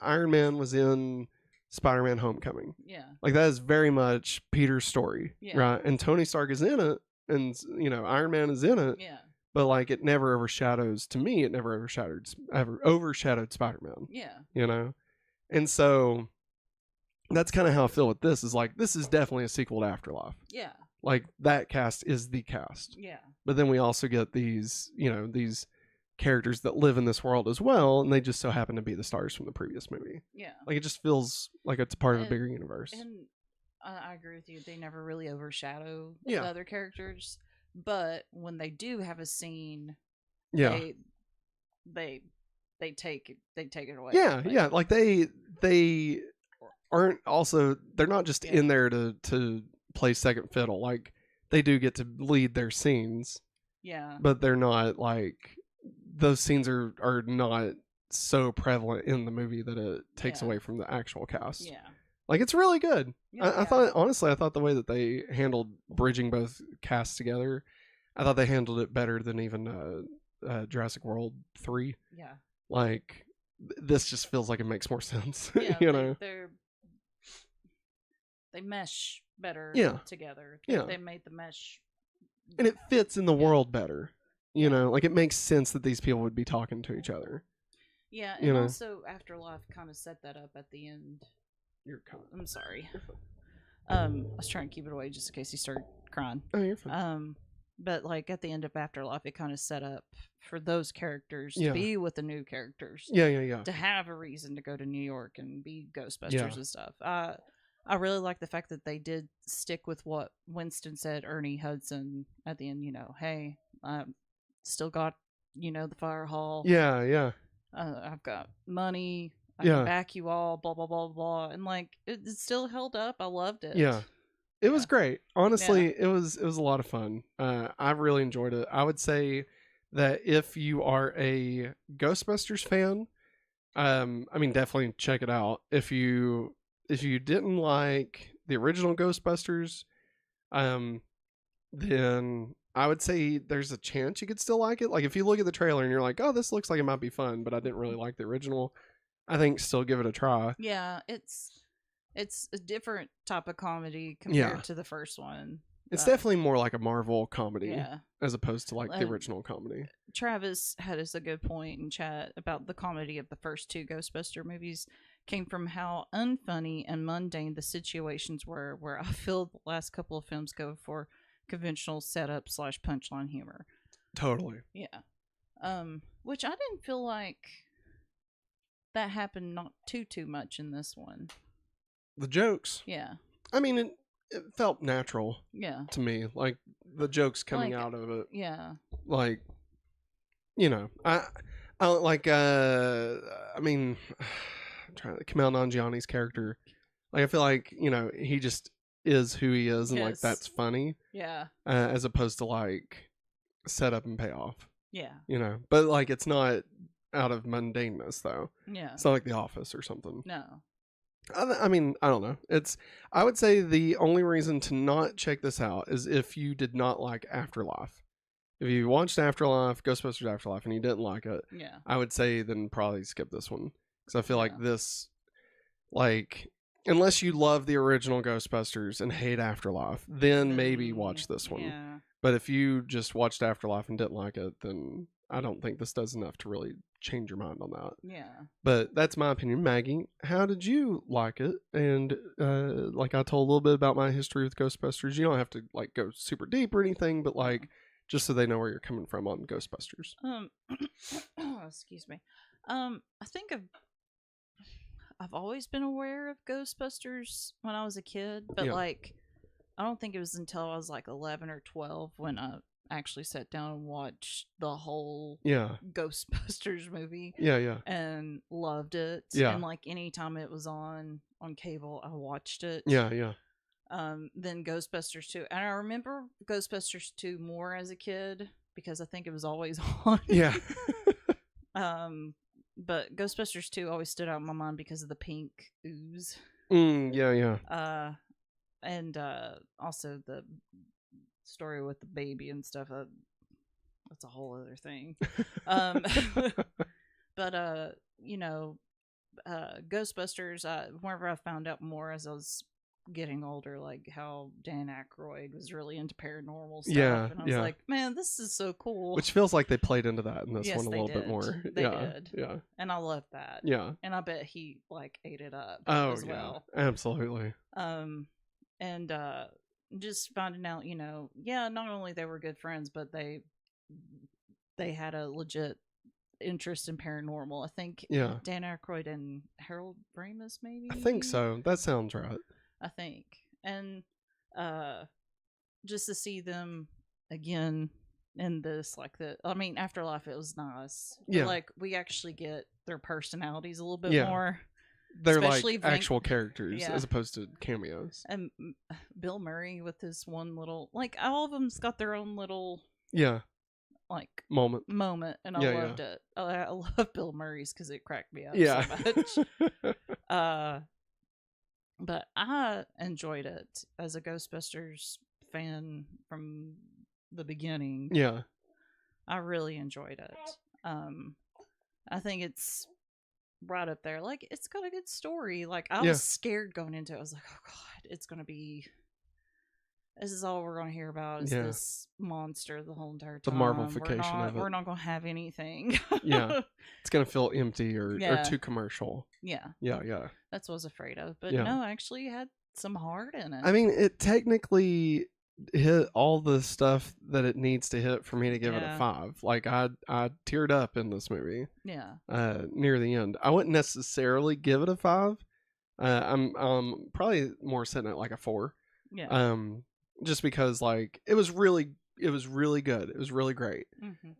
Speaker 1: Iron Man was in Spider-Man Homecoming.
Speaker 2: Yeah.
Speaker 1: Like that is very much Peter's story, right? And Tony Stark is in it, and you know Iron Man is in it.
Speaker 2: Yeah.
Speaker 1: But like it never overshadows, to me, it never overshadowed Spider-Man.
Speaker 2: Yeah.
Speaker 1: You know? And so that's kind of how I feel with this, is like this is definitely a sequel to Afterlife.
Speaker 2: Yeah.
Speaker 1: Like that cast is the cast.
Speaker 2: Yeah.
Speaker 1: But then we also get these, you know, these characters that live in this world as well, and they just so happen to be the stars from the previous movie.
Speaker 2: Yeah.
Speaker 1: Like it just feels like it's a part of a bigger universe.
Speaker 2: And I agree with you. They never really overshadow
Speaker 1: Yeah.
Speaker 2: the other characters, but when they do have a scene,
Speaker 1: Yeah.
Speaker 2: they take it away.
Speaker 1: Yeah, yeah. Like they aren't also, they're not just in there to play second fiddle. Like they do get to lead their scenes.
Speaker 2: Yeah.
Speaker 1: But they're not like, those scenes are not so prevalent in the movie that it takes away from the actual cast.
Speaker 2: Yeah.
Speaker 1: Like it's really good.
Speaker 2: Yeah,
Speaker 1: I thought, honestly, I thought the way that they handled bridging both casts together, I thought they handled it better than even Jurassic World 3.
Speaker 2: Yeah.
Speaker 1: Like this just feels like it makes more sense.
Speaker 2: Yeah,
Speaker 1: you know?
Speaker 2: They mesh better together.
Speaker 1: Yeah.
Speaker 2: They made the mesh.
Speaker 1: And it fits in the world better. You know, like it makes sense that these people would be talking to each other.
Speaker 2: Yeah, and also Afterlife kind of set that up at the end. I'm sorry. I was trying to keep it away just in case he started crying.
Speaker 1: Oh, you're fine.
Speaker 2: But like at the end of Afterlife, it kind of set up for those characters to be with the new characters.
Speaker 1: Yeah.
Speaker 2: To have a reason to go to New York and be Ghostbusters and stuff. I really like the fact that they did stick with what Winston said, Ernie Hudson, at the end. You know, hey, still got, you know, the fire hall.
Speaker 1: Yeah.
Speaker 2: I've got money. I can back you all, blah, blah, blah, blah. And like, it still held up. I loved it.
Speaker 1: Yeah. It was great. Honestly, it was a lot of fun. I really enjoyed it. I would say that if you are a Ghostbusters fan, I mean, definitely check it out. If you didn't like the original Ghostbusters, then I would say there's a chance you could still like it. Like if you look at the trailer and you're like, oh, this looks like it might be fun, but I didn't really like the original, I think still give it a try.
Speaker 2: Yeah, it's a different type of comedy compared to the first one.
Speaker 1: It's definitely more like a Marvel comedy as opposed to like the
Speaker 2: And
Speaker 1: original comedy.
Speaker 2: Travis had us a good point in chat about the comedy of the first two Ghostbuster movies came from how unfunny and mundane the situations were, where I feel the last couple of films go for conventional setup / punchline humor.
Speaker 1: Totally.
Speaker 2: Yeah. Which I didn't feel like that happened not too much in this one.
Speaker 1: The jokes.
Speaker 2: Yeah.
Speaker 1: I mean, it felt natural.
Speaker 2: Yeah.
Speaker 1: To me, like the jokes coming out of it.
Speaker 2: Yeah.
Speaker 1: Like, you know, I like. I mean, I'm trying to Kumail Nanjiani's character. Like, I feel like, you know, he just is who he is, and like that's funny.
Speaker 2: Yeah.
Speaker 1: As opposed to like set up and pay off.
Speaker 2: Yeah.
Speaker 1: You know, but like it's not out of mundaneness though.
Speaker 2: Yeah.
Speaker 1: It's not like The Office or something.
Speaker 2: No.
Speaker 1: I mean, I don't know. I would say the only reason to not check this out is if you did not like Afterlife. If you watched Afterlife, Ghostbusters Afterlife, and you didn't like it, I would say then probably skip this one. Because I feel like this, like, unless you love the original Ghostbusters and hate Afterlife, then maybe watch this one.
Speaker 2: Yeah.
Speaker 1: But if you just watched Afterlife and didn't like it, then I don't think this does enough to really change your mind on that.
Speaker 2: Yeah.
Speaker 1: But that's my opinion. Maggie, how did you like it? And like I told a little bit about my history with Ghostbusters. You don't have to like go super deep or anything, but like just so they know where you're coming from on Ghostbusters.
Speaker 2: Excuse me. I think I've always been aware of Ghostbusters when I was a kid, but like I don't think it was until I was like 11 or 12 when I actually sat down and watched the whole Ghostbusters movie.
Speaker 1: Yeah.
Speaker 2: And loved it.
Speaker 1: Yeah.
Speaker 2: And like anytime it was on cable, I watched it.
Speaker 1: Yeah.
Speaker 2: Then Ghostbusters 2. And I remember Ghostbusters 2 more as a kid because I think it was always on.
Speaker 1: Yeah.
Speaker 2: But Ghostbusters 2 always stood out in my mind because of the pink ooze.
Speaker 1: Yeah.
Speaker 2: And also the story with the baby and stuff. That's a whole other thing. But you know, Ghostbusters. Whenever I found out more as I was getting older, like how Dan Aykroyd was really into paranormal stuff, and I was like, man, this is so cool.
Speaker 1: Which feels like they played into that in this one a little
Speaker 2: did.
Speaker 1: bit more.
Speaker 2: They did.
Speaker 1: Yeah.
Speaker 2: And I love that.
Speaker 1: Yeah.
Speaker 2: And I bet he like ate it up
Speaker 1: as
Speaker 2: well.
Speaker 1: Absolutely.
Speaker 2: And just finding out, you know, not only they were good friends, but they had a legit interest in paranormal. I think Dan Aykroyd and Harold Ramis, maybe.
Speaker 1: I think so. That sounds right.
Speaker 2: I think. And just to see them again in this, like I mean, Afterlife, it was nice. But, like, we actually get their personalities a little bit more.
Speaker 1: They're especially like actual characters as opposed to cameos.
Speaker 2: And Bill Murray with his one little, like, all of them's got their own little like moment, and I loved it. I love Bill Murray's because it cracked me up so much. But I enjoyed it as a Ghostbusters fan from the beginning.
Speaker 1: Yeah,
Speaker 2: I really enjoyed it. I think it's right up there. Like, it's got a good story. Like, I was scared going into it. I was like, oh god, it's gonna be, this is all we're gonna hear about is this monster the whole entire time.
Speaker 1: The Marvelification of it.
Speaker 2: We're not gonna have anything.
Speaker 1: It's gonna feel empty or too commercial. Yeah.
Speaker 2: That's what I was afraid of. But no, actually it had some heart in it.
Speaker 1: I mean, it technically hit all the stuff that it needs to hit for me to give it a 5. Like, I teared up in this movie. Near the end. I wouldn't necessarily give it a 5. I'm probably more sitting at like a 4. Just because like it was really good. It was really great.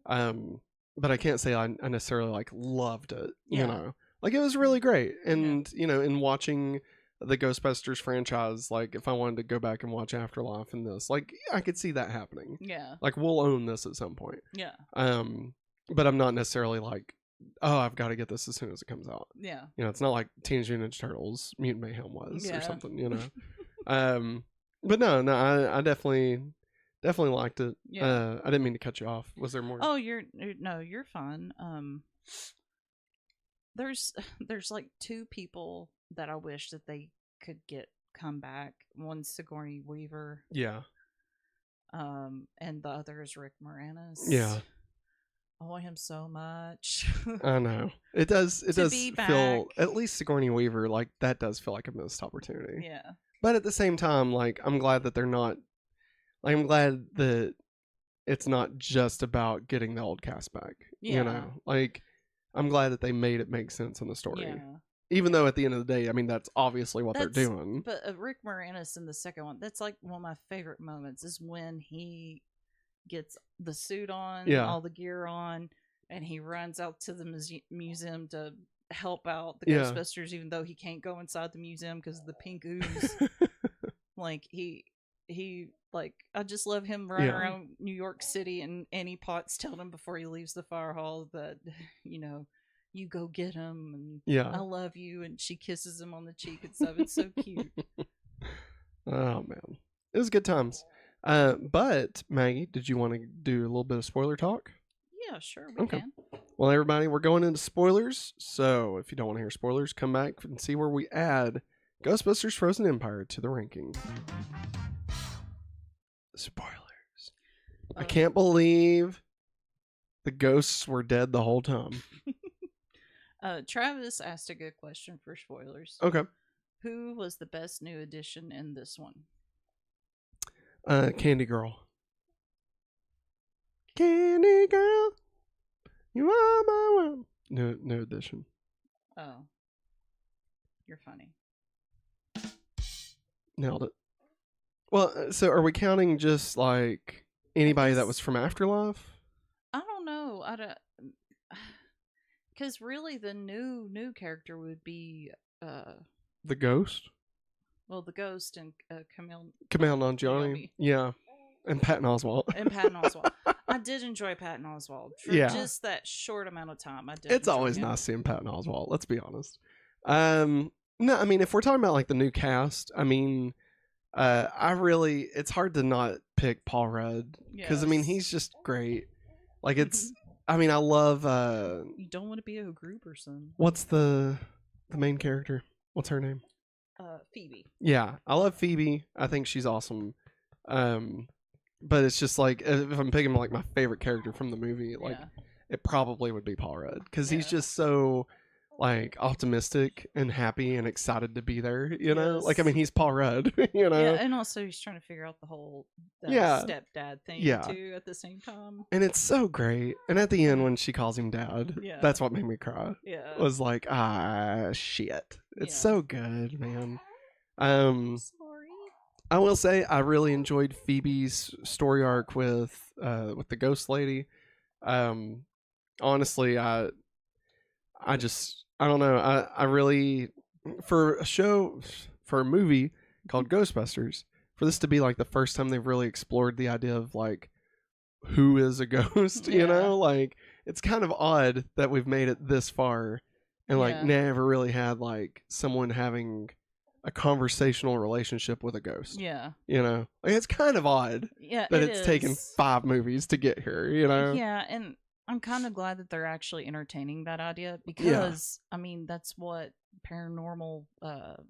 Speaker 1: But I can't say I necessarily like loved it. You know, like it was really great. And you know, in watching the Ghostbusters franchise, like if I wanted to go back and watch Afterlife and this, like I could see that happening. Like we'll own this at some point. But I'm not necessarily like, oh, I've got to get this as soon as it comes out. You know, it's not like Teenage Mutant Ninja Turtles Mutant Mayhem was or something, you know. But no, I definitely liked it. I didn't mean to cut you off. Was there more?
Speaker 2: Oh, you're fine. There's like 2 people that I wish that they could come back. One's Sigourney Weaver. And the other is Rick Moranis. I want him so much.
Speaker 1: I know. It does feel, at least Sigourney Weaver, like that does feel like a missed opportunity. But at the same time, like I'm glad that they're not, like I'm glad that it's not just about getting the old cast back. You know, like I'm glad that they made it make sense in the story. Even though at the end of the day, I mean, that's obviously what they're doing.
Speaker 2: But Rick Moranis in the second one, that's like one of my favorite moments is when he gets the suit on, all the gear on, and he runs out to the museum to help out the Ghostbusters, even though he can't go inside the museum because of the pink ooze. Like he like, I just love him running around New York City, and Annie Potts telling him before he leaves the fire hall that, you know, you go get him, and I love you, and she kisses him on the cheek and stuff. It's so cute.
Speaker 1: Oh man, it was good times. But Maggie, did you want to do a little bit of spoiler talk?
Speaker 2: Yeah, sure, we can.
Speaker 1: Well, everybody, we're going into spoilers, so if you don't want to hear spoilers, come back and see where we add Ghostbusters Frozen Empire to the ranking. Spoilers. I can't believe the ghosts were dead the whole time.
Speaker 2: Travis asked a good question for spoilers.
Speaker 1: Okay.
Speaker 2: Who was the best new addition in this one?
Speaker 1: Candy Girl. Candy Girl, you are my world. New addition.
Speaker 2: Oh. You're funny.
Speaker 1: Nailed it. Well, so are we counting just like anybody that was from Afterlife?
Speaker 2: I don't know. Because really, the new character would be
Speaker 1: The Ghost?
Speaker 2: well, the Ghost and Camille
Speaker 1: Nanjiani. Yeah. And Patton Oswalt.
Speaker 2: And Patton Oswalt. I did enjoy Patton Oswalt for just that short amount of time. I did.
Speaker 1: It's always nice seeing Patton Oswalt. Let's be honest. No, I mean, if we're talking about like the new cast, I mean, it's hard to not pick Paul Rudd because I mean he's just great. Like it's, I mean, I love.
Speaker 2: You don't want to be a group person.
Speaker 1: What's the main character? What's her name?
Speaker 2: Phoebe.
Speaker 1: Yeah, I love Phoebe. I think she's awesome. But it's just like if I'm picking like my favorite character from the movie, like it probably would be Paul Rudd because he's just so like optimistic and happy and excited to be there. You know, like I mean he's Paul Rudd. You know,
Speaker 2: yeah, and also he's trying to figure out the whole stepdad thing too at the same time.
Speaker 1: And it's so great. And at the end when she calls him dad, that's what made me cry.
Speaker 2: Yeah,
Speaker 1: was like shit. It's so good, man.
Speaker 2: Sorry.
Speaker 1: I will say I really enjoyed Phoebe's story arc with the ghost lady. Honestly, I don't know. I really for a movie called Ghostbusters, for this to be like the first time they've really explored the idea of like who is a ghost, you know? Like it's kind of odd that we've made it this far and like never really had like someone having a conversational relationship with a ghost.
Speaker 2: Yeah.
Speaker 1: You know? Like it's kind of odd that it's taken 5 movies to get here, you know?
Speaker 2: Yeah, and I'm kind of glad that they're actually entertaining that idea because I mean that's what paranormal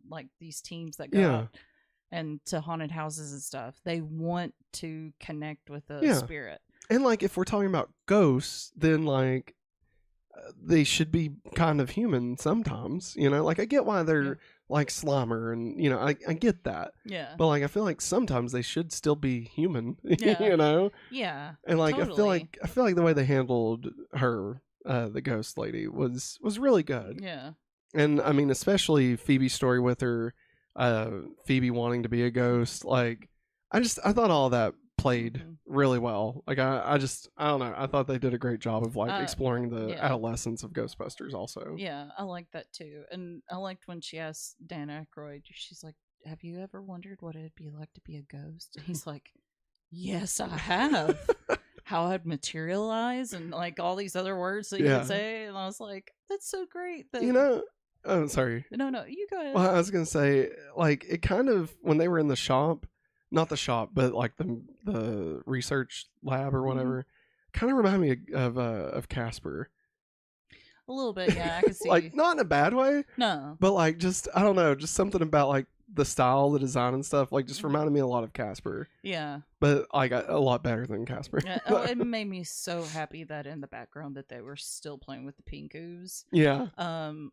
Speaker 2: like these teams that go out and to haunted houses and stuff, they want to connect with the spirit.
Speaker 1: And like if we're talking about ghosts, then like they should be kind of human sometimes, you know? Like I get why they're like Slimer and you know, I get that.
Speaker 2: Yeah.
Speaker 1: But like I feel like sometimes they should still be human, you know?
Speaker 2: Yeah.
Speaker 1: And like
Speaker 2: totally.
Speaker 1: I feel like the way they handled her, the ghost lady was really good.
Speaker 2: Yeah.
Speaker 1: And I mean especially Phoebe's story with her, Phoebe wanting to be a ghost, like I thought all that played really well. Like I don't know. I thought they did a great job of like exploring the adolescence of Ghostbusters also.
Speaker 2: Yeah, I like that too. And I liked when she asked Dan Aykroyd, she's like, have you ever wondered what it'd be like to be a ghost? And he's like, yes, I have. How I'd materialize and like all these other words that you could say. And I was like, that's so great. That...
Speaker 1: You know, oh, sorry.
Speaker 2: No, you go ahead.
Speaker 1: Well, I was going to say, like, it kind of, when they were in the shop, not the shop, but like the research lab or whatever, kind of reminded me of Casper.
Speaker 2: A little bit, yeah, I can see.
Speaker 1: Like, not in a bad way.
Speaker 2: No.
Speaker 1: But like, just, I don't know, just something about like the style, the design and stuff, like just reminded me a lot of Casper.
Speaker 2: Yeah. But
Speaker 1: like a lot better than Casper.
Speaker 2: Yeah, it made me so happy that in the background that they were still playing with the pink ooze.
Speaker 1: Yeah.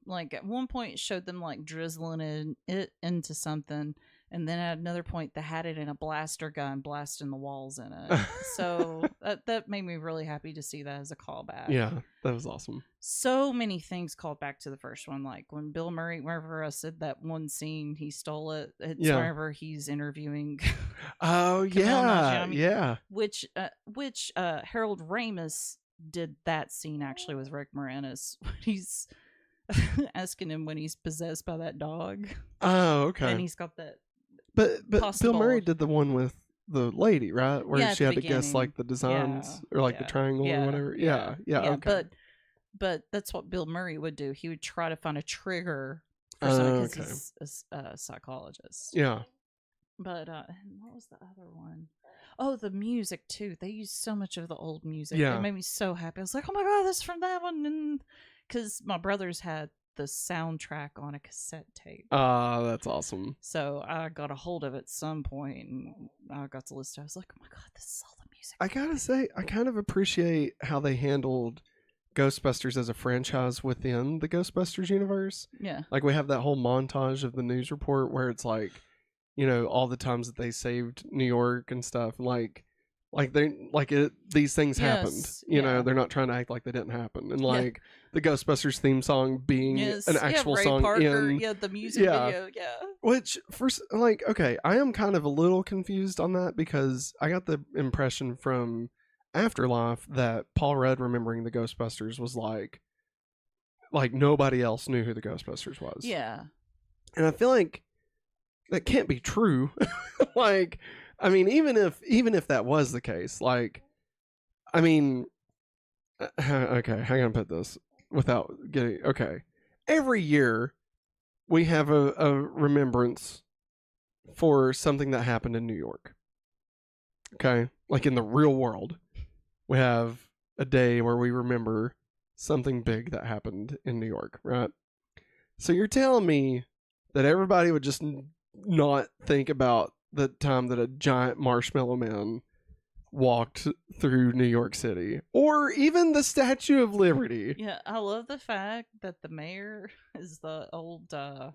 Speaker 2: Like at one point it showed them like drizzling it into something. And then at another point, they had it in a blaster gun, blasting the walls in it. So that made me really happy to see that as a callback.
Speaker 1: Yeah, that was awesome.
Speaker 2: So many things called back to the first one. Like when Bill Murray, wherever I said that one scene, he stole it. It's wherever he's interviewing.
Speaker 1: Oh, yeah.
Speaker 2: Which Harold Ramis did that scene actually with Rick Moranis. He's asking him when he's possessed by that dog.
Speaker 1: Oh, okay.
Speaker 2: And he's got that.
Speaker 1: But Bill Murray did the one with the lady, right? Where she had to guess like the designs or like the triangle or whatever. Yeah. Okay.
Speaker 2: But that's what Bill Murray would do. He would try to find a trigger for something because he's a psychologist.
Speaker 1: Yeah.
Speaker 2: But what was the other one? Oh, the music too. They used so much of the old music.
Speaker 1: Yeah.
Speaker 2: It made me so happy. I was like, oh my god, that's from that one. And because my brothers had the soundtrack on a cassette tape.
Speaker 1: That's awesome.
Speaker 2: So I got a hold of it at some point and I got to listen to it. I was like, oh my god, this is all the music.
Speaker 1: I gotta say, I kind of appreciate how they handled Ghostbusters as a franchise within the Ghostbusters universe.
Speaker 2: Yeah.
Speaker 1: Like, we have that whole montage of the news report where it's like, you know, all the times that they saved New York and stuff. These things happened. You know, they're not trying to act like they didn't happen. And like the Ghostbusters theme song being an actual
Speaker 2: Ray
Speaker 1: song
Speaker 2: Parker,
Speaker 1: in
Speaker 2: the music video,
Speaker 1: Which first, like, okay, I am kind of a little confused on that because I got the impression from Afterlife that Paul Rudd remembering the Ghostbusters was like nobody else knew who the Ghostbusters was.
Speaker 2: Yeah.
Speaker 1: And I feel like that can't be true. Like, I mean, even if that was the case, like, I mean, okay, how can I put this without getting, okay. Every year we have a remembrance for something that happened in New York. Okay? Like in the real world, we have a day where we remember something big that happened in New York, right? So you're telling me that everybody would just not think about the time that a giant marshmallow man walked through New York City, or even the Statue of Liberty.
Speaker 2: Yeah, I love the fact that the mayor is the old what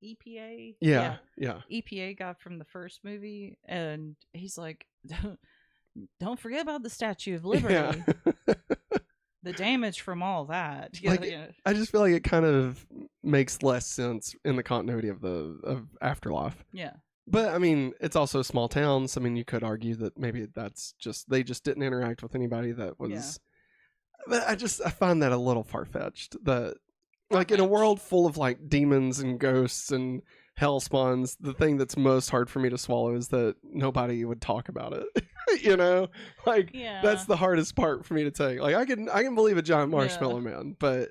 Speaker 2: EPA?
Speaker 1: Yeah.
Speaker 2: EPA guy from the first movie, and he's like, don't forget about the Statue of Liberty.
Speaker 1: Yeah.
Speaker 2: The damage from all that.
Speaker 1: I just feel like it kind of makes less sense in the continuity of Afterlife.
Speaker 2: Yeah.
Speaker 1: But I mean, it's also a small town, so I mean, you could argue that maybe that's just they just didn't interact with anybody that was. Yeah. But I find that a little far fetched. That like in a world full of like demons and ghosts and hell spawns, the thing that's most hard for me to swallow is that nobody would talk about it. You know, like that's the hardest part for me to take. Like I can believe a giant marshmallow man, but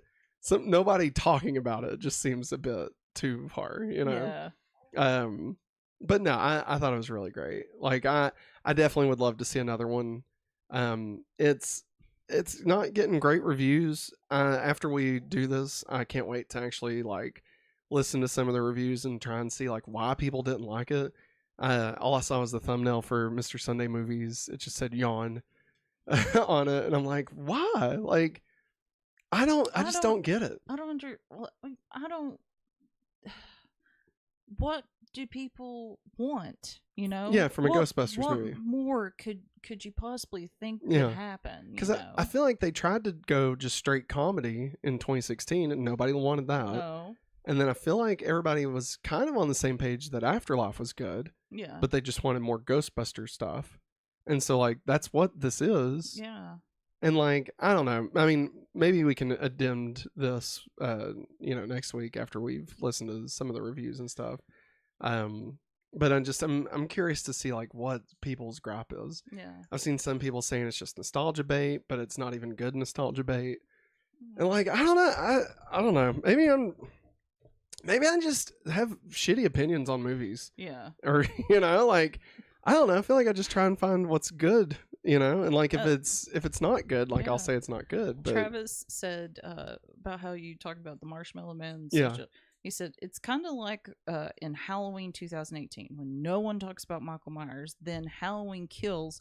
Speaker 1: nobody talking about it just seems a bit too far. You know. Yeah. But no, I thought it was really great. Like I definitely would love to see another one. It's not getting great reviews. After we do this, I can't wait to actually like listen to some of the reviews and try and see like why people didn't like it. All I saw was the thumbnail for Mr. Sunday Movies. It just said yawn on it, and I'm like, why? Like, I just don't get it.
Speaker 2: What do people want? You know?
Speaker 1: Yeah, from a Ghostbusters movie.
Speaker 2: What more could you possibly think could happen?
Speaker 1: Because I feel like they tried to go just straight comedy in 2016, and nobody wanted that.
Speaker 2: No.
Speaker 1: And then I feel like everybody was kind of on the same page that Afterlife was good.
Speaker 2: Yeah.
Speaker 1: But they just wanted more Ghostbuster stuff. And so, like, that's what this is.
Speaker 2: Yeah.
Speaker 1: And, like, I don't know. I mean, maybe we can addend this, next week after we've listened to some of the reviews and stuff. But I'm curious to see, like, what people's gripe is.
Speaker 2: Yeah.
Speaker 1: I've seen some people saying it's just nostalgia bait, but it's not even good nostalgia bait. And, like, I don't know. I don't know. Maybe I just have shitty opinions on movies.
Speaker 2: Yeah.
Speaker 1: Or, like, I don't know. I feel like I just try and find what's good, and like if it's not good, like I'll say it's not good. But
Speaker 2: Travis said about how you talk about the Marshmallow Man. He said it's kind of like in Halloween 2018 when no one talks about Michael Myers, then Halloween Kills.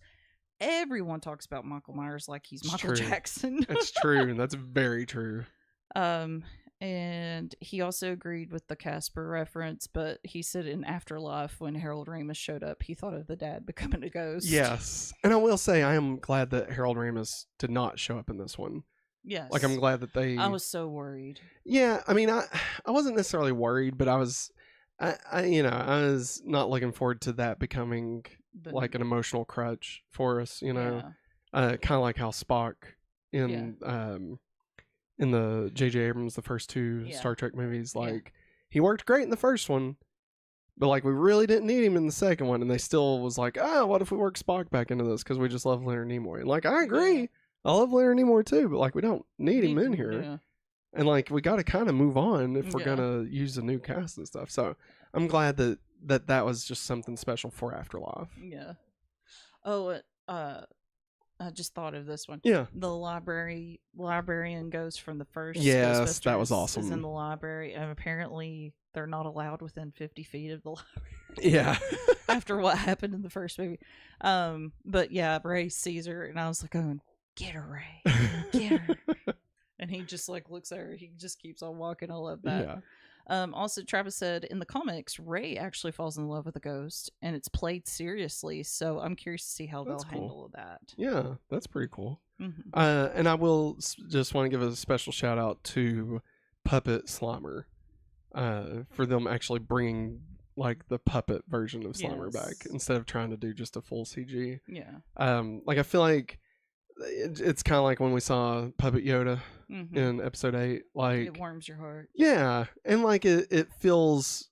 Speaker 2: Everyone talks about Michael Myers like he's Michael Jackson.
Speaker 1: It's true. That's very true.
Speaker 2: And he also agreed with the Casper reference, but he said in Afterlife, when Harold Ramis showed up, he thought of the dad becoming a ghost.
Speaker 1: Yes. And I will say, I am glad that Harold Ramis did not show up in this one.
Speaker 2: Yes.
Speaker 1: Like, I'm glad that they...
Speaker 2: I was so worried.
Speaker 1: Yeah, I mean, I wasn't necessarily worried, but I was not looking forward to that becoming like an emotional crutch for us, kind of like how Spock in the J.J. Abrams, the first two Star Trek movies, like he worked great in the first one, but like we really didn't need him in the second one, and they still was like, what if we work Spock back into this because we just love Leonard Nimoy? And like I agree, I love Leonard Nimoy too, but like we don't need him in here, and like we got to kind of move on if we're gonna use a new cast and stuff. So I'm glad that was just something special for Afterlife.
Speaker 2: Yeah. Oh, I just thought of this one.
Speaker 1: Yeah.
Speaker 2: The librarian goes from the first.
Speaker 1: Yes, that was
Speaker 2: Ghostbusters
Speaker 1: awesome.
Speaker 2: Is in the library, and apparently they're not allowed within 50 feet of the library.
Speaker 1: Yeah.
Speaker 2: After what happened in the first movie. But yeah, Ray sees her, and I was like, going, get her, Ray. Get her. And he just like looks at her. He just keeps on walking. I love that.
Speaker 1: Yeah.
Speaker 2: Also, Travis said in the comics, Ray actually falls in love with a ghost, and it's played seriously. So I'm curious to see how
Speaker 1: That's
Speaker 2: they'll
Speaker 1: cool.
Speaker 2: handle that.
Speaker 1: Yeah, that's pretty cool.
Speaker 2: Mm-hmm.
Speaker 1: And I will just want to give a special shout out to Puppet Slimer for them actually bringing like the puppet version of Slimer back instead of trying to do just a full CG.
Speaker 2: Yeah.
Speaker 1: Like I feel like it's kind of like when we saw Puppet Yoda in episode 8. Like
Speaker 2: it warms your heart.
Speaker 1: Yeah, and like it feels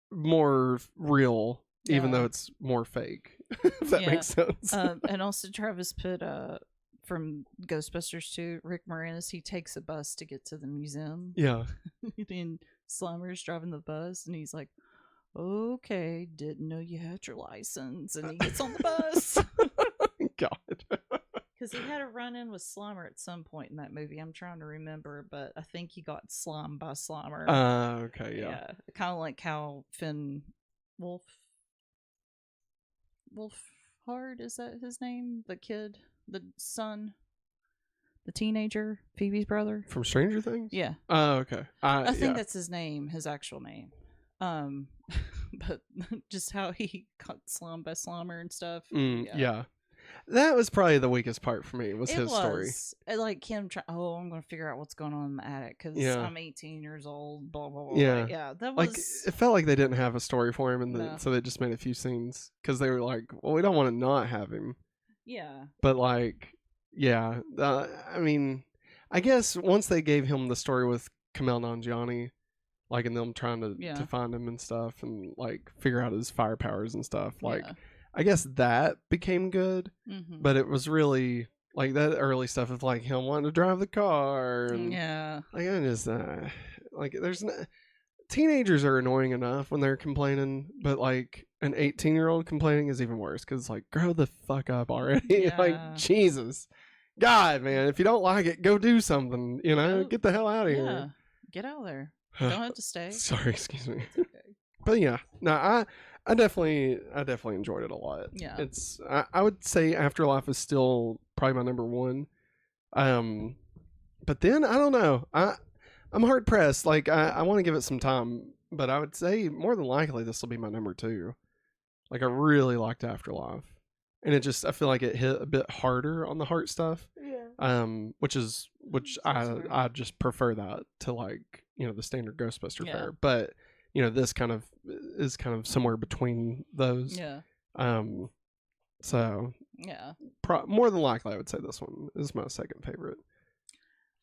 Speaker 1: more real, even though it's more fake. If that makes sense.
Speaker 2: And also, Travis put from Ghostbusters 2, Rick Moranis, he takes a bus to get to the museum.
Speaker 1: Yeah.
Speaker 2: And Slimer's driving the bus, and he's like, "Okay, didn't know you had your license," and he gets on the bus.
Speaker 1: God.
Speaker 2: Because he had a run-in with Slimer at some point in that movie. I'm trying to remember, but I think he got slimed by Slimer.
Speaker 1: Okay, yeah.
Speaker 2: Kind of like how Finn Wolfhard, is that his name? The kid, the son, the teenager, Phoebe's brother.
Speaker 1: From Stranger Things?
Speaker 2: Yeah.
Speaker 1: Oh, okay.
Speaker 2: I think that's his name, his actual name. But just how he got slimed by Slimer and stuff.
Speaker 1: Yeah. That was probably the weakest part for me, was his story.
Speaker 2: Like him I'm going to figure out what's going on in the attic because I'm 18 years old, blah, blah, blah.
Speaker 1: Yeah.
Speaker 2: Yeah, that was...
Speaker 1: Like, it felt like they didn't have a story for him, and so they just made a few scenes because they were like, well, we don't want to not have him.
Speaker 2: Yeah.
Speaker 1: But, like, yeah. I mean, I guess once they gave him the story with Kumail Nanjiani, like, and them trying to find him and stuff and, like, figure out his fire powers and stuff, like... Yeah. I guess that became good, but it was really like that early stuff of like him wanting to drive the car. And, like I just like there's teenagers are annoying enough when they're complaining, but like an 18-year-old complaining is even worse because like grow the fuck up already. Like Jesus, God, man, if you don't like it, go do something. You know, get the hell out of here.
Speaker 2: Get out of there. You don't have to stay.
Speaker 1: Sorry, excuse me. It's okay. But yeah, no, I definitely enjoyed it a lot.
Speaker 2: Yeah.
Speaker 1: It's I would say Afterlife is still probably my number one. But then I don't know. I'm hard pressed. Like I want to give it some time, but I would say more than likely this will be my number 2. Like I really liked Afterlife. And I feel like it hit a bit harder on the heart stuff. Yeah. Which I just prefer that to like, you know, the standard Ghostbuster fare. But you know, this kind of is kind of somewhere between those. Yeah. So. Yeah. More than likely, I would say this one is my second favorite.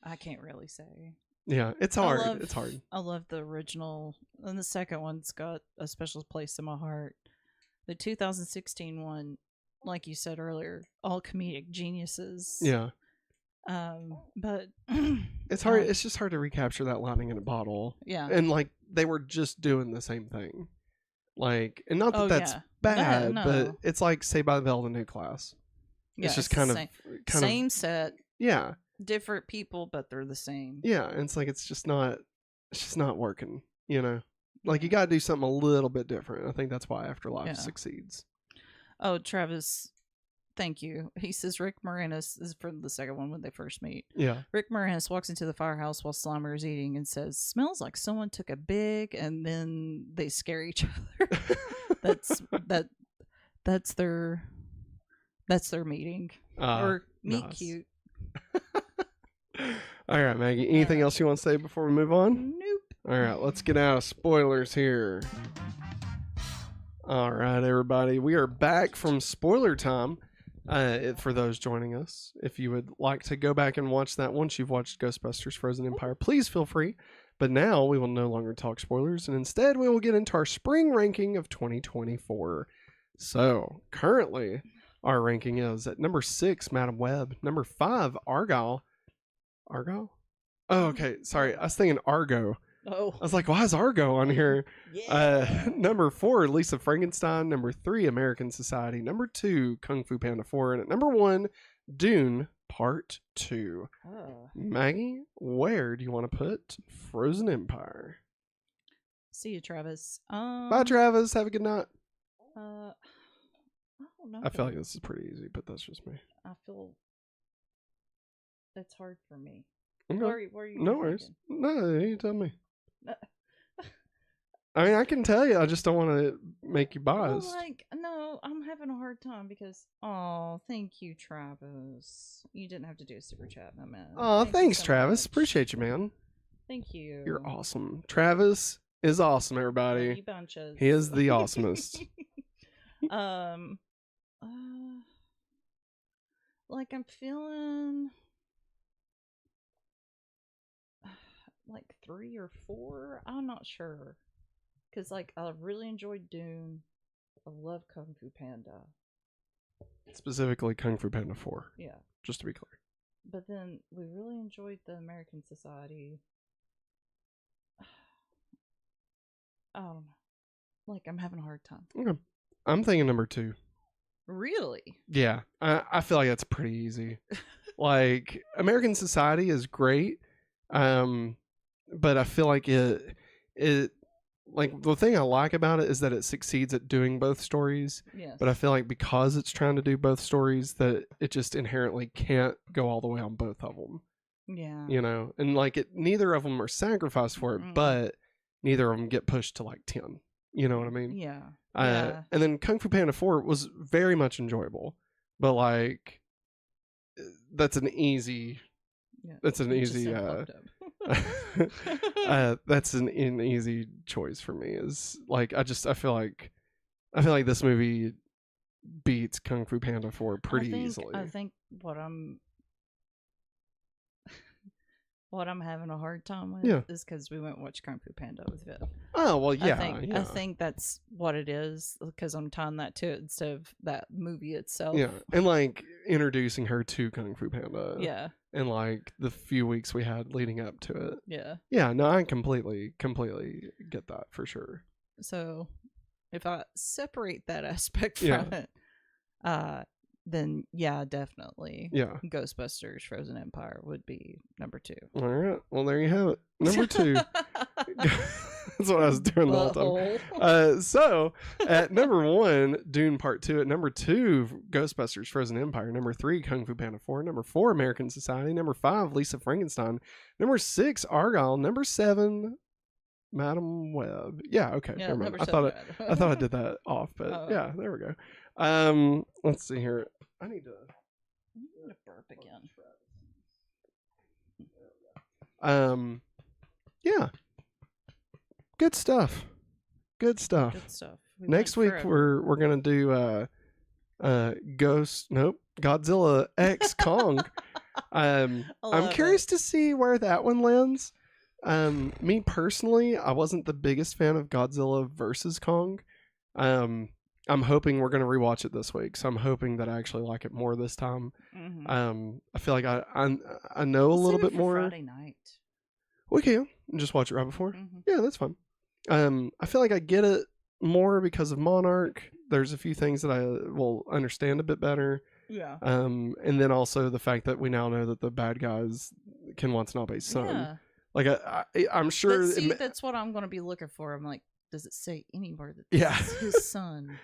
Speaker 2: I can't really say.
Speaker 1: Yeah, it's hard. It's hard.
Speaker 2: I love the original, and the second one's got a special place in my heart. The 2016 one, like you said earlier, all comedic geniuses.
Speaker 1: Yeah.
Speaker 2: But
Speaker 1: it's hard. It's just hard to recapture that lightning in a bottle.
Speaker 2: Yeah.
Speaker 1: And like they were just doing the same thing, like, and not that that's bad, but it's like Saved by the Bell, the new class. It's just kind of
Speaker 2: same set.
Speaker 1: Yeah.
Speaker 2: Different people, but they're the same.
Speaker 1: Yeah, and it's like it's just not working. You know, like you got to do something a little bit different. I think that's why Afterlife succeeds.
Speaker 2: Oh, Travis. Thank you. He says Rick Moranis is from the second one when they first meet.
Speaker 1: Yeah.
Speaker 2: Rick Moranis walks into the firehouse while Slimer is eating and says, "Smells like someone took a big," and then they scare each other. That's their meeting. Or meet nice. Cute.
Speaker 1: All right, Maggie. Anything else you want to say before we move on?
Speaker 2: Nope.
Speaker 1: All right, let's get out of spoilers here. All right, everybody. We are back from spoiler time. For those joining us, if you would like to go back and watch that once you've watched Ghostbusters Frozen Empire, please feel free. But now we will no longer talk spoilers, and instead we will get into our spring ranking of 2024. So currently our ranking is at number 6, Madam Web. Number 5, Argyle. Argyle? Oh, okay. Sorry. I was thinking Argo.
Speaker 2: Oh.
Speaker 1: I was like, why is Argo on here? Yeah. Number 4, Lisa Frankenstein. Number 3, American Society. Number 2, Kung Fu Panda 4. And at number 1, Dune Part 2.
Speaker 2: Oh.
Speaker 1: Maggie, where do you want to put Frozen Empire?
Speaker 2: See you, Travis.
Speaker 1: Bye, Travis. Have a good night.
Speaker 2: I don't know.
Speaker 1: I feel like this is pretty easy, but that's just me.
Speaker 2: I feel it's hard for me.
Speaker 1: Okay.
Speaker 2: Where are you
Speaker 1: No worries. No, you tell me. I mean, I can tell you. I just don't want to make you biased.
Speaker 2: Well, no, I'm having a hard time because, thank you, Travis. You didn't have to do a super chat, my man.
Speaker 1: Oh, thanks,
Speaker 2: so
Speaker 1: Travis.
Speaker 2: much.
Speaker 1: Appreciate you, man.
Speaker 2: Thank you.
Speaker 1: You're awesome. Travis is awesome,
Speaker 2: Love
Speaker 1: everybody.
Speaker 2: you bunches.
Speaker 1: He is the awesomest.
Speaker 2: Like I'm feeling like 3 or 4. I'm not sure. Because, I really enjoyed Dune. I love Kung Fu Panda.
Speaker 1: Specifically, Kung Fu Panda 4.
Speaker 2: Yeah.
Speaker 1: Just to be clear.
Speaker 2: But then we really enjoyed the American Society. I don't know. I'm having a hard time.
Speaker 1: Okay. I'm thinking number 2.
Speaker 2: Really?
Speaker 1: Yeah. I feel like that's pretty easy. American Society is great. But I feel like it the thing I like about it is that it succeeds at doing both stories.
Speaker 2: Yes.
Speaker 1: But I feel like because it's trying to do both stories, that it just inherently can't go all the way on both of them.
Speaker 2: Yeah.
Speaker 1: And neither of them are sacrificed for it, but neither of them get pushed to 10. You know what I mean?
Speaker 2: Yeah.
Speaker 1: And then Kung Fu Panda 4 was very much enjoyable, but that's an easy.
Speaker 2: Yeah.
Speaker 1: That's an easy. That's an easy choice for me. Is I feel like this movie beats Kung Fu Panda 4 pretty easily.
Speaker 2: I think what I'm having a hard time with is because we went and watched Kung Fu Panda with Viv.
Speaker 1: Oh well, yeah.
Speaker 2: I think that's what it is because I'm tying that to it instead of that movie itself.
Speaker 1: Yeah, and introducing her to Kung Fu Panda.
Speaker 2: Yeah.
Speaker 1: And the few weeks we had leading up to it.
Speaker 2: Yeah.
Speaker 1: Yeah, no, I completely get that for sure.
Speaker 2: So if I separate that aspect from it, then yeah, definitely.
Speaker 1: Yeah.
Speaker 2: Ghostbusters Frozen Empire would be number 2.
Speaker 1: All right. Well, there you have it. Number 2. That's what I was doing the whole time. So at number 1, Dune Part 2. At number 2, Ghostbusters Frozen Empire. Number 3, Kung Fu Panda 4. Number 4, American Society. Number 5, Lisa Frankenstein. Number 6, Argyle. Number 7, Madam Web. Yeah, okay.
Speaker 2: Yeah,
Speaker 1: never mind. I thought I did that off, but yeah, there we go. Let's see here. I need to
Speaker 2: burp again.
Speaker 1: Yeah. Good stuff. Next week we're gonna do Godzilla X Kong. I'm curious to see where that one lands. Me personally, I wasn't the biggest fan of Godzilla versus Kong. I'm hoping we're going to rewatch it this week, so I'm hoping that I actually like it more this time.
Speaker 2: Mm-hmm.
Speaker 1: I feel like I know a little bit more.
Speaker 2: Friday night.
Speaker 1: We can just watch it right before.
Speaker 2: Mm-hmm.
Speaker 1: Yeah, that's fine. I feel like I get it more because of Monarch. There's a few things that I will understand a bit better.
Speaker 2: Yeah.
Speaker 1: And then also the fact that we now know that the bad guys Ken Watanabe's son.
Speaker 2: Yeah.
Speaker 1: I'm sure.
Speaker 2: That's what I'm going to be looking for. I'm like, does it say anywhere that
Speaker 1: this
Speaker 2: is his son?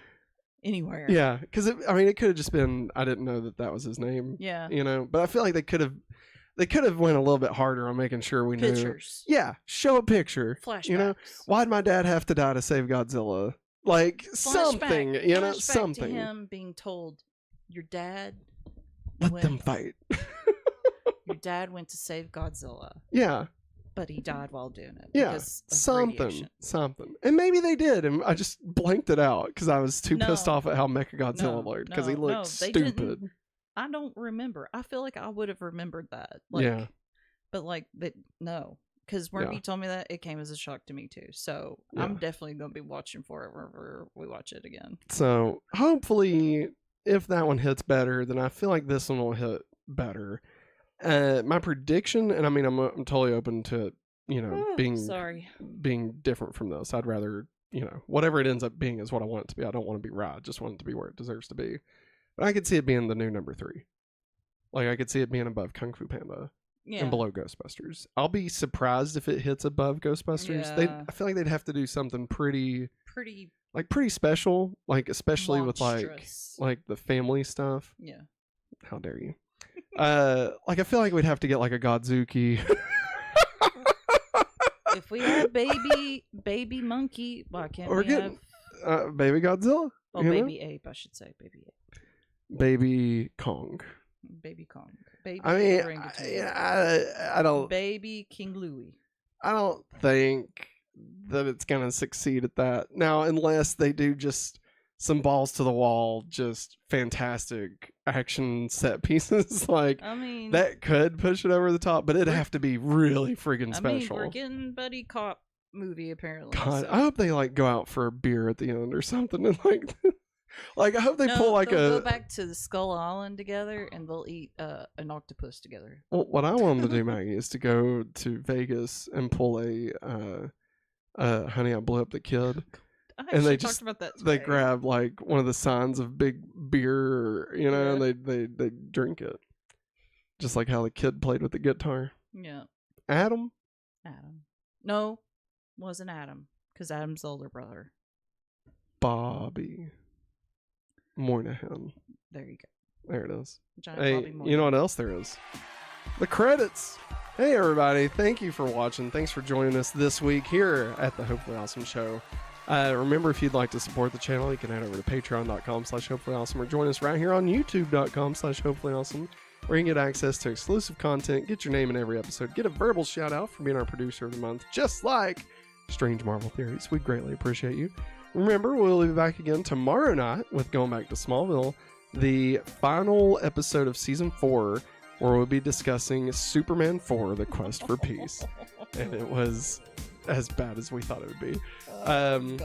Speaker 2: Anywhere.
Speaker 1: Yeah, because it could have just been I didn't know that was his name.
Speaker 2: Yeah.
Speaker 1: But I feel like they could have went a little bit harder on making sure we knew.
Speaker 2: Pictures.
Speaker 1: Yeah, show a picture.
Speaker 2: Flashbacks.
Speaker 1: Why'd my dad have to die to save Godzilla? Something. Something.
Speaker 2: To him being told, your dad.
Speaker 1: Let them fight.
Speaker 2: Your dad went to save Godzilla.
Speaker 1: Yeah.
Speaker 2: But he died while doing it.
Speaker 1: Yeah, something. And maybe they did, and I just blanked it out because I was too pissed off at how Mechagodzilla looked because he looked stupid.
Speaker 2: I don't remember. I feel like I would have remembered that. But no. Because when you told me that, it came as a shock to me too. So I'm definitely going to be watching for it whenever we watch it again.
Speaker 1: So hopefully, if that one hits better, then I feel like this one will hit better. My prediction, and I mean, I'm totally open to being different from this. I'd rather whatever it ends up being is what I want it to be. I don't want to be right. I just want it to be where it deserves to be. But I could see it being the new number 3. Like, I could see it being above Kung Fu Panda
Speaker 2: Yeah.
Speaker 1: and below Ghostbusters. I'll be surprised if it hits above Ghostbusters.
Speaker 2: Yeah.
Speaker 1: I feel like they'd have to do something pretty
Speaker 2: Pretty
Speaker 1: special, like especially
Speaker 2: monstrous.
Speaker 1: with like the family stuff.
Speaker 2: Yeah.
Speaker 1: How dare you? Like I feel like we'd have to get like a Godzuki.
Speaker 2: If we had baby monkey, why can't
Speaker 1: Or
Speaker 2: we
Speaker 1: get
Speaker 2: have
Speaker 1: baby Godzilla.
Speaker 2: baby ape? I should say baby ape.
Speaker 1: Baby Kong.
Speaker 2: Baby Kong. Baby
Speaker 1: I mean,
Speaker 2: orangutan.
Speaker 1: I don't.
Speaker 2: Baby King Louie.
Speaker 1: I don't think that it's gonna succeed at that now, unless they do just some balls to the wall, just fantastic action set pieces. Like
Speaker 2: I mean,
Speaker 1: that could push it over the top, but it'd have to be really friggin' special.
Speaker 2: we're getting buddy cop movie apparently.
Speaker 1: God,
Speaker 2: so.
Speaker 1: I hope they like go out for a beer at the end or something, and like I hope they
Speaker 2: No,
Speaker 1: pull like
Speaker 2: they'll go back to the Skull Island together, and they'll eat an octopus together.
Speaker 1: Well, what I want them to do, Maggie, is to go to Vegas and pull a Honey, I Blew Up the Kid.
Speaker 2: And
Speaker 1: they
Speaker 2: talked about that
Speaker 1: they
Speaker 2: today.
Speaker 1: grab like one of the signs of big beer, you know,
Speaker 2: Yeah.
Speaker 1: and they drink it, just like how the kid played with the guitar.
Speaker 2: Yeah.
Speaker 1: Adam,
Speaker 2: No, wasn't Adam, because Adam's the older brother.
Speaker 1: Bobby Moynihan.
Speaker 2: There you go.
Speaker 1: There it is.
Speaker 2: Giant
Speaker 1: Hey,
Speaker 2: Bobby Moore.
Speaker 1: you know what else there is? The credits. Hey everybody, thank you for watching. Thanks for joining us this week here at the Hopefully Awesome Show. Remember, if you'd like to support the channel, you can head over to patreon.com/hopefullyawesome or join us right here on youtube.com/hopefullyawesome, where you can get access to exclusive content, get your name in every episode, get a verbal shout out for being our producer of the month, just like Strange Marvel Theories. We greatly appreciate you. Remember, we'll be back again tomorrow night with Going Back to Smallville, the final episode of season 4, where we'll be discussing Superman 4, The Quest for Peace. And it was as bad as we thought it would be.
Speaker 2: God.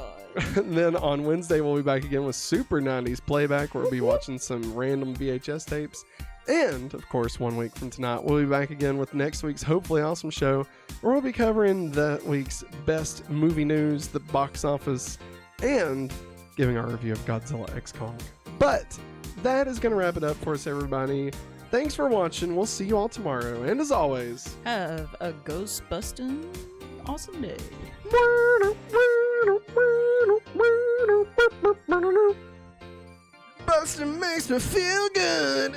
Speaker 1: And then on Wednesday, we'll be back again with Super 90s Playback, where we'll be watching some random VHS tapes. And, of course, 1 week from tonight, we'll be back again with next week's Hopefully Awesome Show, where we'll be covering that week's best movie news, the box office, and giving our review of Godzilla X Kong. But that is going to wrap it up for us, everybody. Thanks for watching. We'll see you all tomorrow. And as always,
Speaker 2: Have a ghost-busting awesome day.
Speaker 1: Bustin' makes me feel good.